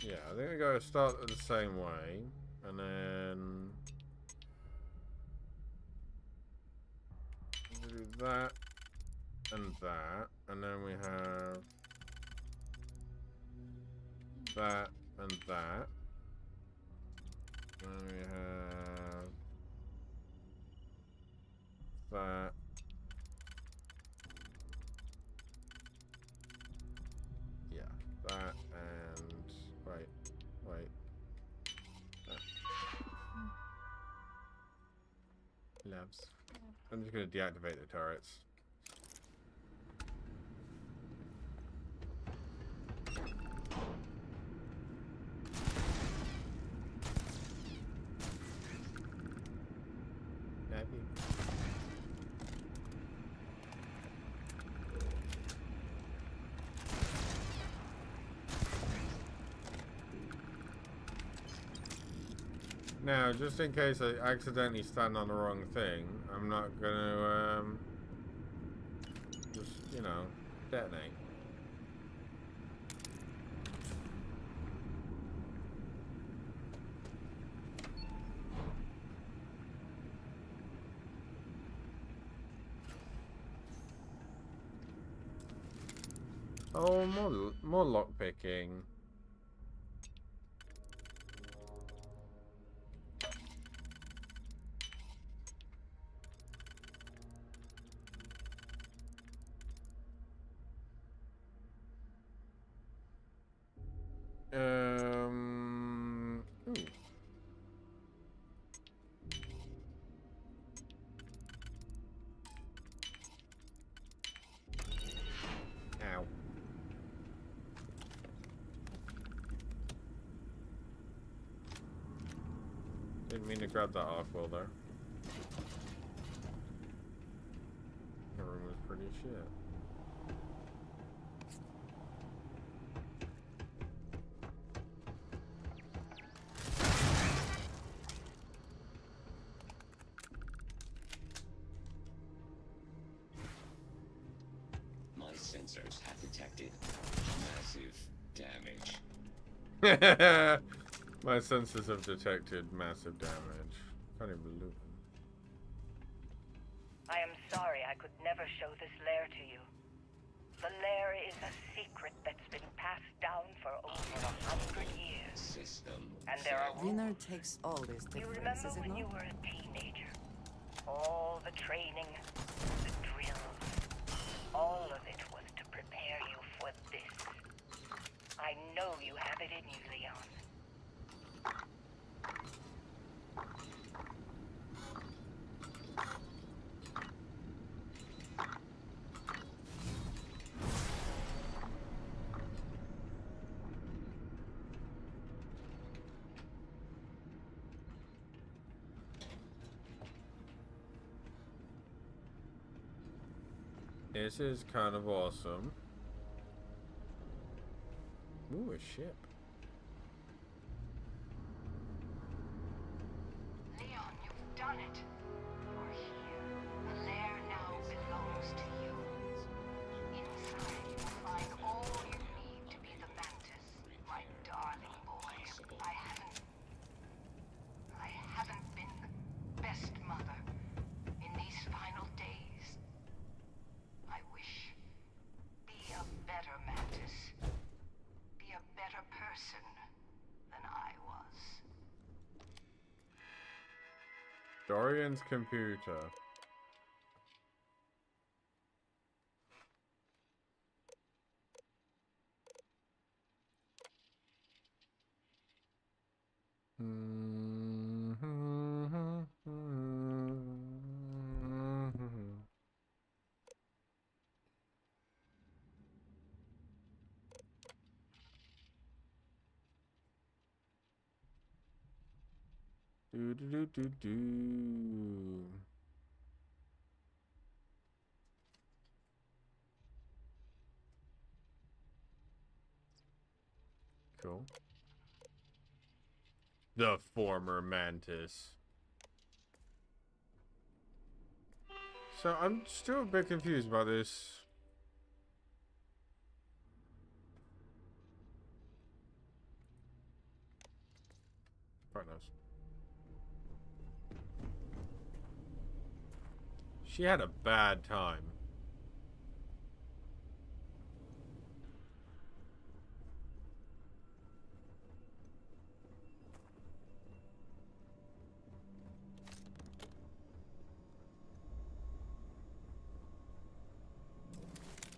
Yeah, I think we gotta start the same way, and then do that and that, and then we have that and that, and we have that. Yeah, that and wait. Labs. I'm just gonna deactivate the turrets. Maybe. Now, just in case I accidentally stand on the wrong thing, I'm not gonna, just, you know, detonate. Oh, more lockpicking. Ooh. Ow. Didn't mean to grab that arc welder. The room was pretty shit. My sensors have detected massive damage. My sensors have detected massive damage. Can't even believe it. I am sorry I could never show this lair to you. The lair is a secret that's been passed down for over 100 years. And there are Dinner rules. takes all this You difference, remember is it when not? you were a teenager? All the training, the drills, all of it was to prepare you for this. I know you have it in you, Leon. This is kind of awesome. Ooh, a ship. Leon, you've done it. You're here. The lair now belongs to you. Inside, you'll find all you need to be the Mantis, my darling boy. I haven't been the best mother in these final days. I wish. Be a better Mantis. Be a better person than I was. Dorian's computer. Do do do do do. Cool. The former Mantis. So I'm still a bit confused about this. Quite nice. She had a bad time.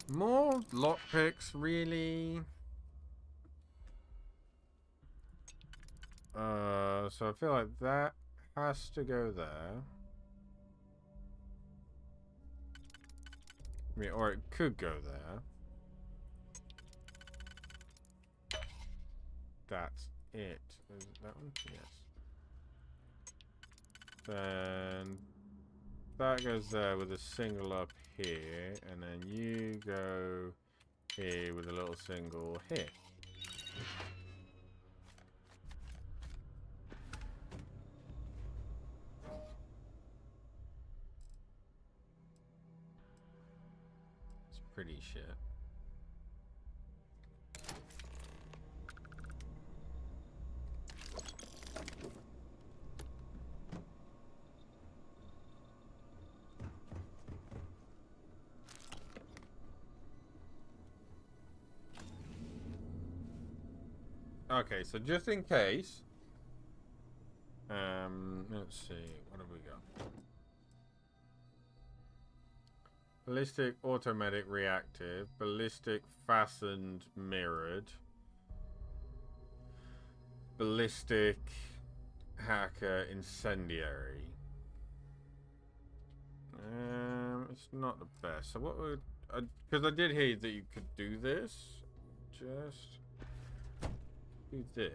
More lockpicks, really? So I feel like that has to go there. I mean, or it could go there. That's it. Is it that one? Yes. Then that goes there with a single up here, and then you go here with a little single here. It's pretty shit. Okay, so just in case, let's see, what have we got? Ballistic, automatic, reactive, ballistic, fastened, mirrored, ballistic, hacker, incendiary. It's not the best. So what would, because I did hear that you could do this, just do this.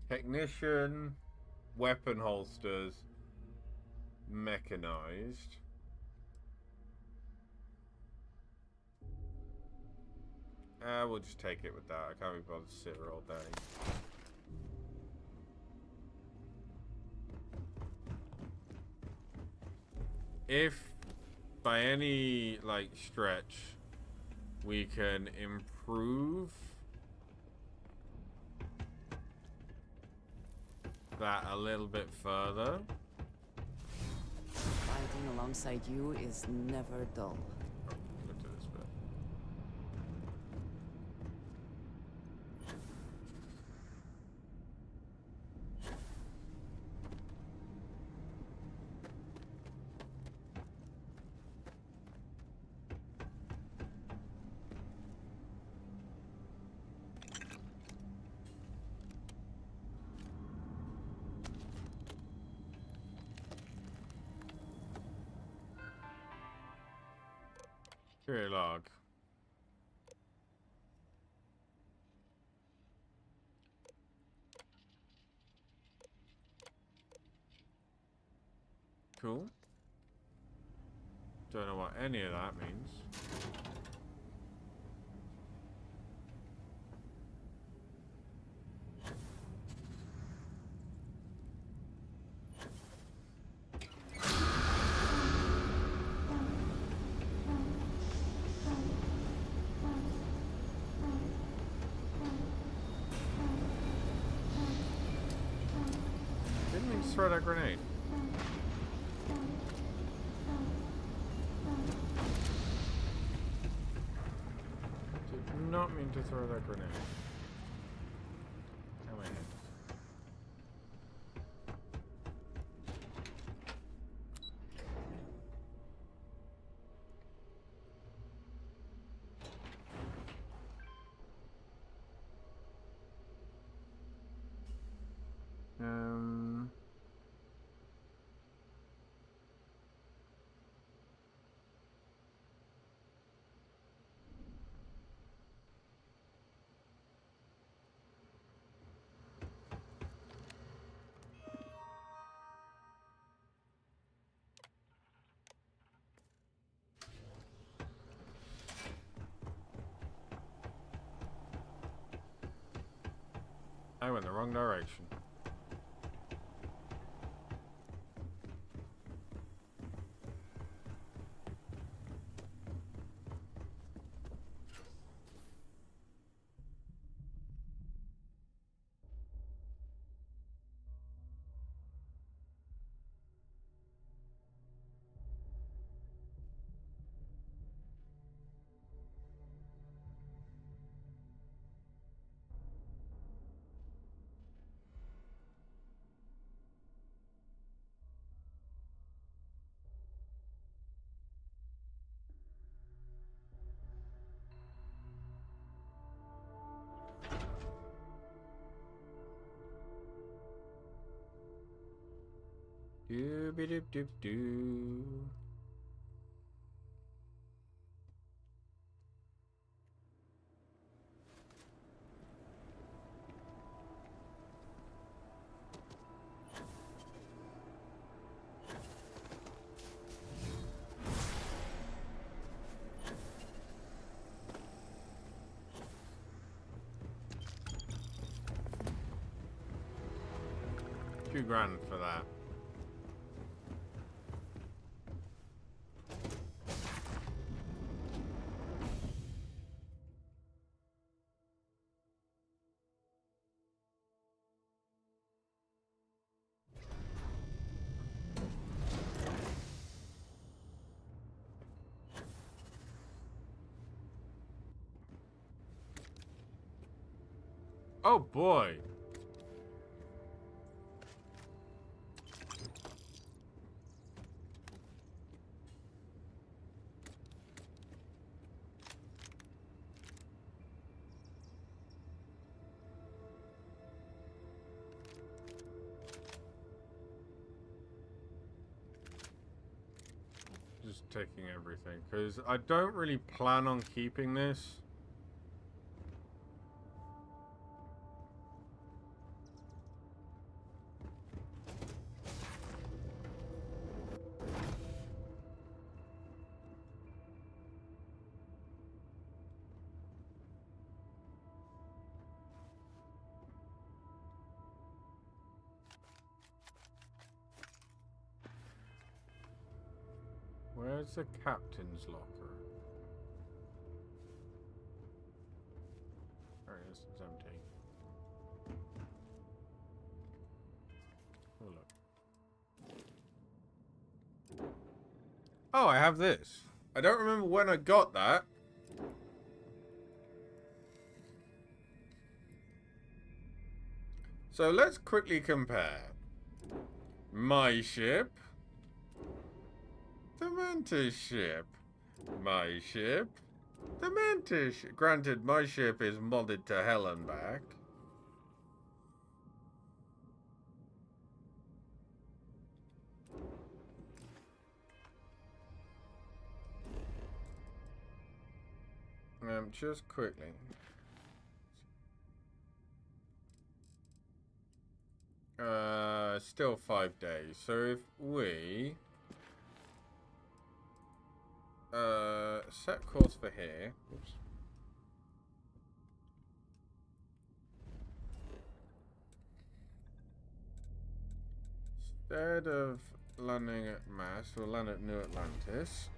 Technician, weapon holsters, mechanized. We'll just take it with that. I can't be bothered to sit here all day. If by any like stretch we can improve that a little bit further. Fighting alongside you is never dull. Go to this bit. Security log. Cool. Don't know what any of that means. Didn't mean to throw that grenade. Did not mean to throw that grenade. How I hit. I went the wrong direction. Doo-be-doop-doop-doo. $2,000 for that. Oh boy. Just taking everything, because I don't really plan on keeping this. Where's the captain's locker? There it is. It's empty. Oh, look. Oh, I have this. I don't remember when I got that. So let's quickly compare. My ship. The Mantis ship. My ship. The Mantis ship. Granted, my ship is modded to hell and back. Just quickly. Still 5 days. So if we set course for here. Oops. Instead of landing at Mass, we'll land at New Atlantis.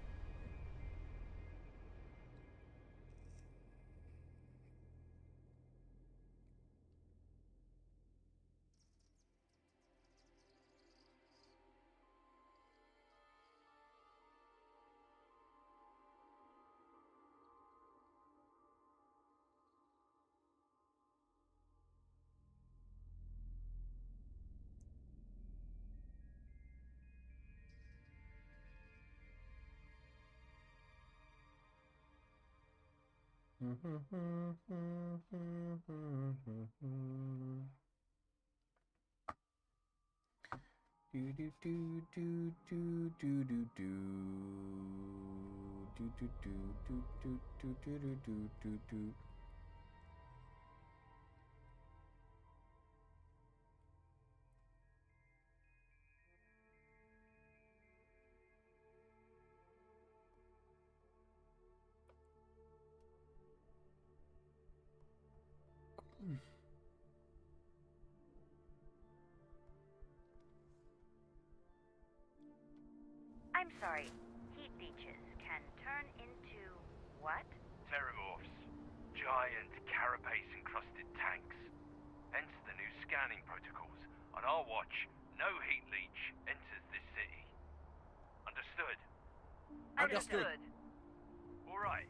Do do do do do do do do do do do do do do do do do do. I'm sorry. Heat leeches can turn into what? Terromorphs. Giant carapace-encrusted tanks. Hence the new scanning protocols. On our watch, no heat leech enters this city. Understood? Understood. All right.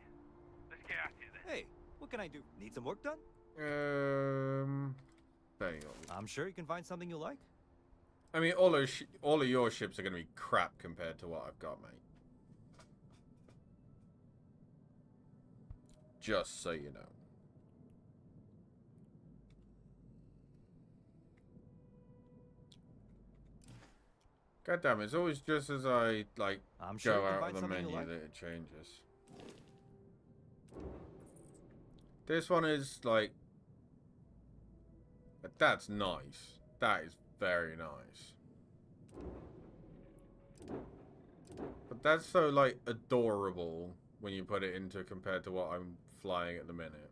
Let's get at it then. Hey, what can I do? Need some work done? There you go. I'm sure you can find something you like. I mean, all of your ships are going to be crap compared to what I've got, mate. Just so you know. God damn, it's always just as I, like, go out of the menu that it changes. This one is, like... That's nice. That is very nice. But that's so, like, adorable when you put it into compared to what I'm flying at the minute.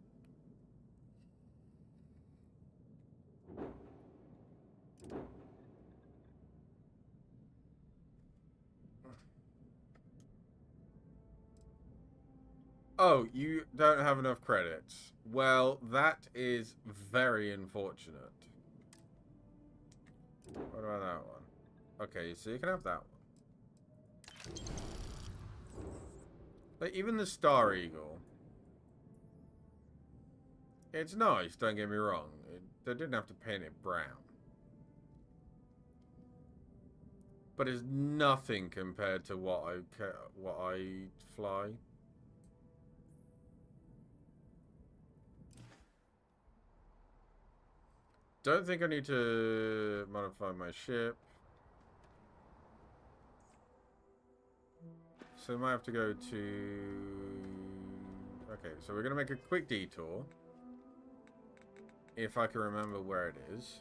Oh, you don't have enough credits. Well, that is very unfortunate. What about that one? Okay, so you can have that one. Like, even the Star Eagle. It's nice, don't get me wrong. They didn't have to paint it brown. But it's nothing compared to what I fly. Don't think I need to modify my ship. So I might have to go to... Okay, so we're going to make a quick detour. If I can remember where it is.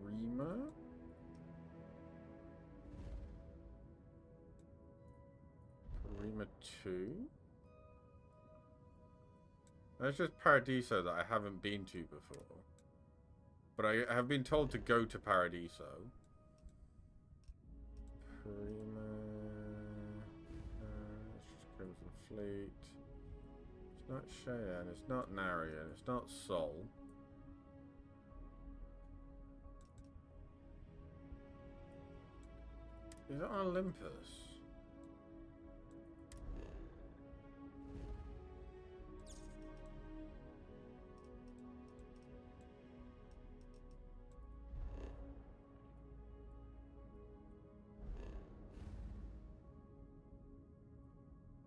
Prima? Prima 2? That's just Paradiso that I haven't been to before. But I have been told to go to Paradiso. Prima... it's just Crimson Fleet. It's not Cheyenne, it's not Narian, it's not Sol. Is it on Olympus?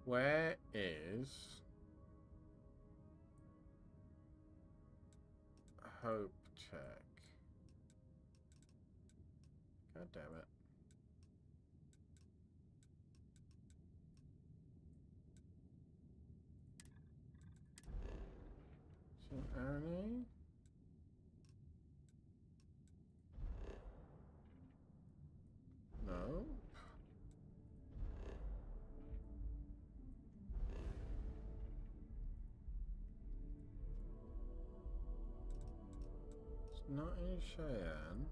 Where is Hope Tech? God damn it. St. Annie? No. It's not in Cheyenne.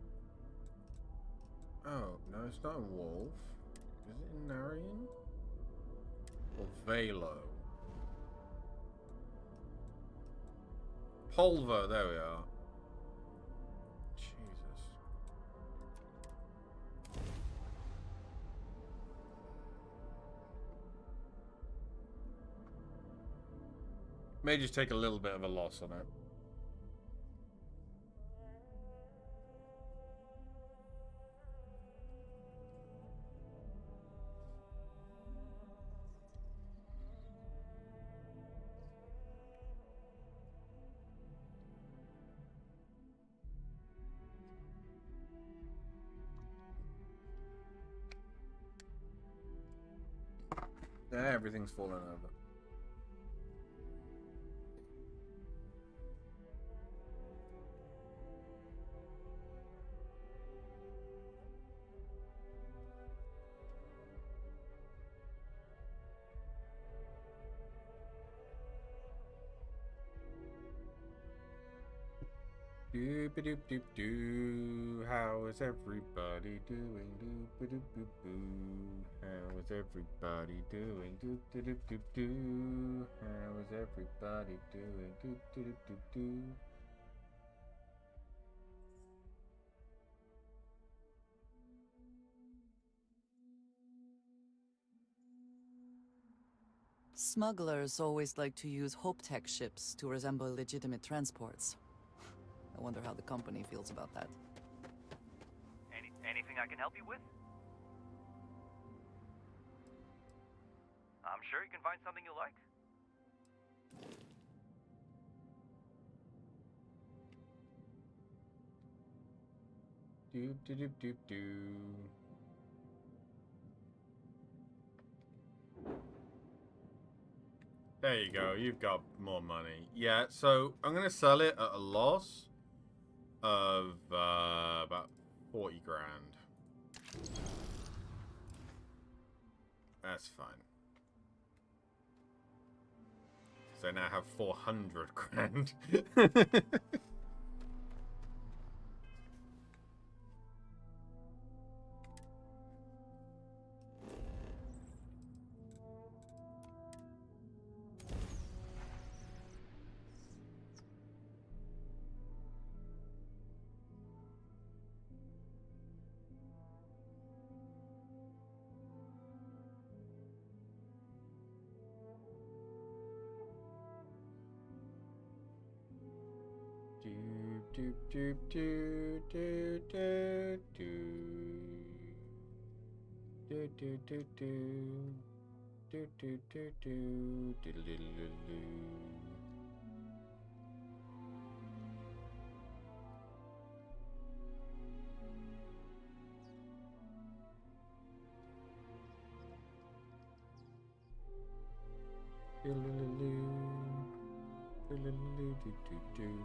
Oh, no, it's not in Wolf. Is it in Narian? Or Velo? Polvo, there we are. Jesus. May just take a little bit of a loss on it. Everything's fallen over. Doop doop doop doo. How is everybody doing? Doop doop doop doo. How is everybody doing? Doop doop doop doo. How is everybody doing? Doop doop doop doo. Smugglers always like to use Hope Tech ships to resemble legitimate transports. I wonder how the company feels about that. Anything I can help you with? I'm sure you can find something you like. Doop doop doop doo. There you go, you've got more money. Yeah, so I'm going to sell it at a loss of about 40 grand. That's fine. So I now have 400 grand. Doop doop doop doo doo doo. Doo doo doo doo. Doo doo doo doo. Diddle diddle diddle doo. Diddle diddle doo. Diddle diddle doo doo doo doo.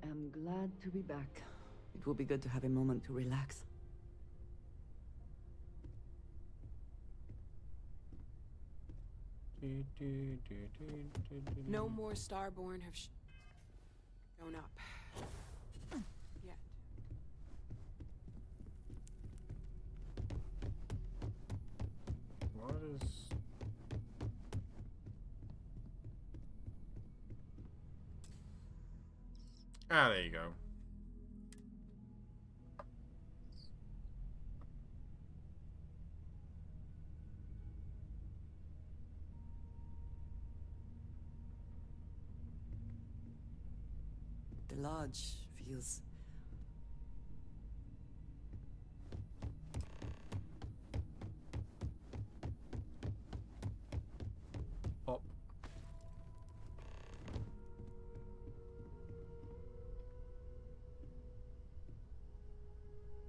I am glad to be back. It will be good to have a moment to relax. No more Starborn have shown up. Yet. What is... Ah, there you go. The lodge feels... Pop.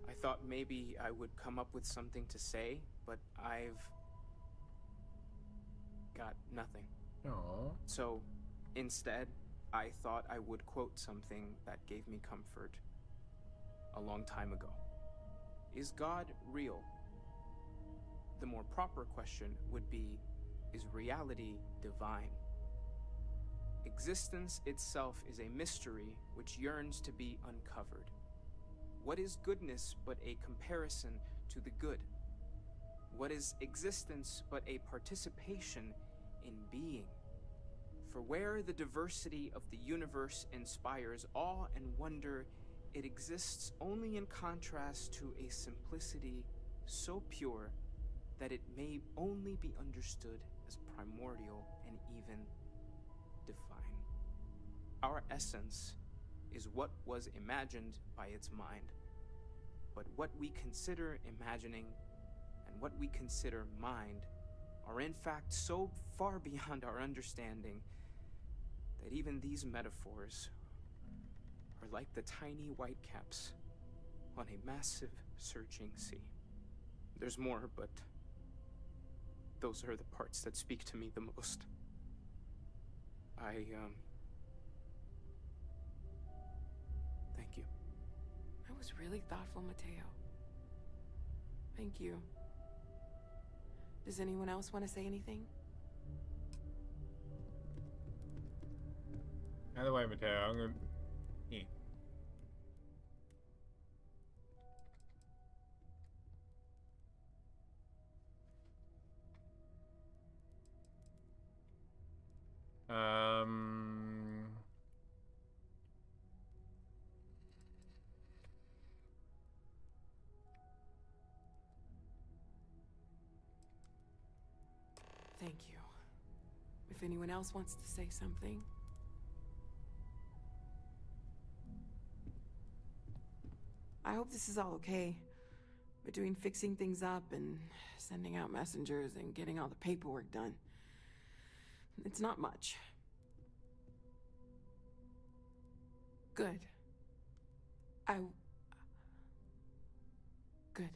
I thought maybe I would come up with something to say, but I've got nothing. Aww. So, instead, I thought I would quote something that gave me comfort a long time ago. Is God real? The more proper question would be, is reality divine? Existence itself is a mystery which yearns to be uncovered. What is goodness but a comparison to the good? What is existence but a participation in being? For where the diversity of the universe inspires awe and wonder, it exists only in contrast to a simplicity so pure that it may only be understood as primordial and even divine. Our essence is what was imagined by its mind. But what we consider imagining and what we consider mind are in fact so far beyond our understanding that even these metaphors are like the tiny white caps on a massive surging sea. There's more, but those are the parts that speak to me the most. Thank you. That was really thoughtful, Mateo. Thank you. Does anyone else want to say anything? Either way, Mateo, I'm gonna... Yeah. Thank you. If anyone else wants to say something. I hope this is all okay. Between fixing things up and sending out messengers and getting all the paperwork done. It's not much. Good. Good.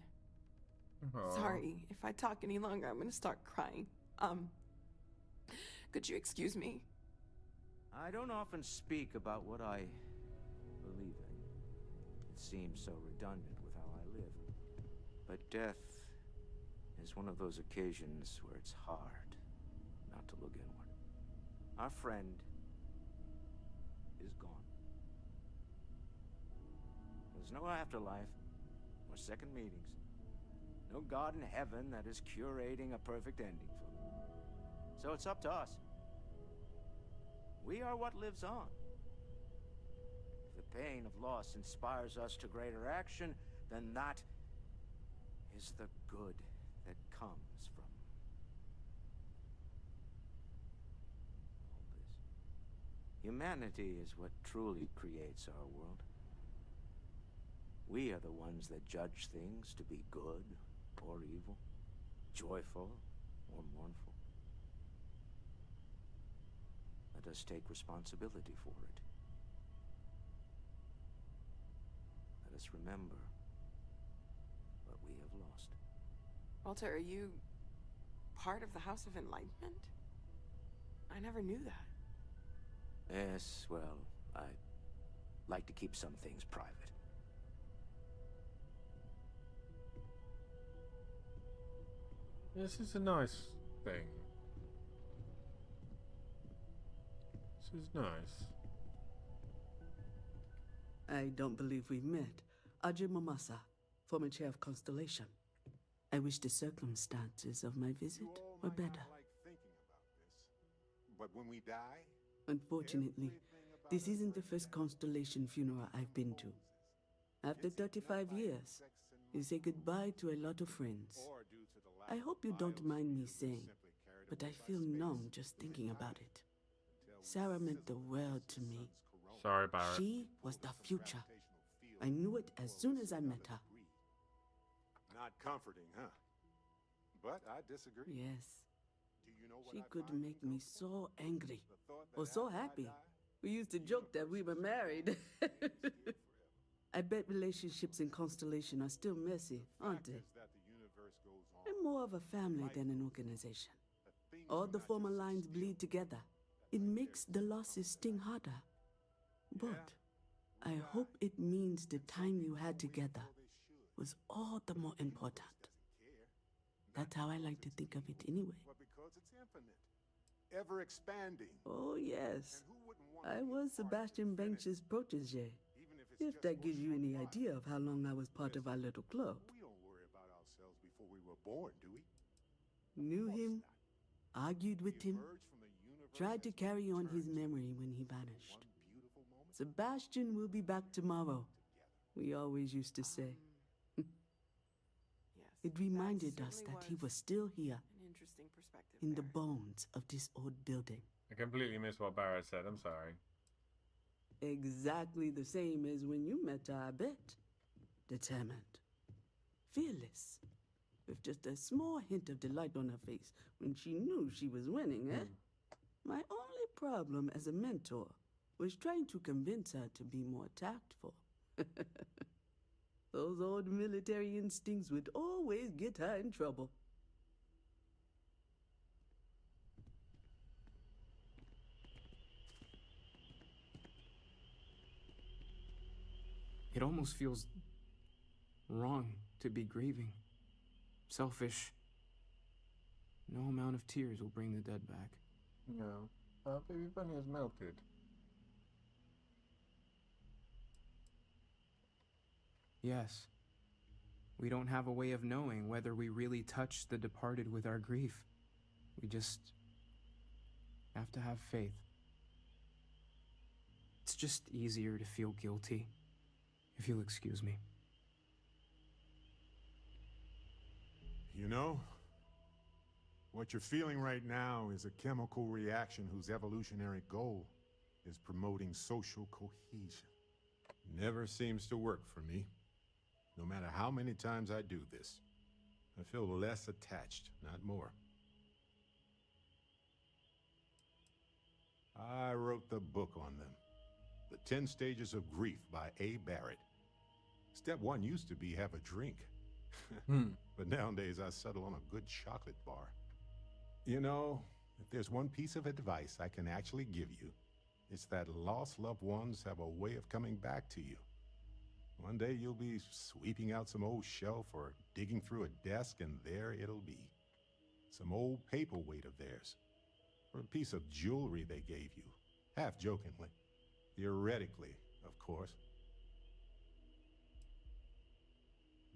Aww. Sorry, if I talk any longer, I'm gonna start crying. Could you excuse me? I don't often speak about what I believe in. It seems so redundant with how I live. But death is one of those occasions where it's hard not to look inward. Our friend is gone. There's no afterlife or second meetings. No God in heaven that is curating a perfect ending for them. So it's up to us. We are what lives on. If the pain of loss inspires us to greater action, then that is the good that comes from all this. Humanity is what truly creates our world. We are the ones that judge things to be good or evil, joyful or mournful. Let us take responsibility for it. Let us remember what we have lost. Walter, are you part of the House of Enlightenment? I never knew that. Yes, well, like to keep some things private. This is a nice thing. This is nice. I don't believe we met. Ajay Mamasa, former chair of Constellation. I wish the circumstances of my visit were better. But when we die, Unfortunately, this isn't the first Constellation funeral I've been to. After 35 years, you say goodbye to a lot of friends. I hope you don't mind me saying, but I feel numb just thinking about it. Sarah meant the world to me. Sorry, Barrett. She was the future. I knew it as soon as I met her. not comforting, huh? But I disagree. Yes. Do you know what She I could find make me so angry or so happy. We used to joke that we were married. I bet relationships in Constellation are still messy, aren't they? They're more of a family than an organization. All the former lines bleed together. It makes the losses sting harder. But I hope it means the time you had together was all the more important. That's how I like to think of it anyway. Well, because it's infinite, ever expanding. Oh, yes. I was Sebastian Banks's protege. If that gives you any idea of how long I was part of our little club. We don't worry about ourselves before we were born, do we? Knew him, argued with him, tried to carry on his memory when he vanished. Sebastian will be back tomorrow, we always used to say. It reminded us that he was still here, An interesting perspective. in the bones of this old building. I completely missed what Barrett said. I'm sorry. Exactly the same as when you met her, I bet. Determined. Fearless. With just a small hint of delight on her face when she knew she was winning, eh? My only problem as a mentor was trying to convince her to be more tactful. Those old military instincts would always get her in trouble. It almost feels wrong to be grieving. Selfish. No amount of tears will bring the dead back. No. Baby Bunny has melted. Yes. We don't have a way of knowing whether we really touched the departed with our grief. We just have to have faith. It's just easier to feel guilty, if you'll excuse me. You know, what you're feeling right now is a chemical reaction whose evolutionary goal is promoting social cohesion. Never seems to work for me. No matter how many times I do this, I feel less attached, not more. I wrote the book on them. The 10 Stages of Grief by A. Barrett. Step 1 used to be have a drink. But nowadays I settle on a good chocolate bar. You know, if there's one piece of advice I can actually give you, it's that lost loved ones have a way of coming back to you. One day you'll be sweeping out some old shelf or digging through a desk, and there it'll be. Some old paperweight of theirs. Or a piece of jewelry they gave you. Half jokingly. Theoretically, of course.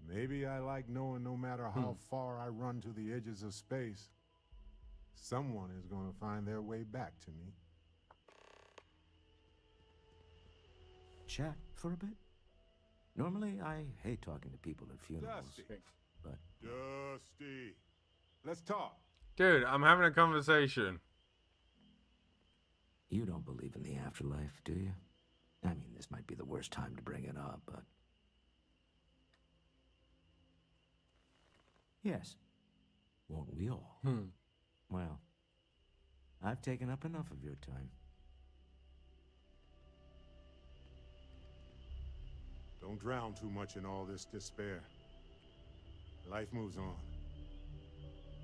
Maybe I like knowing no matter how far I run to the edges of space, someone is going to find their way back to me. Chat for a bit? Normally, I hate talking to people at funerals, Dusty. but... Dusty. Let's talk. Dude, I'm having a conversation. You don't believe in the afterlife, do you? I mean, this might be the worst time to bring it up, but... Yes. Won't we all? Well, I've taken up enough of your time. Don't drown too much in all this despair. Life moves on.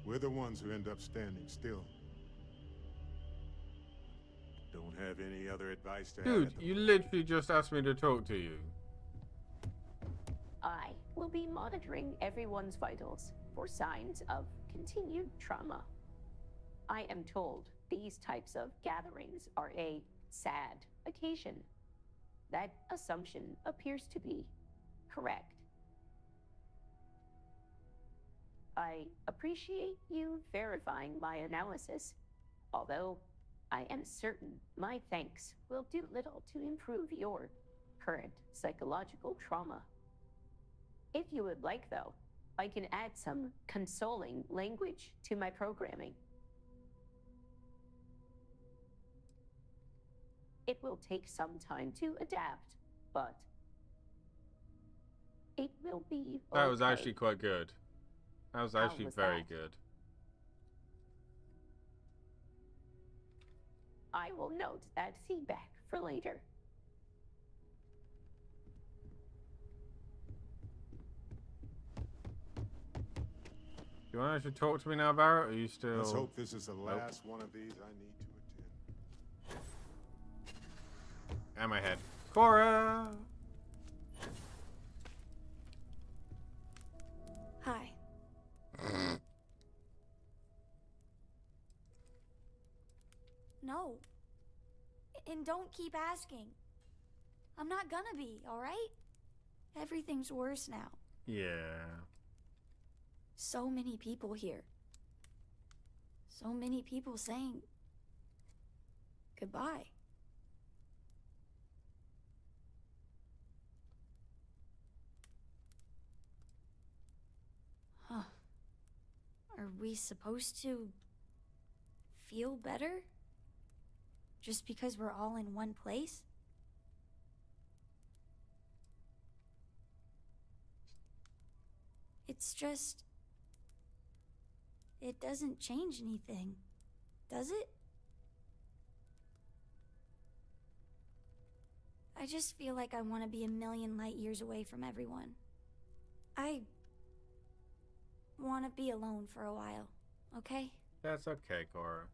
We're the ones who end up standing still. Don't Don't have any other advice to Dude, have? you literally just asked me to talk to you. I will be monitoring everyone's vitals for signs of continued trauma. I am told these types of gatherings are a sad occasion. That assumption appears to be correct. I appreciate you verifying my analysis, although I am certain my thanks will do little to improve your current psychological trauma. If you would like, though, I can add some consoling language to my programming. It will take some time to adapt, but it will be That was okay. actually quite good. That was How actually was very that? good. I will note that feedback for later. Do you want to actually talk to me now, Barrett? Or are you still... Let's hope this is the Nope. last one of these I need to attend. And my head. Cora! Hi. No. And don't keep asking. I'm not gonna be, alright? Everything's worse now. Yeah. So many people here. So many people saying goodbye. Huh. Are we supposed to feel better? Just because we're all in one place? It's just... it doesn't change anything, does it? I just feel like I want to be a million light years away from everyone. I want to be alone for a while, okay? That's okay, Cora.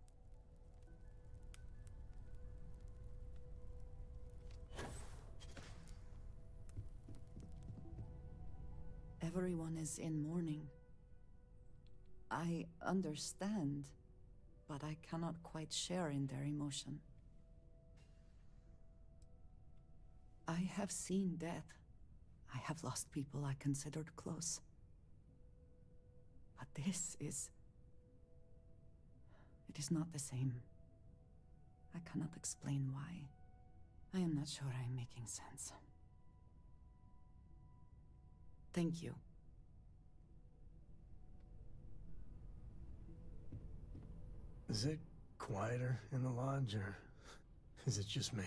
Everyone is in mourning. I understand, but I cannot quite share in their emotion. I have seen death. I have lost people I considered close. But this is... it is not the same. I cannot explain why. I am not sure I am making sense. Thank you. Is it quieter in the lodge, or is it just me?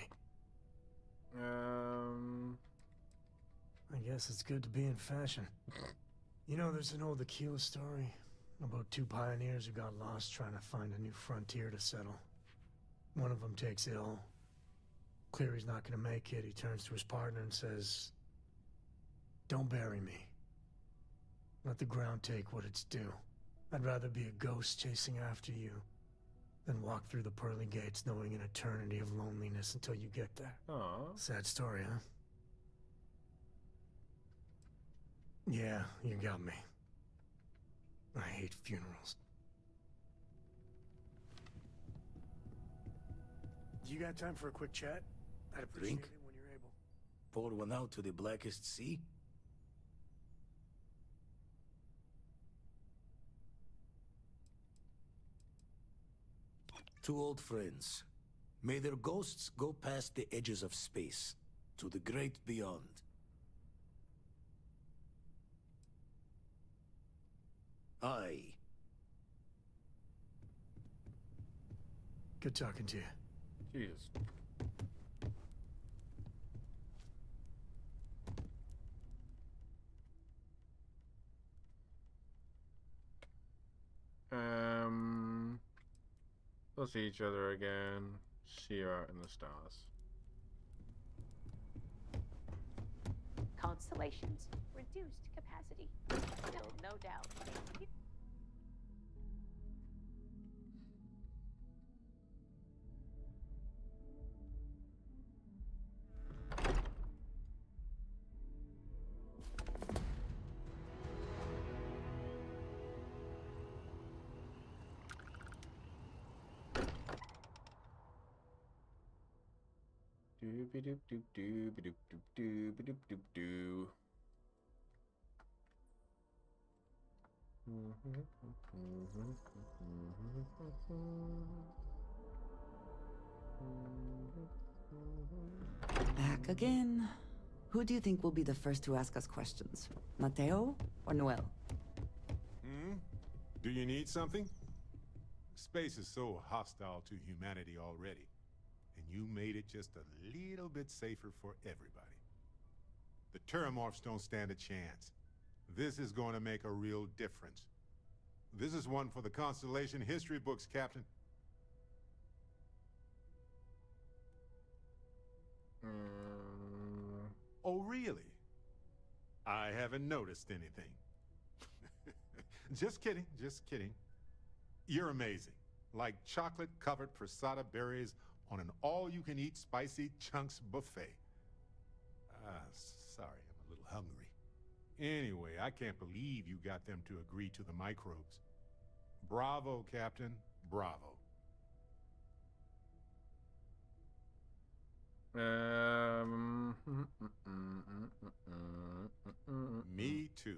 I guess it's good to be in fashion. You know, there's an old Aquila story about two pioneers who got lost trying to find a new frontier to settle. One of them takes ill. Clear he's not gonna make it. He turns to his partner and says, "Don't bury me. Let the ground take what it's due. I'd rather be a ghost chasing after you than walk through the pearly gates knowing an eternity of loneliness until you get there." Aww. Sad story, huh? Yeah, you got me. I hate funerals. You got time for a quick chat? I'd appreciate Drink? it when you're able. Pour one out to the blackest sea? Two old friends. May their ghosts go past the edges of space, to the great beyond. Aye. Good talking to you. Jesus. We'll see each other again. See you out in the stars. Constellations, reduced capacity. Still, no doubt. Doop-a-doop-doop-doop-doop-doop-doop-doop-doop-doo. Back again. Who do you think will be the first to ask us questions? Mateo or Noel? Do you need something? Space is so hostile to humanity already, and you made it just a little bit safer for everybody. The Terromorphs don't stand a chance. This is going to make a real difference. This is one for the Constellation history books, Captain. Oh, really? I haven't noticed anything. Just kidding, just kidding. You're amazing. Like chocolate-covered prasada berries on an all-you-can-eat spicy chunks buffet. Sorry, I'm a little hungry. Anyway, I can't believe you got them to agree to the microbes. Bravo, Captain. Bravo. Me too.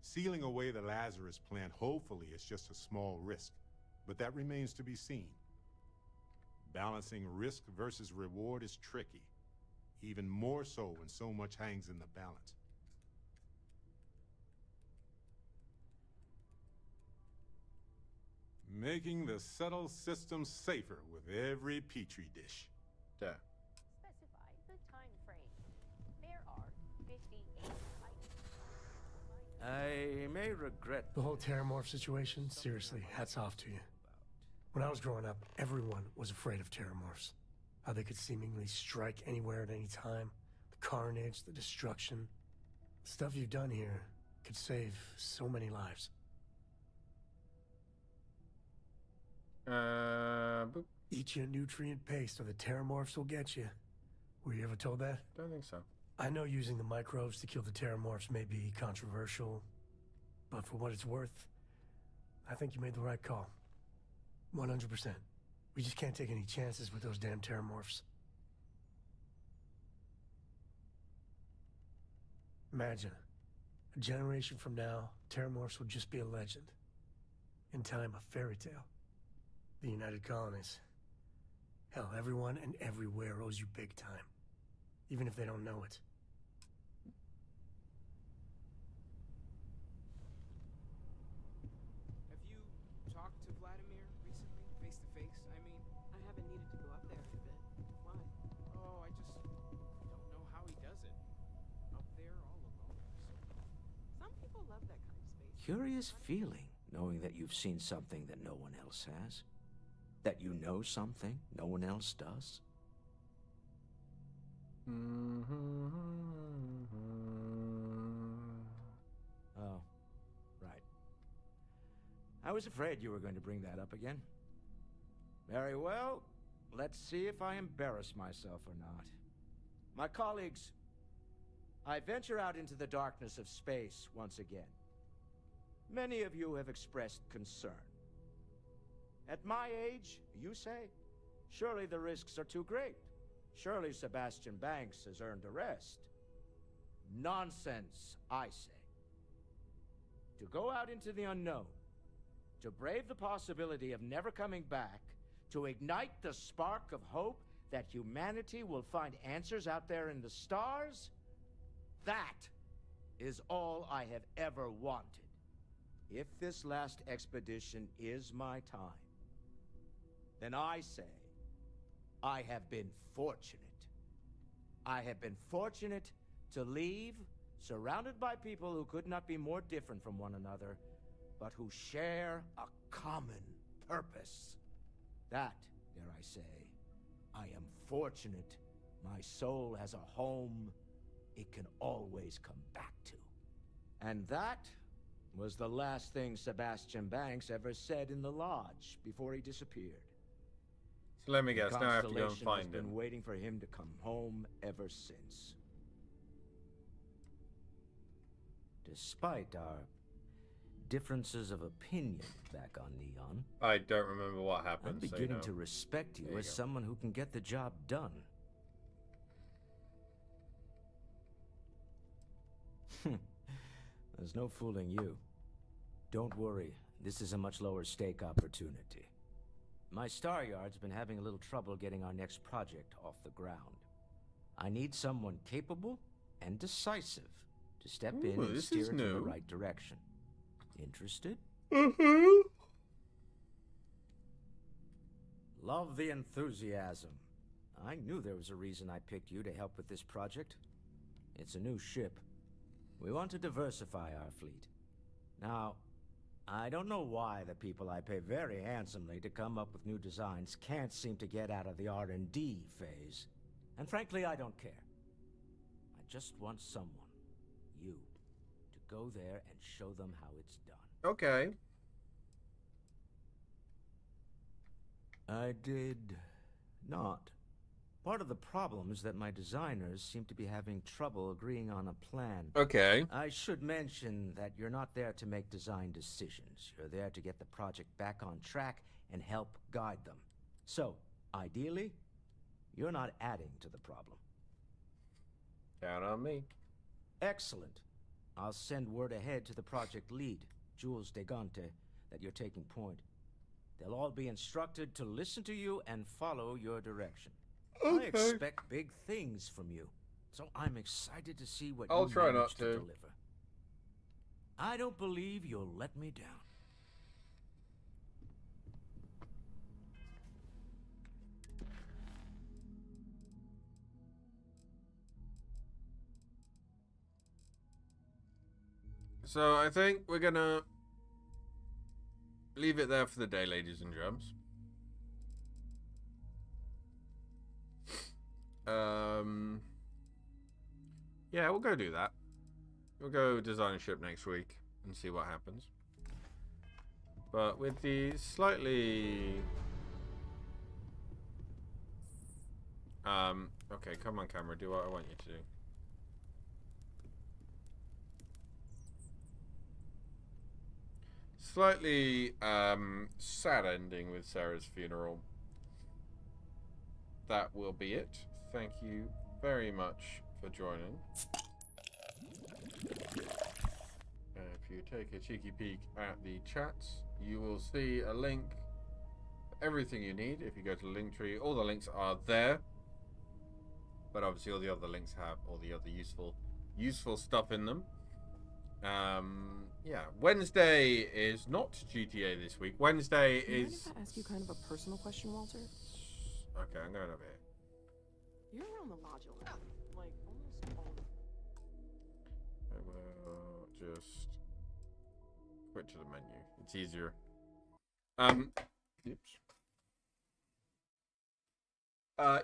Sealing away the Lazarus plant hopefully is just a small risk, but that remains to be seen. Balancing risk versus reward is tricky, even more so when so much hangs in the balance. Making the subtle system safer with every petri dish. Yeah. Specify the time frame. There are 58 items. I may regret The whole Terromorph situation, seriously, hats off to you. When I was growing up, everyone was afraid of Terromorphs. How they could seemingly strike anywhere at any time. The carnage, the destruction. The stuff you've done here could save so many lives. Boop. Eat your nutrient paste or the Terromorphs will get you. Were you ever told that? Don't think so. I know using the microbes to kill the Terromorphs may be controversial, but for what it's worth, I think you made the right call. 100%. We just can't take any chances with those damn Terromorphs. Imagine, a generation from now, Terromorphs will just be a legend. In time, a fairy tale. The United Colonies. Hell, everyone and everywhere owes you big time. Even if they don't know it. Have you talked to Vladimir recently, face to face? I mean, I haven't needed to go up there in a bit. Why? oh, I just don't know how he does it. Up there all alone. Some people love that kind of space. Curious feeling, knowing that you've seen something that no one else has. That you know something no one else does. Oh, right. I was afraid you were going to bring that up again. Very well. Let's see if I embarrass myself or not. My colleagues, I venture out into the darkness of space once again. Many of you have expressed concern. At my age, you say, surely the risks are too great. Surely Sebastian Banks has earned a rest. Nonsense, I say. To go out into the unknown, to brave the possibility of never coming back, to ignite the spark of hope that humanity will find answers out there in the stars, that is all I have ever wanted. If this last expedition is my time, then I say, I have been fortunate. I have been fortunate to leave, surrounded by people who could not be more different from one another, but who share a common purpose. That, dare I say, I am fortunate my soul has a home it can always come back to. And that was the last thing Sebastian Banks ever said in the lodge before he disappeared. So let me guess, now I have to go and Constellation find has been him. waiting for him to come home ever since. Despite our differences of opinion back on Neon, I don't remember what happened. I'm beginning so, you know. to respect you There you as go. someone who can get the job done. There's no fooling you. Don't worry, this is a much lower stake opportunity. My Star Yard's been having a little trouble getting our next project off the ground. I need someone capable and decisive to step in and steer it in the right direction. Interested? Mm-hmm. Love the enthusiasm. I knew there was a reason I picked you to help with this project. It's a new ship. We want to diversify our fleet. Now, I don't know why the people I pay very handsomely to come up with new designs can't seem to get out of the R&D phase. And frankly, I don't care. I just want someone, you, to go there and show them how it's done. Okay. I did not. Part of the problem is that my designers seem to be having trouble agreeing on a plan. Okay. I should mention that you're not there to make design decisions. You're there to get the project back on track and help guide them. So, ideally, you're not adding to the problem. Count on me. Excellent. I'll send word ahead to the project lead, Jules Degante, that you're taking point. They'll all be instructed to listen to you and follow your direction. Okay. I expect big things from you, so I'm excited to see what I'll you try manage not to to. deliver. I don't believe you'll let me down. So I think we're gonna leave it there for the day, ladies and gents. Yeah, we'll go do that. We'll go design a ship next week and see what happens. But with the slightly... okay, come on camera, do what I want you to do. Slightly, sad ending with Sarah's funeral. That will be it. Thank you very much for joining. If you take a cheeky peek at the chats, you will see a link for everything you need. If you go to the link tree, all the links are there. But obviously all the other links have all the other useful stuff in them. Yeah, Wednesday is not GTA this week. Wednesday is... Can I ask you kind of a personal question, Walter? Okay, I'm going over here. You're around the module now, like almost all. I will just quit to the menu. It's easier. Oops.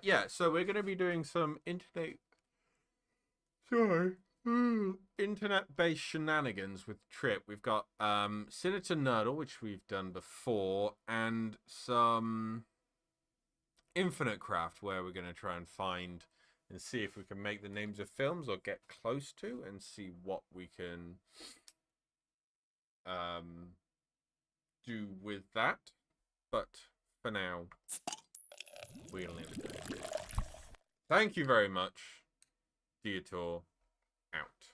Yeah, so we're going to be doing some internet-based shenanigans with Trip. We've got Senator Nerdle, which we've done before, and some Infinite Craft, where we're going to try and find and see if we can make the names of films or get close to and see what we can do with that. But for now, we'll leave it there. Thank you very much. Dietor out.